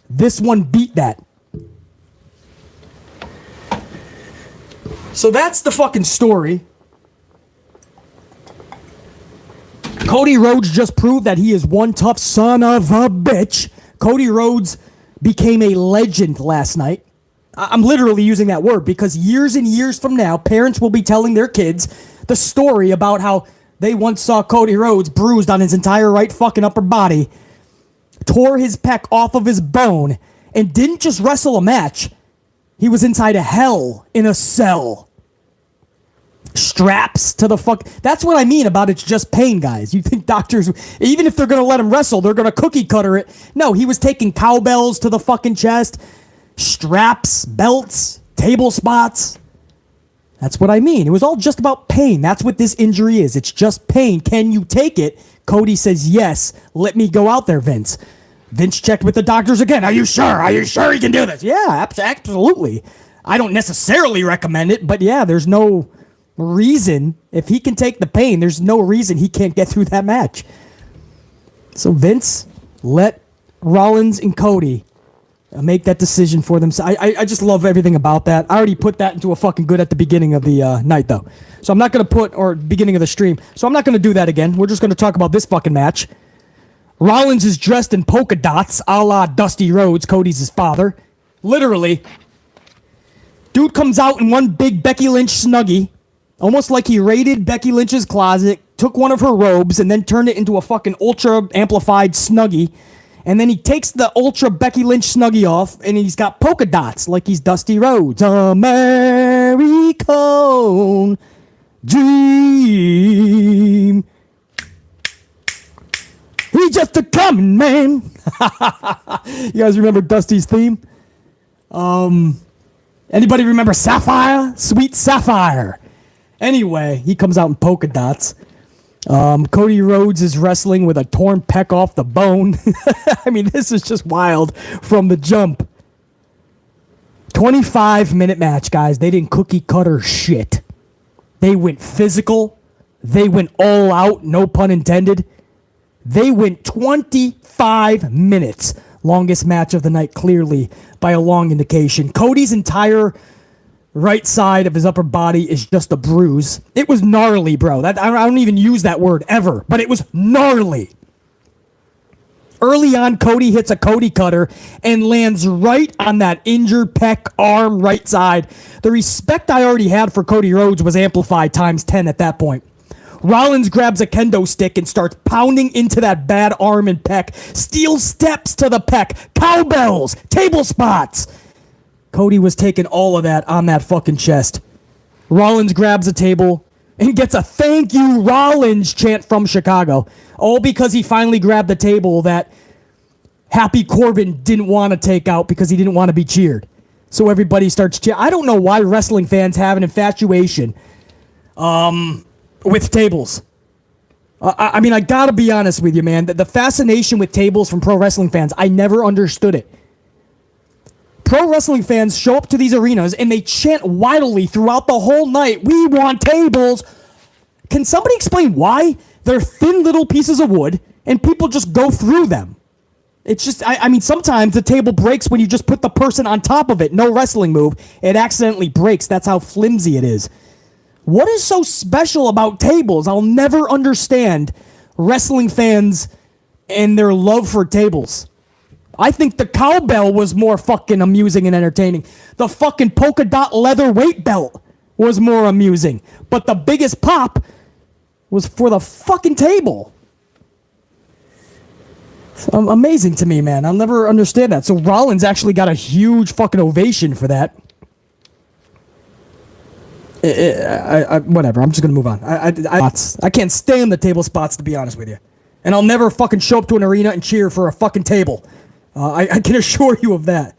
This one beat that. So that's the fucking story. Cody Rhodes just proved that he is one tough son of a bitch. Cody Rhodes became a legend last night. I'm literally using that word because years and years from now, parents will be telling their kids the story about how they once saw Cody Rhodes bruised on his entire right fucking upper body, tore his pec off of his bone, and didn't just wrestle a match. He was inside a hell in a cell. Straps to the fuck. That's what I mean about it's just pain, guys. You think doctors, even if they're going to let him wrestle, they're going to cookie cutter it. No, he was taking cowbells to the fucking chest. Straps, belts, table spots. That's what I mean. It was all just about pain. That's what this injury is. It's just pain. Can you take it? Cody says, yes. Let me go out there, Vince. Vince checked with the doctors again. Are you sure? Are you sure he can do this? Yeah, absolutely. I don't necessarily recommend it, but yeah, there's no reason. If he can take the pain, there's no reason he can't get through that match. So Vince let Rollins and Cody make that decision for them. I just love everything about that. I already put that into a fucking good at the beginning of the night, though. So I'm not going to or beginning of the stream. So I'm not going to do that again. We're just going to talk about this fucking match. Rollins is dressed in polka dots, a la Dusty Rhodes. Cody's his father. Literally. Dude comes out in one big Becky Lynch snuggie, almost like he raided Becky Lynch's closet, took one of her robes, and then turned it into a fucking ultra amplified snuggie. And then he takes the ultra Becky Lynch snuggie off, and he's got polka dots like he's Dusty Rhodes. American dream. He's just a coming man. You guys remember Dusty's theme? Anybody remember Sapphire? Sweet Sapphire. Anyway, he comes out in polka dots. Cody Rhodes is wrestling with a torn pec off the bone. I mean, this is just wild from the jump. 25-minute match, guys. They didn't cookie cutter shit. They went physical. They went all out, no pun intended. They went 25 minutes. Longest match of the night, clearly, by a long indication. Cody's entire right side of his upper body is just a bruise. It was gnarly, bro. I don't even use that word ever, but it was gnarly. Early on, Cody hits a Cody cutter and lands right on that injured pec arm right side. The respect I already had for Cody Rhodes was amplified times 10 at that point. Rollins grabs a kendo stick and starts pounding into that bad arm and pec. Steel steps to the pec. Cowbells. Table spots. Cody was taking all of that on that fucking chest. Rollins grabs a table and gets a "thank you, Rollins" chant from Chicago. All because he finally grabbed the table that Happy Corbin didn't want to take out because he didn't want to be cheered. So everybody starts cheering. I don't know why wrestling fans have an infatuation with tables. I mean, I gotta be honest with you, man. The fascination with tables from pro wrestling fans, I never understood it. Pro wrestling fans show up to these arenas and they chant wildly throughout the whole night, "We want tables." Can somebody explain why? They're thin little pieces of wood and people just go through them. It's just, I mean, sometimes the table breaks when you just put the person on top of it. No wrestling move. It accidentally breaks. That's how flimsy it is. What is so special about tables? I'll never understand wrestling fans and their love for tables. I think the cowbell was more fucking amusing and entertaining. The fucking polka dot leather weight belt was more amusing. But the biggest pop was for the fucking table. It's amazing to me, man. I'll never understand that. So Rollins actually got a huge fucking ovation for that. Whatever. I'm just gonna move on. I can't stand the table spots, to be honest with you. And I'll never fucking show up to an arena and cheer for a fucking table. I can assure you of that.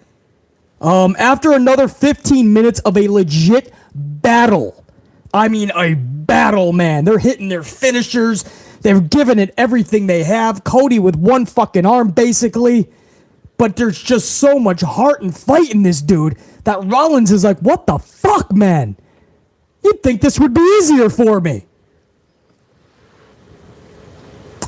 After another 15 minutes of a legit battle, I mean a battle, man. They're hitting their finishers. They've given it everything they have. Cody with one fucking arm, basically. But there's just so much heart and fight in this dude that Rollins is like, what the fuck, man? You'd think this would be easier for me.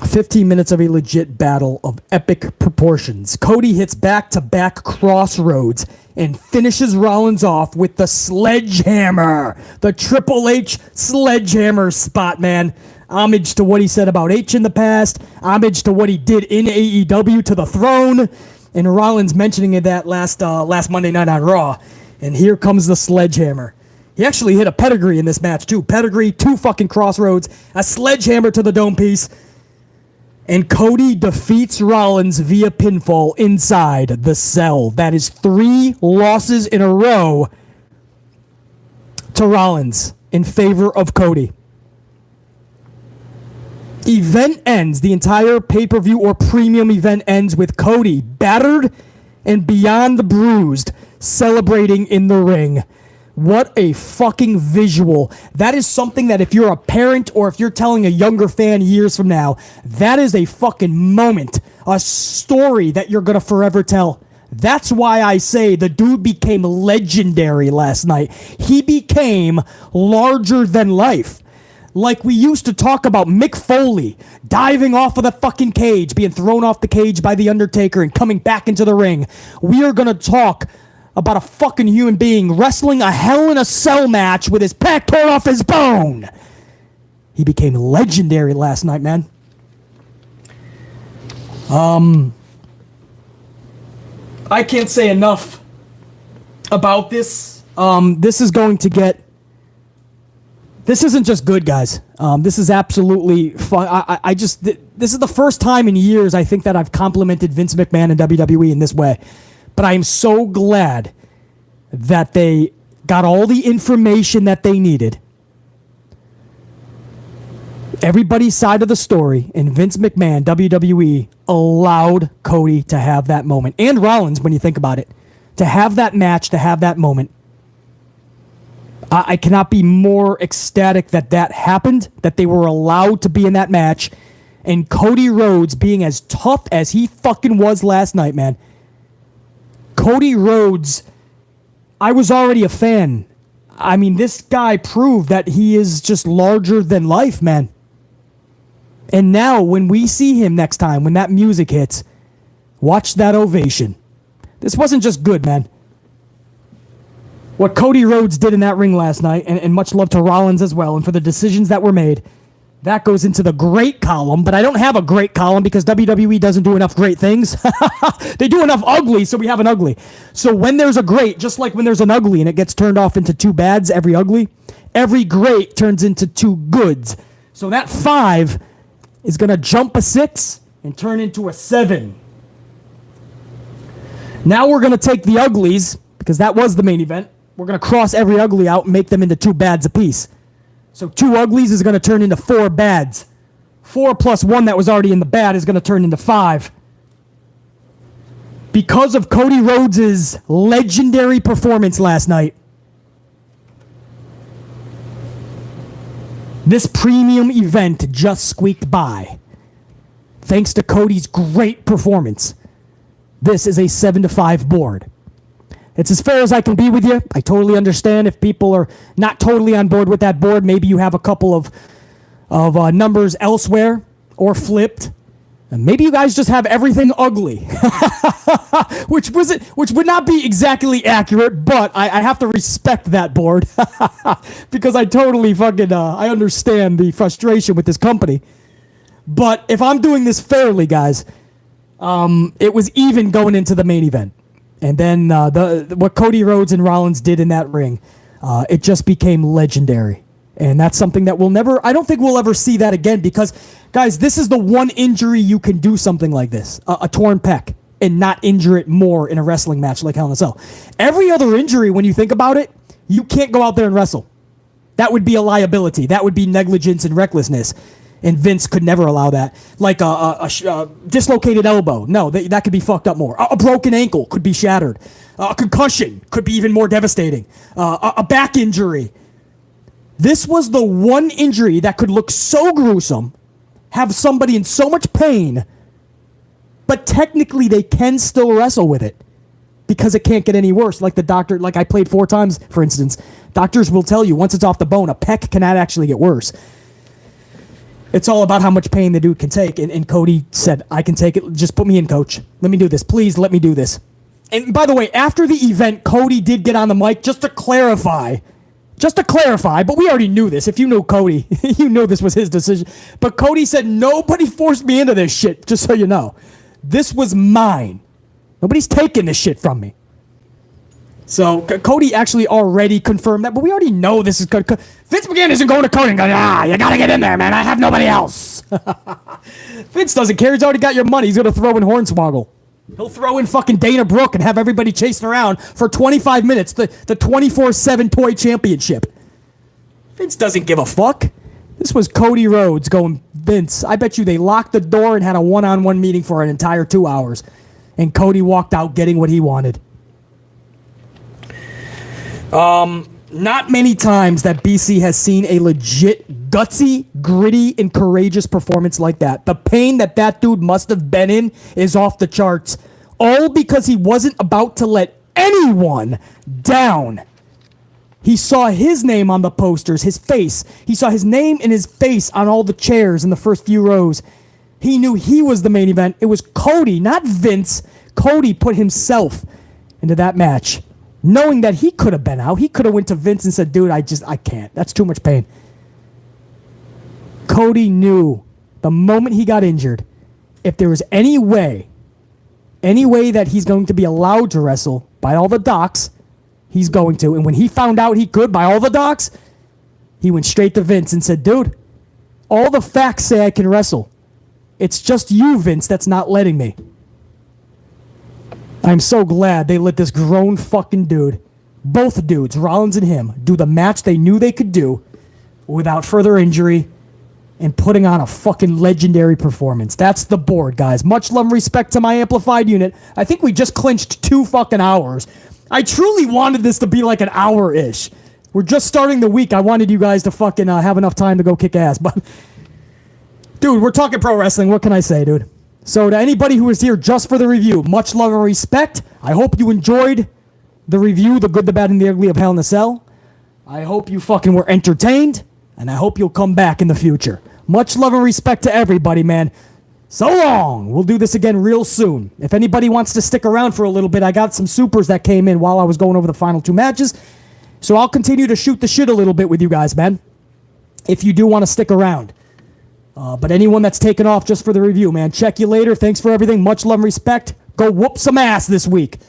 15 minutes of a legit battle of epic proportions. Cody hits back-to-back crossroads and finishes Rollins off with the sledgehammer. The Triple H sledgehammer spot, man. Homage to what he said about H in the past. Homage to what he did in AEW to the throne. And Rollins mentioning it that last Monday night on Raw. And here comes the sledgehammer. He actually hit a pedigree in this match, too. Pedigree, 2 fucking crossroads, a sledgehammer to the dome piece. And Cody defeats Rollins via pinfall inside the cell. That is 3 losses in a row to Rollins in favor of Cody. Event ends. The entire pay-per-view or premium event ends with Cody battered and beyond the bruised, celebrating in the ring. What a fucking visual. That is something that if you're a parent or if you're telling a younger fan years from now, that is a fucking moment, a story that you're going to forever tell. That's why I say the dude became legendary last night. He became larger than life. like we used to talk about Mick Foley diving off of the fucking cage, being thrown off the cage by The Undertaker and coming back into the ring. We are going to talk about a fucking human being wrestling a Hell in a Cell match with his pec torn off his bone. He became legendary last night, man. I can't say enough about this. This is going to get... This isn't just good, guys. This is absolutely fun. This is the first time in years, I think, that I've complimented Vince McMahon and WWE in this way. But I am so glad that they got all the information that they needed. Everybody's side of the story, and Vince McMahon, WWE, allowed Cody to have that moment. And Rollins, when you think about it. To have that match, to have that moment. I cannot be more ecstatic that that happened, that they were allowed to be in that match, and Cody Rhodes being as tough as he fucking was last night, man. Cody Rhodes, I was already a fan. I mean, this guy proved that he is just larger than life, man. And now, when we see him next time, when that music hits, watch that ovation. This wasn't just good, man. What Cody Rhodes did in that ring last night, and much love to Rollins as well, and for the decisions that were made, that goes into the great column, but I don't have a great column because WWE doesn't do enough great things. They do enough ugly, so we have an ugly. So when there's a great, just like when there's an ugly and it gets turned off into two bads, every ugly, every great turns into two goods. So that 5 is going to jump a 6 and turn into a 7. Now we're going to take the uglies, because that was the main event. We're going to cross every ugly out and make them into 2 bads apiece. So 2 uglies is going to turn into 4 bads. 4 plus 1 that was already in the bad is going to turn into 5. Because of Cody Rhodes' legendary performance last night, this premium event just squeaked by. Thanks to Cody's great performance, this is a 7-5 board. It's as fair as I can be with you. I totally understand if people are not totally on board with that board. Maybe you have a couple of numbers elsewhere or flipped. And maybe you guys just have everything ugly, which would not be exactly accurate, but I have to respect that board because I totally fucking I understand the frustration with this company. But if I'm doing this fairly, guys, it was even going into the main event. And then what Cody Rhodes and Rollins did in that ring, it just became legendary. And that's something that I don't think we'll ever see that again because, guys, this is the one injury you can do something like this, a torn pec, and not injure it more in a wrestling match like Hell in a Cell. Every other injury, when you think about it, you can't go out there and wrestle. That would be a liability. That would be negligence and recklessness. And Vince could never allow that. Like a dislocated elbow. No, that could be fucked up more. A broken ankle could be shattered. A concussion could be even more devastating. A back injury. This was the one injury that could look so gruesome, have somebody in so much pain, but technically they can still wrestle with it because it can't get any worse. Like the doctor, like I played 4 times, for instance. Doctors will tell you once it's off the bone, a pec cannot actually get worse. It's all about how much pain the dude can take. And Cody said, I can take it. Just put me in, coach. Let me do this. Please let me do this. And by the way, after the event, Cody did get on the mic just to clarify. But we already knew this. If you know Cody, you know this was his decision. But Cody said, nobody forced me into this shit, just so you know. This was mine. Nobody's taking this shit from me. So Cody actually already confirmed that, but we already know this is good. Vince McMahon isn't going to Cody and going, you got to get in there, man. I have nobody else. Vince doesn't care. He's already got your money. He's going to throw in Hornswoggle. He'll throw in fucking Dana Brooke and have everybody chasing around for 25 minutes, the 24/7 toy championship. Vince doesn't give a fuck. This was Cody Rhodes going, Vince, I bet you they locked the door and had a one-on-one meeting for an entire 2 hours. And Cody walked out getting what he wanted. Not many times that BC has seen a legit, gutsy, gritty, and courageous performance like that. The pain that dude must have been in is off the charts. All because he wasn't about to let anyone down. He saw his name on the posters, his face. He saw his name and his face on all the chairs in the first few rows. He knew he was the main event. It was Cody, not Vince. Cody put himself into that match, knowing that he could have been out. He could have went to Vince and said, dude, I can't. That's too much pain. Cody knew the moment he got injured, if there was any way that he's going to be allowed to wrestle by all the docs, he's going to. And when he found out he could by all the docs, he went straight to Vince and said, dude, all the facts say I can wrestle. It's just you, Vince, that's not letting me. I'm so glad they let this grown fucking dude, both dudes, Rollins and him, do the match they knew they could do without further injury and putting on a fucking legendary performance. That's the board, guys. Much love and respect to my amplified unit. I think we just clinched 2 fucking hours. I truly wanted this to be like an hour-ish. We're just starting the week. I wanted you guys to fucking have enough time to go kick ass. But, dude, we're talking pro wrestling. What can I say, dude? So to anybody who is here just for the review, much love and respect. I hope you enjoyed the review, the good, the bad, and the ugly of Hell in a Cell. I hope you fucking were entertained, and I hope you'll come back in the future. Much love and respect to everybody, man. So long. We'll do this again real soon. If anybody wants to stick around for a little bit, I got some supers that came in while I was going over the final 2 matches. So I'll continue to shoot the shit a little bit with you guys, man, if you do want to stick around. But anyone that's taken off just for the review, man, check you later. Thanks for everything. Much love and respect. Go whoop some ass this week.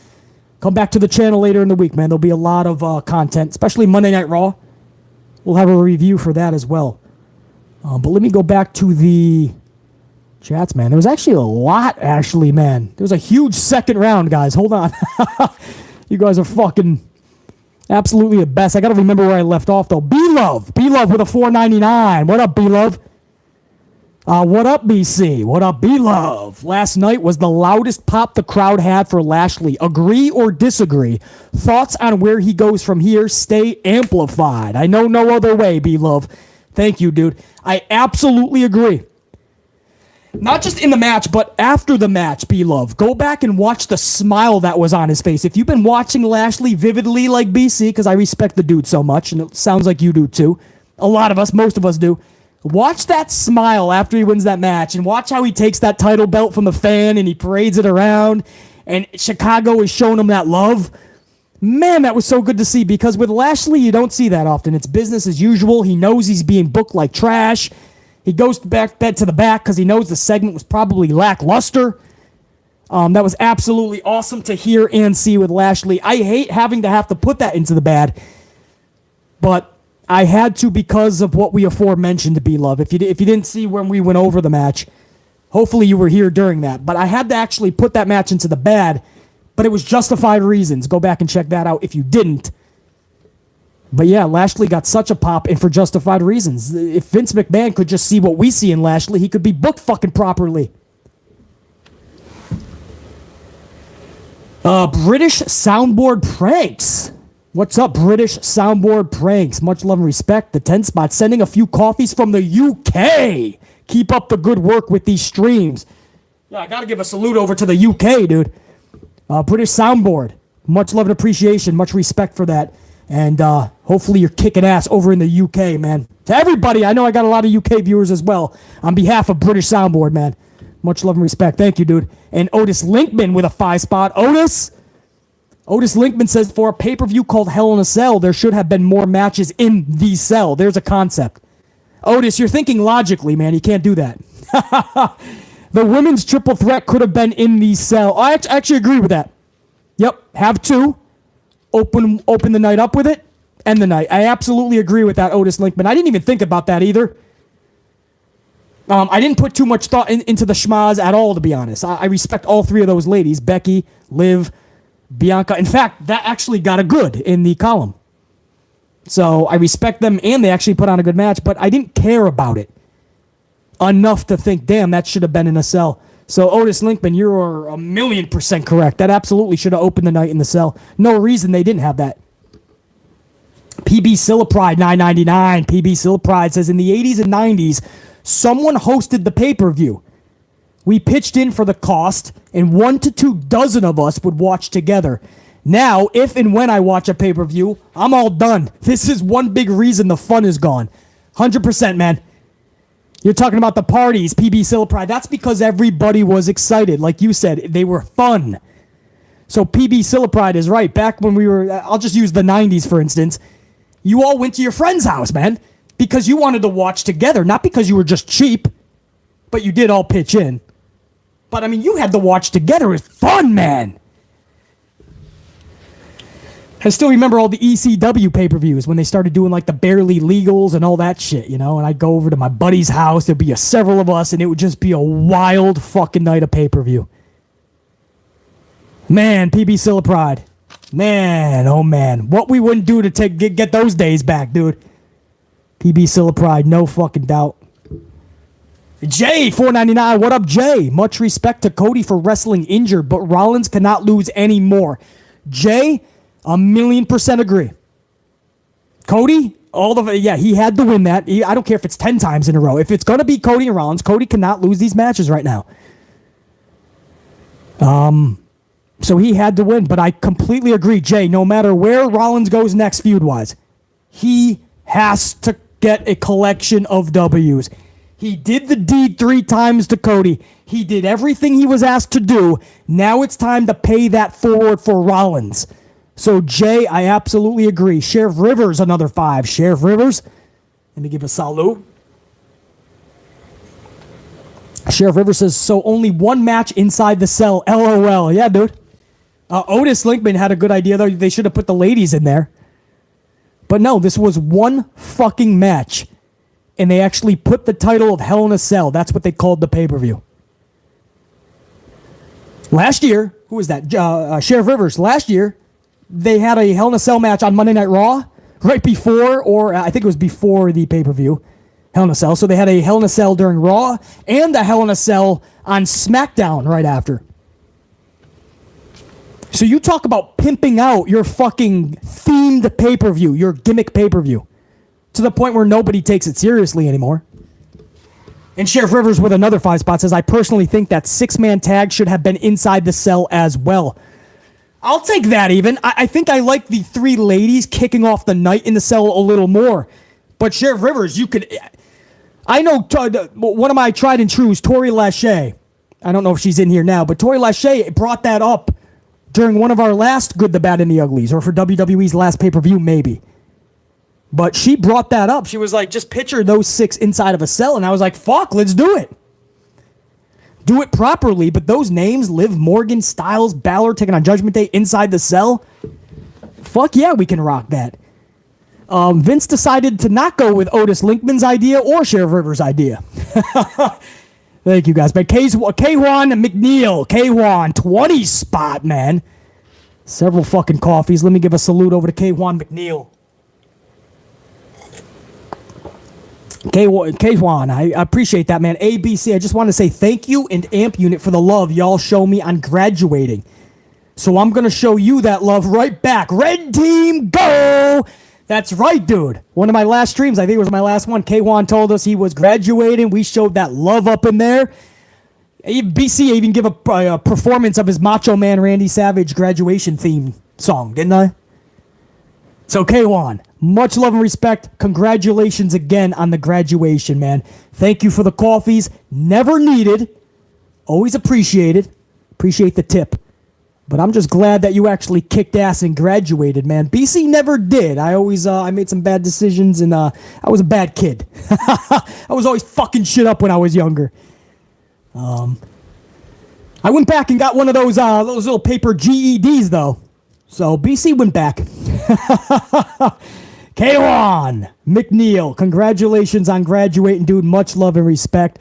Come back to the channel later in the week, man. There'll be a lot of content, especially Monday Night Raw. We'll have a review for that as well. But let me go back to the chats, man. There was actually a lot, man. There was a huge second round, guys. Hold on. You guys are fucking absolutely the best. I got to remember where I left off, though. B-Love with a $4.99. What up, B-Love? What up, BC? What up, B-Love? Last night was the loudest pop the crowd had for Lashley. Agree or disagree? Thoughts on where he goes from here? Stay amplified. I know no other way, B-Love. Thank you, dude. I absolutely agree. Not just in the match, but after the match, B-Love. Go back and watch the smile that was on his face. If you've been watching Lashley vividly like BC, because I respect the dude so much, and it sounds like you do too. A lot of us, most of us do. Watch that smile after he wins that match, and watch how he takes that title belt from the fan and he parades it around, and Chicago is showing him that love. Man, that was so good to see, because with Lashley, you don't see that often. It's business as usual. He knows he's being booked like trash. He goes back to the back because he knows the segment was probably lackluster. That was absolutely awesome to hear and see with Lashley. I hate having to have to put that into the bad, but I had to because of what we aforementioned, B-Love. If you didn't see when we went over the match, hopefully you were here during that. But I had to actually put that match into the bad, but it was justified reasons. Go back and check that out if you didn't. But yeah, Lashley got such a pop, and for justified reasons. If Vince McMahon could just see what we see in Lashley, he could be booked fucking properly. British Soundboard Pranks. What's up, British Soundboard Pranks? Much love and respect. The 10 spot sending a few coffees from the UK. Keep up the good work with these streams. Yeah, I gotta give a salute over to the UK, dude. British Soundboard. Much love and appreciation. Much respect for that. And hopefully you're kicking ass over in the UK, man. To everybody, I know I got a lot of UK viewers as well. On behalf of British Soundboard, man. Much love and respect. Thank you, dude. And Otis Linkman with a 5 spot. Otis Linkman says, for a pay-per-view called Hell in a Cell, there should have been more matches in the cell. There's a concept. Otis, you're thinking logically, man. You can't do that. The women's triple threat could have been in the cell. I actually agree with that. Yep, have 2. Open the night up with it, end the night. I absolutely agree with that, Otis Linkman. I didn't even think about that either. I didn't put too much thought into the schmaz at all, to be honest. I respect all 3 of those ladies, Becky, Liv, Bianca. In fact, that actually got a good in the column. So I respect them, and they actually put on a good match, but I didn't care about it enough to think, damn, that should have been in a cell. So Otis Linkman, you're 1,000,000% correct. That absolutely should have opened the night in the cell. No reason they didn't have that. PB Sillapride, $9.99. PB Sillapride says, in the 80s and 90s, someone hosted the pay-per-view. We pitched in for the cost, and 1 to 2 dozen of us would watch together. Now, if and when I watch a pay-per-view, I'm all done. This is one big reason the fun is gone. 100%, man. You're talking about the parties, PB Silver Pride. That's because everybody was excited. Like you said, they were fun. So PB Silver Pride is right. Back when we were, I'll just use the 90s, for instance. You all went to your friend's house, man, because you wanted to watch together, not because you were just cheap, but you did all pitch in. But, I mean, you had to watch together. It was fun, man. I still remember all the ECW pay-per-views when they started doing like the barely legals and all that shit, you know, and I'd go over to my buddy's house. There'd be several of us, and it would just be a wild fucking night of pay-per-view. Man, PB Silver Pride. Man, oh man. What we wouldn't do to get those days back, dude. PB Silver Pride, no fucking doubt. Jay, $4.99. What up, Jay? Much respect to Cody for wrestling injured, but Rollins cannot lose anymore. Jay, 1,000,000% agree. Cody, he had to win that. I don't care if it's 10 times in a row. If it's going to be Cody and Rollins, Cody cannot lose these matches right now. So he had to win, but I completely agree, Jay. No matter where Rollins goes next feud-wise, he has to get a collection of W's. He did the deed 3 times to Cody. He did everything he was asked to do. Now it's time to pay that forward for Rollins. So, Jay, I absolutely agree. Sheriff Rivers, another 5. Sheriff Rivers, let me give a salute. Sheriff Rivers says, so only one match inside the cell. LOL. Yeah, dude. Otis Linkman had a good idea, though. They should have put the ladies in there. But no, this was one fucking match. And they actually put the title of Hell in a Cell. That's what they called the pay-per-view. Last year, who was that? Sheriff Rivers. Last year, they had a Hell in a Cell match on Monday Night Raw right before, or I think it was before the pay-per-view, Hell in a Cell. So they had a Hell in a Cell during Raw and a Hell in a Cell on SmackDown right after. So you talk about pimping out your fucking themed pay-per-view, your gimmick pay-per-view, to the point where nobody takes it seriously anymore. And Sheriff Rivers with another 5 spot says, I personally think that 6-man tag should have been inside the cell as well. I'll take that even. I think I like the 3 ladies kicking off the night in the cell a little more. But Sheriff Rivers, you could... I know one of my tried and trues, Tori Lachey. I don't know if she's in here now, but Tori Lachey brought that up during one of our last Good, the Bad, and the Uglies, or for WWE's last pay-per-view, maybe. But she brought that up. She was like, just picture those 6 inside of a cell. And I was like, fuck, let's do it. Do it properly, but those names, Liv Morgan, Styles, Balor taking on Judgment Day inside the cell, fuck yeah, we can rock that. Vince decided to not go with Otis Linkman's idea or Sheriff Rivers' idea. Thank you guys. But K-Juan McNeil, K-Juan, 20 spot, man. Several fucking coffees. Let me give a salute over to K-Juan McNeil. K1, I appreciate that, man. ABC, I just want to say thank you and Amp Unit for the love y'all show me on graduating. So I'm going to show you that love right back. Red Team, go! That's right, dude. One of my last streams, I think it was my last one, K1 told us he was graduating. We showed that love up in there. BC even give a performance of his Macho Man Randy Savage graduation theme song, didn't I? So K1, much love and respect. Congratulations again on the graduation, man. Thank you for the coffees. Never needed. Always appreciated. Appreciate the tip. But I'm just glad that you actually kicked ass and graduated, man. BC never did. I always I made some bad decisions, and I was a bad kid. I was always fucking shit up when I was younger. I went back and got one of those little paper GEDs, though. So BC went back. K1 McNeil, congratulations on graduating, dude. Much love and respect.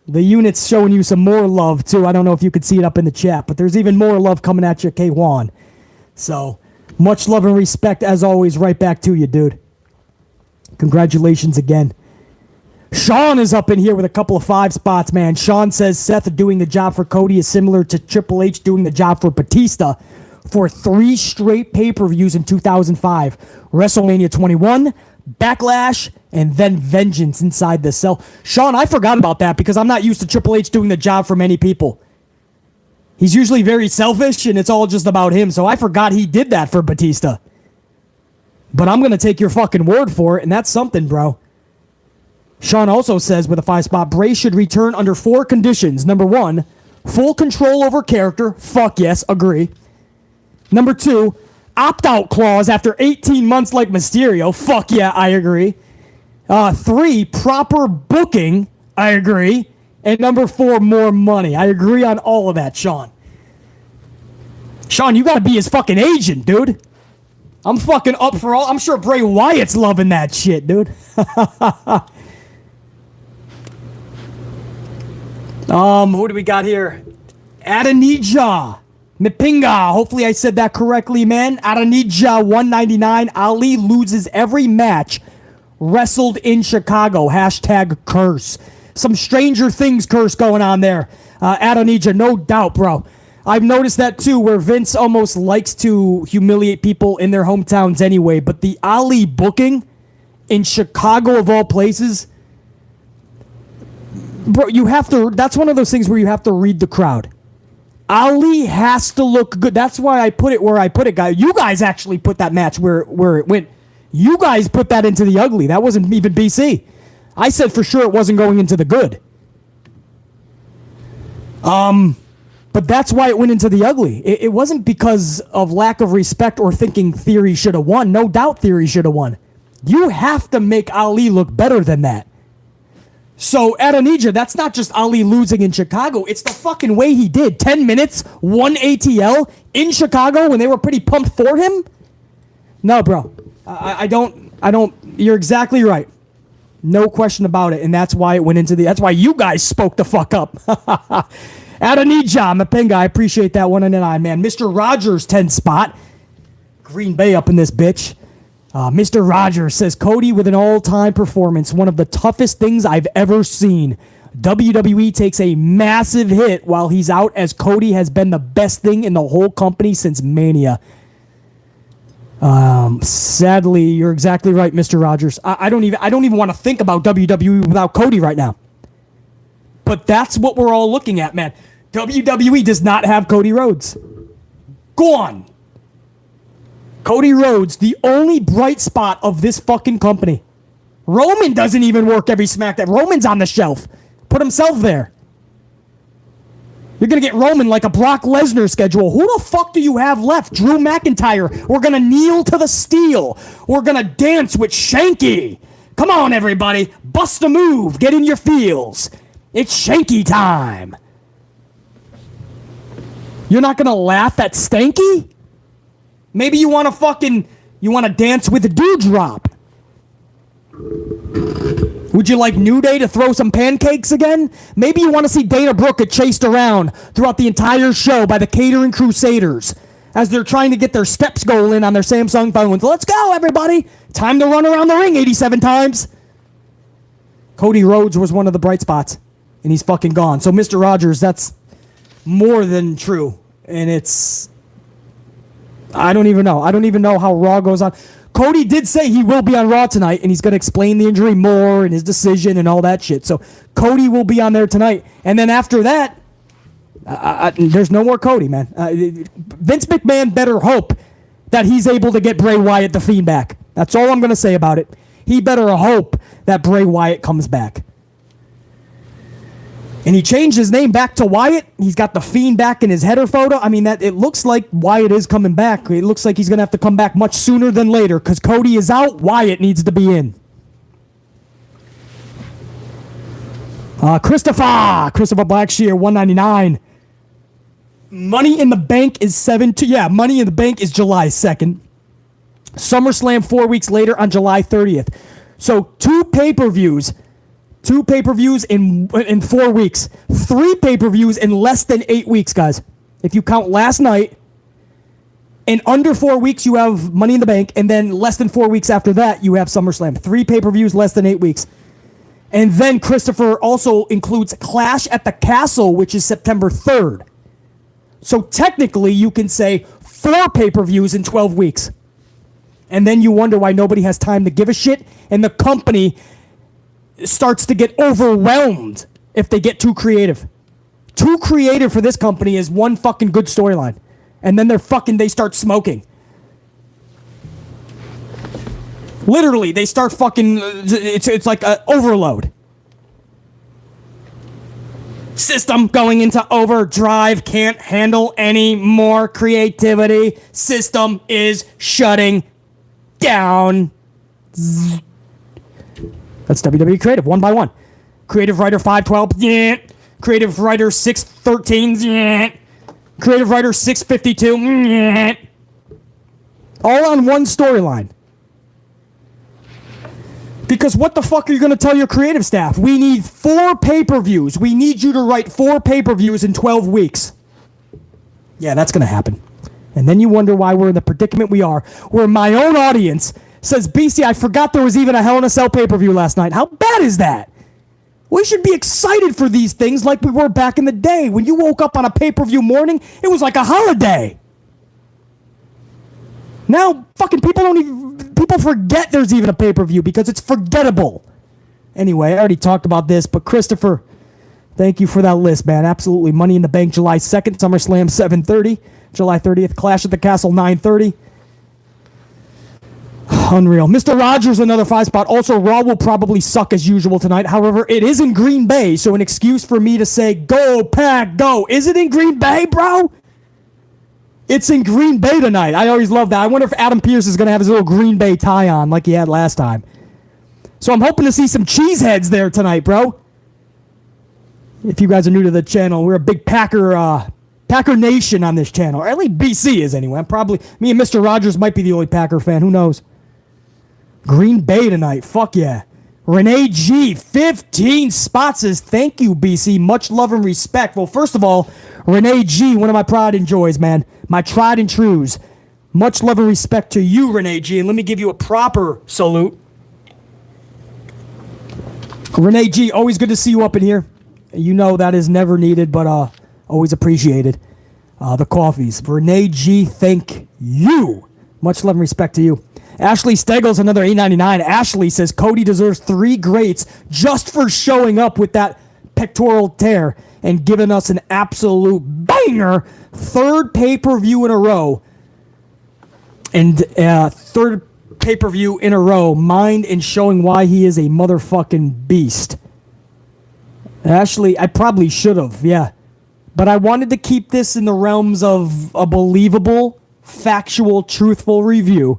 The unit's showing you some more love, too. I don't know if you could see it up in the chat, but there's even more love coming at you, K1. So, much love and respect, as always, right back to you, dude. Congratulations again. Sean is up in here with a couple of 5 spots, man. Sean says Seth doing the job for Cody is similar to Triple H doing the job for Batista for 3 straight pay-per-views in 2005. WrestleMania 21, Backlash, and then Vengeance inside the cell. Sean, I forgot about that because I'm not used to Triple H doing the job for many people. He's usually very selfish, and it's all just about him, so I forgot he did that for Batista. But I'm going to take your fucking word for it, and that's something, bro. Sean also says with a 5 spot, Bray should return under 4 conditions. Number 1, full control over character. Fuck yes, agree. Number 2, opt-out clause after 18 months like Mysterio. Fuck yeah, I agree. 3, proper booking. I agree. And number 4, more money. I agree on all of that, Sean. Sean, you gotta be his fucking agent, dude. I'm fucking up for all. I'm sure Bray Wyatt's loving that shit, dude. Who do we got here? Adanija Mipinga. Hopefully I said that correctly, man. Adanija 199. Ali loses every match wrestled in Chicago. Hashtag curse. Some Stranger Things curse going on there. Adanija, no doubt, bro. I've noticed that too, where Vince almost likes to humiliate people in their hometowns anyway. But the Ali booking in Chicago of all places, bro, you have to. That's one of those things where you have to read the crowd. Ali has to look good. That's why I put it where I put it, guys. You guys actually put that match where it went. You guys put that into the ugly. That wasn't even BC. I said for sure it wasn't going into the good. But that's why it went into the ugly. It wasn't because of lack of respect or thinking Theory should have won. No doubt Theory should have won. You have to make Ali look better than that. So, Adanija, that's not just Ali losing in Chicago. It's the fucking way he did. 10 minutes, 1 ATL in Chicago when they were pretty pumped for him? No, bro. I don't. You're exactly right. No question about it. And that's why it went into that's why you guys spoke the fuck up. Adanija Mapinga, I appreciate that 199, man. Mr. Rogers, 10 spot. Green Bay up in this bitch. Mr. Rogers says, Cody with an all-time performance, one of the toughest things I've ever seen. WWE takes a massive hit while he's out, as Cody has been the best thing in the whole company since Mania. Sadly, you're exactly right, Mr. Rogers. I don't even want to think about WWE without Cody right now. But that's what we're all looking at, man. WWE does not have Cody Rhodes. Gone. Cody Rhodes, the only bright spot of this fucking company. Roman doesn't even work every SmackDown. Roman's on the shelf. Put himself there. You're going to get Roman like a Brock Lesnar schedule. Who the fuck do you have left? Drew McIntyre. We're going to kneel to the steel. We're going to dance with Shanky. Come on, everybody. Bust a move. Get in your feels. It's Shanky time. You're not going to laugh at Stanky? Maybe you want to dance with a dewdrop. Would you like New Day to throw some pancakes again? Maybe you want to see Dana Brooke get chased around throughout the entire show by the catering crusaders as they're trying to get their steps going on their Samsung phones. Let's go, everybody. Time to run around the ring 87 times. Cody Rhodes was one of the bright spots, and he's fucking gone. So, Mr. Rogers, that's more than true. And it's... I don't even know. I don't even know how Raw goes on. Cody did say he will be on Raw tonight, and he's going to explain the injury more and his decision and all that shit. So Cody will be on there tonight. And then after that, there's no more Cody, man. Vince McMahon better hope that he's able to get Bray Wyatt the Fiend back. That's all I'm going to say about it. He better hope that Bray Wyatt comes back. And he changed his name back to Wyatt. He's got the Fiend back in his header photo. I mean, that it looks like Wyatt is coming back. It looks like he's going to have to come back much sooner than later because Cody is out. Wyatt needs to be in. Christopher Blackshear, 199. Money in the Bank is Money in the Bank is July 2nd. SummerSlam 4 weeks later on July 30th. So 2 pay-per-views. 2 pay-per-views in 4 weeks. 3 pay-per-views in less than 8 weeks, guys. If you count last night, in under 4 weeks, you have Money in the Bank, and then less than 4 weeks after that, you have SummerSlam. 3 pay-per-views, less than 8 weeks. And then Christopher also includes Clash at the Castle, which is September 3rd. So technically, you can say 4 pay-per-views in 12 weeks. And then you wonder why nobody has time to give a shit, and the company starts to get overwhelmed if they get too creative. Too creative for this company is one fucking good storyline. And then they start smoking. Literally, they start fucking, it's like an overload. System going into overdrive, can't handle any more creativity. System is shutting down. That's WWE Creative, one by one. Creative Writer 512, yeah. Creative Writer 613, yeah. Creative Writer 652, yeah. All on one storyline. Because what the fuck are you going to tell your creative staff? We need 4 pay-per-views. We need you to write 4 pay-per-views in 12 weeks. Yeah, that's going to happen. And then you wonder why we're in the predicament we are, where my own audience says, BC, I forgot there was even a Hell in a Cell pay-per-view last night. How bad is that? We should be excited for these things like we were back in the day. When you woke up on a pay-per-view morning, it was like a holiday. Now, fucking people forget there's even a pay-per-view because it's forgettable. Anyway, I already talked about this, but Christopher, thank you for that list, man. Absolutely. Money in the Bank, July 2nd, SummerSlam 7:30, July 30th, Clash at the Castle 9:30. Unreal. Mr. Rogers, another 5 spot. Also, Raw will probably suck as usual tonight. However, it is in Green Bay, so an excuse for me to say, go, Pack, go. Is it in Green Bay, bro? It's in Green Bay tonight. I always love that. I wonder if Adam Pearce is going to have his little Green Bay tie on like he had last time. So I'm hoping to see some cheeseheads there tonight, bro. If you guys are new to the channel, we're a big Packer Nation on this channel. Or at least BC is anyway. Me and Mr. Rogers might be the only Packer fan. Who knows? Green Bay tonight. Fuck yeah. Renee G, 15 spots says, thank you, BC. Much love and respect. Well, first of all, Renee G, one of my pride and joys, man. My tried and trues. Much love and respect to you, Renee G. And let me give you a proper salute. Renee G, always good to see you up in here. You know that is never needed, but always appreciated. The coffees. Renee G, thank you. Much love and respect to you. Ashley Steggles, another $8.99. Ashley says Cody deserves 3 greats just for showing up with that pectoral tear and giving us an absolute banger. 3rd pay-per-view in a row. And 3rd pay-per-view in a row. Mind and showing why he is a motherfucking beast. Ashley, I probably should have, yeah. But I wanted to keep this in the realms of a believable, factual, truthful review.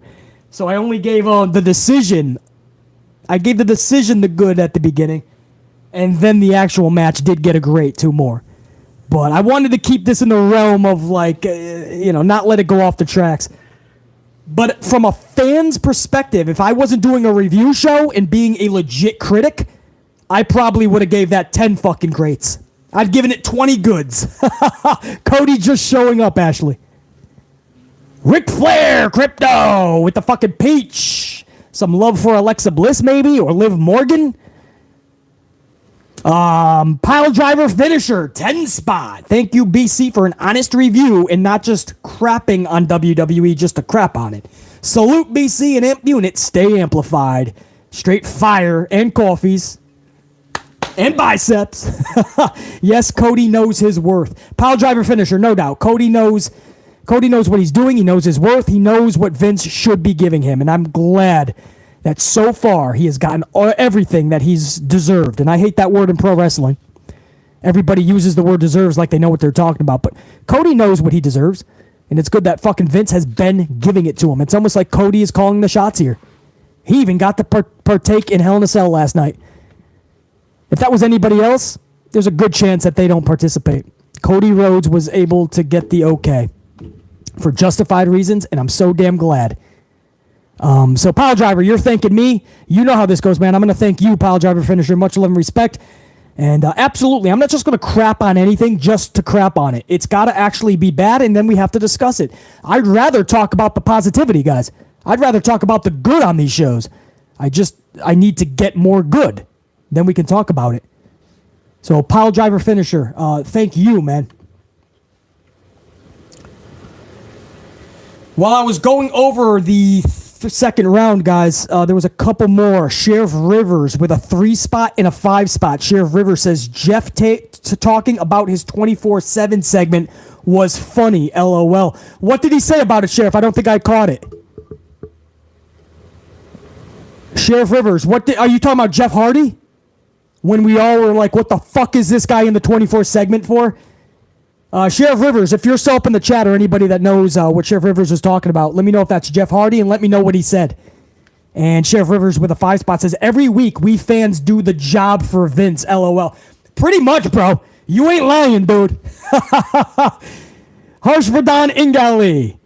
So I only gave the decision. I gave the decision the good at the beginning. And then the actual match did get a great 2 more. But I wanted to keep this in the realm of like, not let it go off the tracks. But from a fan's perspective, if I wasn't doing a review show and being a legit critic, I probably would have gave that 10 fucking greats. I'd given it 20 goods. Cody just showing up, Ashley. Ric Flair, Crypto, with the fucking peach. Some love for Alexa Bliss, maybe, or Liv Morgan. Pile driver finisher, 10 spot. Thank you, BC, for an honest review and not just crapping on WWE just to crap on it. Salute, BC, and Amp Unit. Stay amplified. Straight fire and coffees. And biceps. Yes, Cody knows his worth. Pile driver finisher, no doubt. Cody knows what he's doing. He knows his worth. He knows what Vince should be giving him. And I'm glad that so far he has gotten everything that he's deserved. And I hate that word in pro wrestling. Everybody uses the word deserves like they know what they're talking about. But Cody knows what he deserves. And it's good that fucking Vince has been giving it to him. It's almost like Cody is calling the shots here. He even got to partake in Hell in a Cell last night. If that was anybody else, there's a good chance that they don't participate. Cody Rhodes was able to get the okay for justified reasons, and I'm so damn glad. So, Pile Driver, you're thanking me. You know how this goes, man. I'm going to thank you, Pile Driver Finisher. Much love and respect. And absolutely, I'm not just going to crap on anything just to crap on it. It's got to actually be bad, and then we have to discuss it. I'd rather talk about the positivity, guys. I'd rather talk about the good on these shows. I need to get more good. Then we can talk about it. So, Pile Driver Finisher, thank you, man. While I was going over the second round, guys, there was a couple more. Sheriff Rivers with a 3 spot and a 5 spot. Sheriff Rivers says Jeff talking about his 24/7 segment was funny, LOL. What did he say about it, Sheriff? I don't think I caught it. Sheriff Rivers, are you talking about Jeff Hardy? When we all were like, what the fuck is this guy in the 24 segment for? Sheriff Rivers, if you're still up in the chat or anybody that knows what Sheriff Rivers was talking about, let me know if that's Jeff Hardy and let me know what he said. And Sheriff Rivers with a 5 spot says, every week we fans do the job for Vince, LOL. Pretty much, bro. You ain't lying, dude. Harshvardhan Ingali.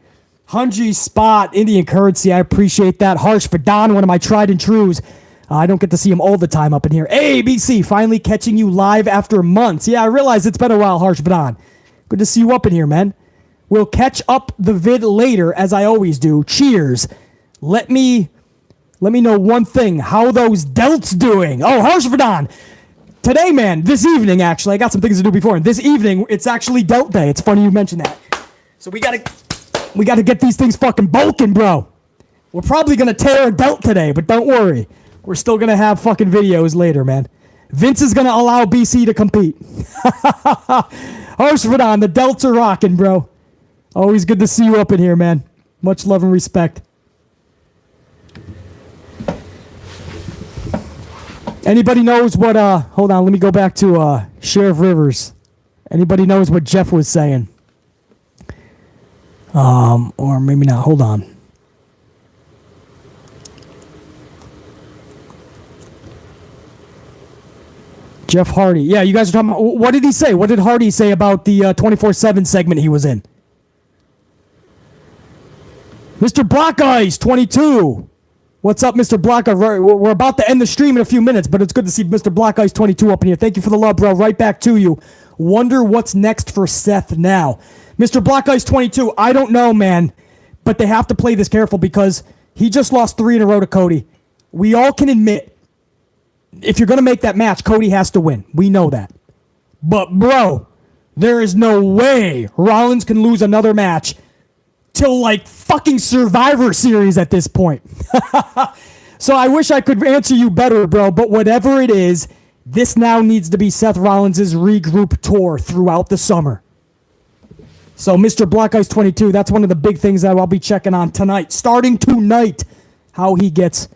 Hunji Spot, Indian Currency. I appreciate that. Harshvardhan, one of my tried and trues. I don't get to see him all the time up in here. ABC, finally catching you live after months. Yeah, I realize it's been a while, Harshvardhan. Good to see you up in here, man. We'll catch up the vid later, as I always do. Cheers. Let me know one thing. How those delts doing? Oh, Harshvardhan. Today, man, this evening, actually, I got some things to do before. This evening, it's actually Delt Day. It's funny you mentioned that. So we gotta get these things fucking bulking, bro. We're probably gonna tear a delt today, but don't worry. We're still gonna have fucking videos later, man. Vince is gonna allow BC to compete. Harshvardhan, the delts are rocking, bro. Always good to see you up in here, man. Much love and respect. Anybody knows what, hold on, let me go back to Sheriff Rivers. Anybody knows what Jeff was saying? Or maybe not, hold on. Jeff Hardy. Yeah, you guys are talking about, what did he say? What did Hardy say about the 24/7 segment he was in? Mr. Black Eyes 22. What's up, Mr. Black Eyes? We're about to end the stream in a few minutes, but it's good to see Mr. Black Eyes 22 up in here. Thank you for the love, bro. Right back to you. Wonder what's next for Seth now. Mr. Black Eyes 22, I don't know, man, but they have to play this careful because he just lost 3 in a row to Cody. We all can admit, if you're going to make that match, Cody has to win. We know that. But, bro, there is no way Rollins can lose another match till, like, fucking Survivor Series at this point. So I wish I could answer you better, bro, but whatever it is, this now needs to be Seth Rollins' regroup tour throughout the summer. So, Mr. Black Ice 22, that's one of the big things that I'll be checking on tonight. Starting tonight, how he gets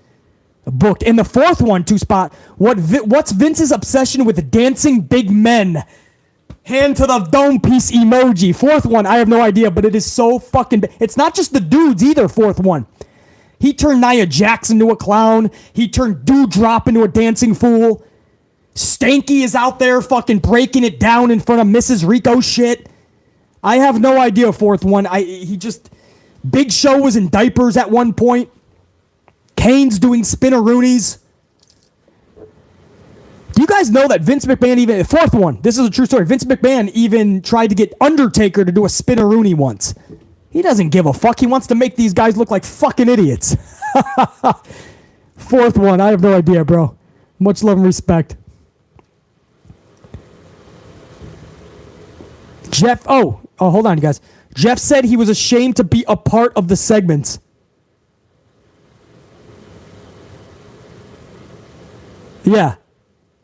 booked. In the fourth one, 2 spot, what's Vince's obsession with dancing big men? Hand to the dome piece emoji. Fourth one, I have no idea, but it is so fucking... It's not just the dudes either, fourth one. He turned Nia Jax into a clown. He turned Doudrop into a dancing fool. Stanky is out there fucking breaking it down in front of Mrs. Rico shit. I have no idea, fourth one. Big Show was in diapers at one point. Kane's doing spinneroonies. Do you guys know that Vince McMahon even... Fourth one. This is a true story. Vince McMahon even tried to get Undertaker to do a spinneroonie once. He doesn't give a fuck. He wants to make these guys look like fucking idiots. Fourth one. I have no idea, bro. Much love and respect. Jeff... Oh, hold on, you guys. Jeff said he was ashamed to be a part of the segments. Yeah.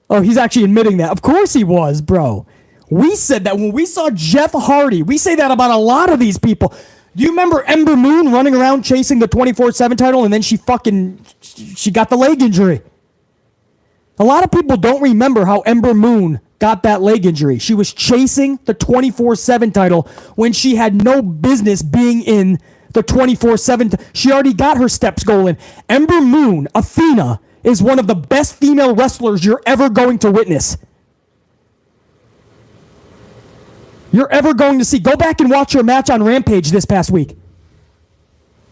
Oh, he's actually admitting that. Of course he was, bro. We said that when we saw Jeff Hardy. We say that about a lot of these people. Do you remember Ember Moon running around chasing the 24/7 title and then she got the leg injury? A lot of people don't remember how Ember Moon got that leg injury. She was chasing the 24/7 title when she had no business being in the 24/7. She already got her steps going. Ember Moon, Athena, is one of the best female wrestlers you're ever going to witness. You're ever going to see. Go back and watch her match on Rampage this past week.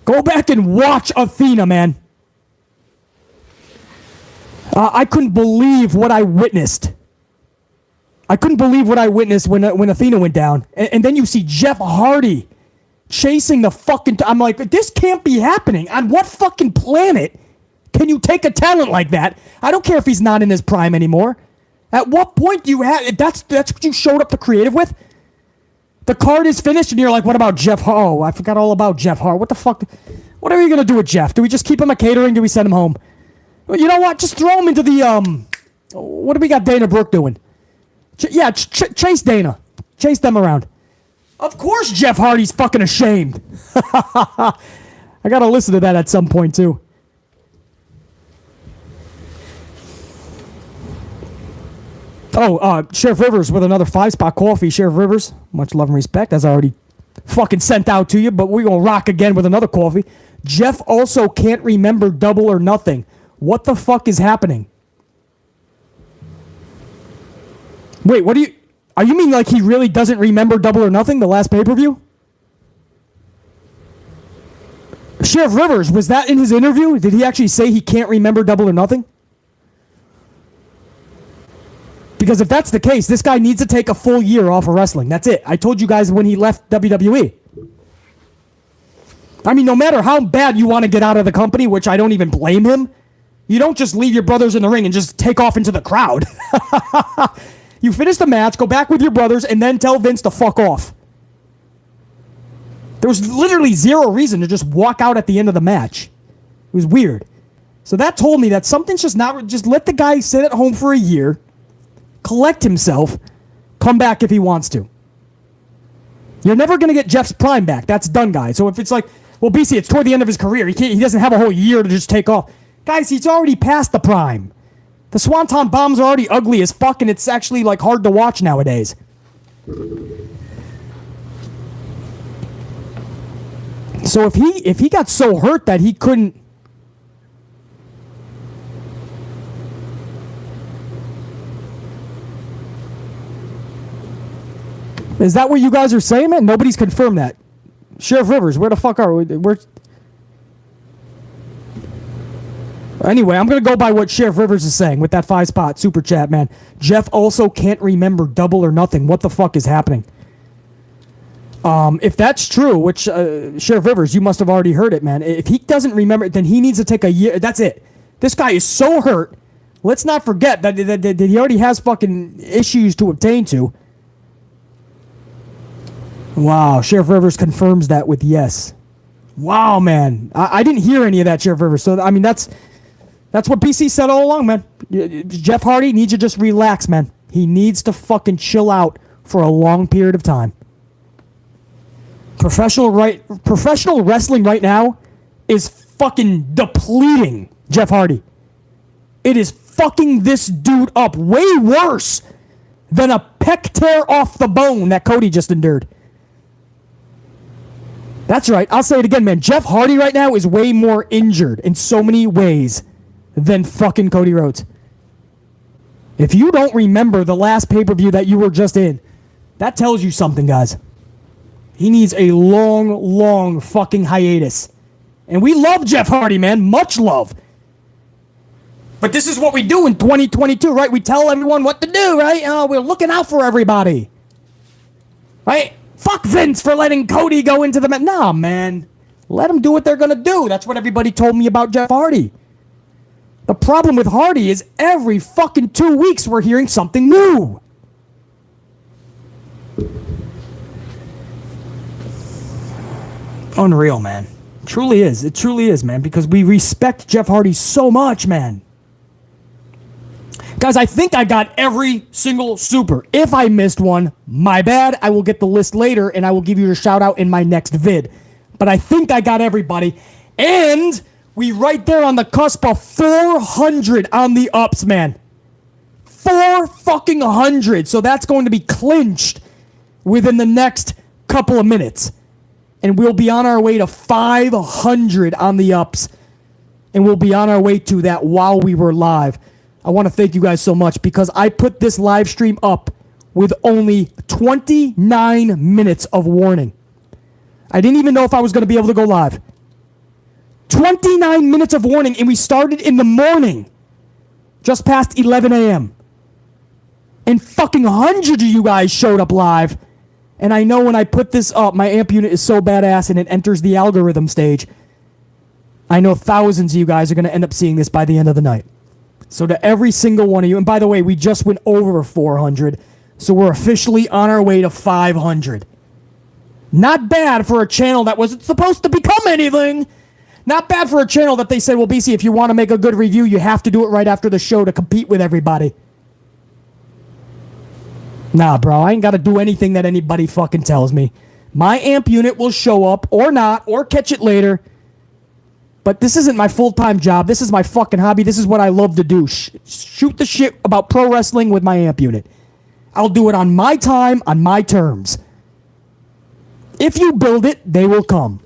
Go back and watch Athena, man. I couldn't believe what I witnessed. I couldn't believe what I witnessed when Athena went down. And then you see Jeff Hardy chasing the fucking... I'm like, this can't be happening. On what fucking planet can you take a talent like that? I don't care if he's not in his prime anymore. At what point do you have... That's what you showed up to creative with? The card is finished and you're like, what about Jeff Hart? Oh, I forgot all about Jeff Hart. What the fuck? What are you going to do with Jeff? Do we just keep him at catering? Do we send him home? You know what? Just throw him into the... What do we got Dana Brooke doing? Chase Dana. Chase them around. Of course Jeff Hardy's fucking ashamed. I gotta listen to that at some point, too. Oh, Sheriff Rivers with another 5-spot coffee. Sheriff Rivers, much love and respect, as I already fucking sent out to you, but we're gonna rock again with another coffee. Jeff also can't remember Double or Nothing. What the fuck is happening? Wait, what do you... Are you mean like he really doesn't remember Double or Nothing, the last pay-per-view? Sheriff Rivers, was that in his interview? Did he actually say he can't remember Double or Nothing? Because if that's the case, this guy needs to take a full year off of wrestling. That's it. I told you guys when he left WWE. I mean, no matter how bad you want to get out of the company, which I don't even blame him, you don't just leave your brothers in the ring and just take off into the crowd. You finish the match, go back with your brothers, and then tell Vince to fuck off. There was literally zero reason to just walk out at the end of the match. It was weird. So that told me that something's just not... Just let the guy sit at home for a year, collect himself, come back if he wants to. You're never going to get Jeff's prime back. That's done, guys. So if it's like, well, BC, it's toward the end of his career. He doesn't have a whole year to just take off. Guys, he's already past the prime. The Swanton bombs are already ugly as fuck, and it's actually like hard to watch nowadays. So if he got so hurt that he couldn't... Is that what you guys are saying, man? Nobody's confirmed that. Sheriff Rivers, where the fuck are we? Anyway, I'm going to go by what Sheriff Rivers is saying with that 5-spot super chat, man. Jeff also can't remember Double or Nothing. What the fuck is happening? If that's true, which, Sheriff Rivers, you must have already heard it, man. If he doesn't remember it, then he needs to take a year. That's it. This guy is so hurt. Let's not forget that he already has fucking issues to obtain to. Wow, Sheriff Rivers confirms that with yes. Wow, man. I didn't hear any of that, Sheriff Rivers. So, I mean, that's what BC said all along, man. Jeff Hardy needs to just relax, man. He needs to fucking chill out for a long period of time. Professional wrestling right now is fucking depleting Jeff Hardy. It is fucking this dude up way worse than a pec tear off the bone that Cody just endured. That's right. I'll say it again, man. Jeff Hardy right now is way more injured in so many ways than fucking Cody Rhodes. If you don't remember the last pay-per-view that you were just in, that tells you something, guys. He needs a long, long fucking hiatus. And we love Jeff Hardy, man. Much love. But this is what we do in 2022, right? We tell everyone what to do, right? We're looking out for everybody. Right? Fuck Vince for letting Cody go into the match. Nah, man. Let them do what they're going to do. That's what everybody told me about Jeff Hardy. The problem with Hardy is every fucking 2 weeks we're hearing something new. Unreal, man. Truly is. It truly is, man, because we respect Jeff Hardy so much, man. Guys, I think I got every single super. If I missed one, my bad. I will get the list later, and I will give you a shout-out in my next vid. But I think I got everybody. And we right there on the cusp of 400 on the ups, man. 400. So that's going to be clinched within the next couple of minutes. And we'll be on our way to 500 on the ups. And we'll be on our way to that while we were live. I want to thank you guys so much because I put this live stream up with only 29 minutes of warning. I didn't even know if I was going to be able to go live. 29 minutes of warning, and we started in the morning, just past 11 a.m. And fucking hundreds of you guys showed up live. And I know when I put this up, my amp unit is so badass and it enters the algorithm stage. I know thousands of you guys are going to end up seeing this by the end of the night. So to every single one of you, and by the way, we just went over 400, so we're officially on our way to 500. Not bad for a channel that wasn't supposed to become anything. Not bad for a channel that they said, well, BC, if you want to make a good review, you have to do it right after the show to compete with everybody. Nah, bro, I ain't got to do anything that anybody fucking tells me. My amp unit will show up or not or catch it later. But this isn't my full-time job. This is my fucking hobby. This is what I love to do. Shoot the shit about pro wrestling with my amp unit. I'll do it on my time, on my terms. If you build it, they will come.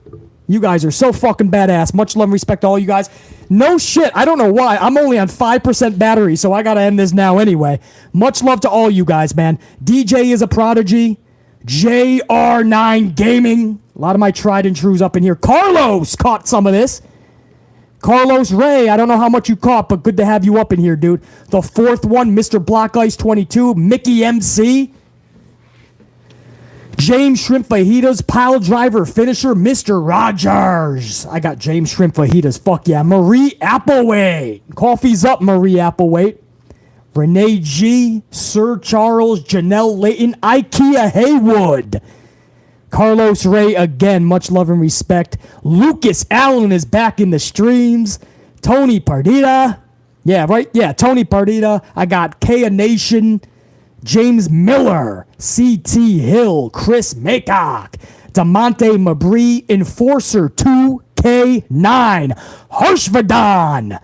You guys are so fucking badass. Much love and respect to all you guys. No shit. I don't know why. I'm only on 5% battery, so I gotta end this now anyway. Much love to all you guys, man. DJ is a prodigy. JR9 Gaming. A lot of my tried and trues up in here. Carlos caught some of this. Carlos Ray, I don't know how much you caught, but good to have you up in here, dude. The fourth one, Mr. Block Ice 22, Mickey MC. James Shrimp Fajitas, Pile Driver Finisher, Mr. Rogers. I got James Shrimp Fajitas, fuck yeah. Marie Applewhite. Coffee's up, Marie Applewhite. Renee G, Sir Charles, Janelle Layton, Ikea Haywood. Carlos Ray again, much love and respect. Lucas Allen is back in the streams. Tony Pardita. Yeah, right? Yeah, Tony Pardita. I got Kea Nation. James Miller. C.T. Hill. Chris Maycock. DeMonte Mabry. Enforcer 2K9. Harshvardhan.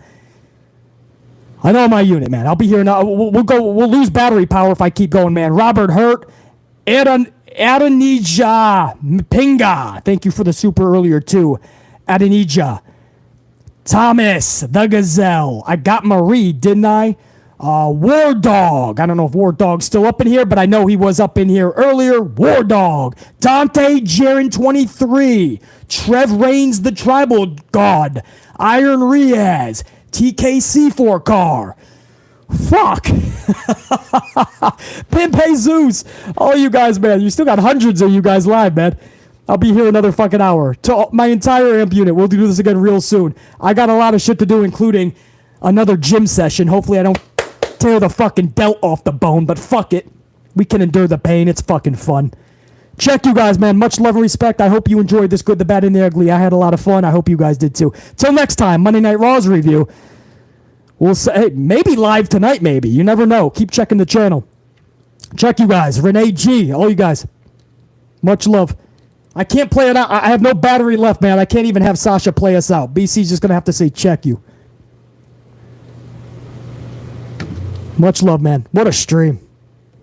I know my unit, man. I'll be here now. We'll lose battery power if I keep going, man. Robert Hurt. Adanija Mpinga. Thank you for the super earlier, too. Adanija. Thomas, the Gazelle. I got Marie, didn't I? War Dog. I don't know if War Dog's still up in here, but I know he was up in here earlier. War Dog. Dante Jaron 23. Trev Reigns, the Tribal God. Iron Riaz. TKC4 car. Fuck. Pimp Jesus. All you guys, man. You still got hundreds of you guys live, man. I'll be here another fucking hour. To my entire amp unit. We'll do this again real soon. I got a lot of shit to do, including another gym session. Hopefully I don't tear the fucking delt off the bone, but fuck it. We can endure the pain. It's fucking fun. Check you guys, man. Much love and respect. I hope you enjoyed this Good, the Bad, and the Ugly. I had a lot of fun. I hope you guys did too. Till next time, Monday Night Raw's review. We'll say, hey, maybe live tonight, maybe. You never know. Keep checking the channel. Check you guys. Renee G. All you guys. Much love. I can't play it out. I have no battery left, man. I can't even have Sasha play us out. BC's just going to have to say, check you. Much love, man. What a stream.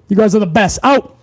You guys are the best. Out.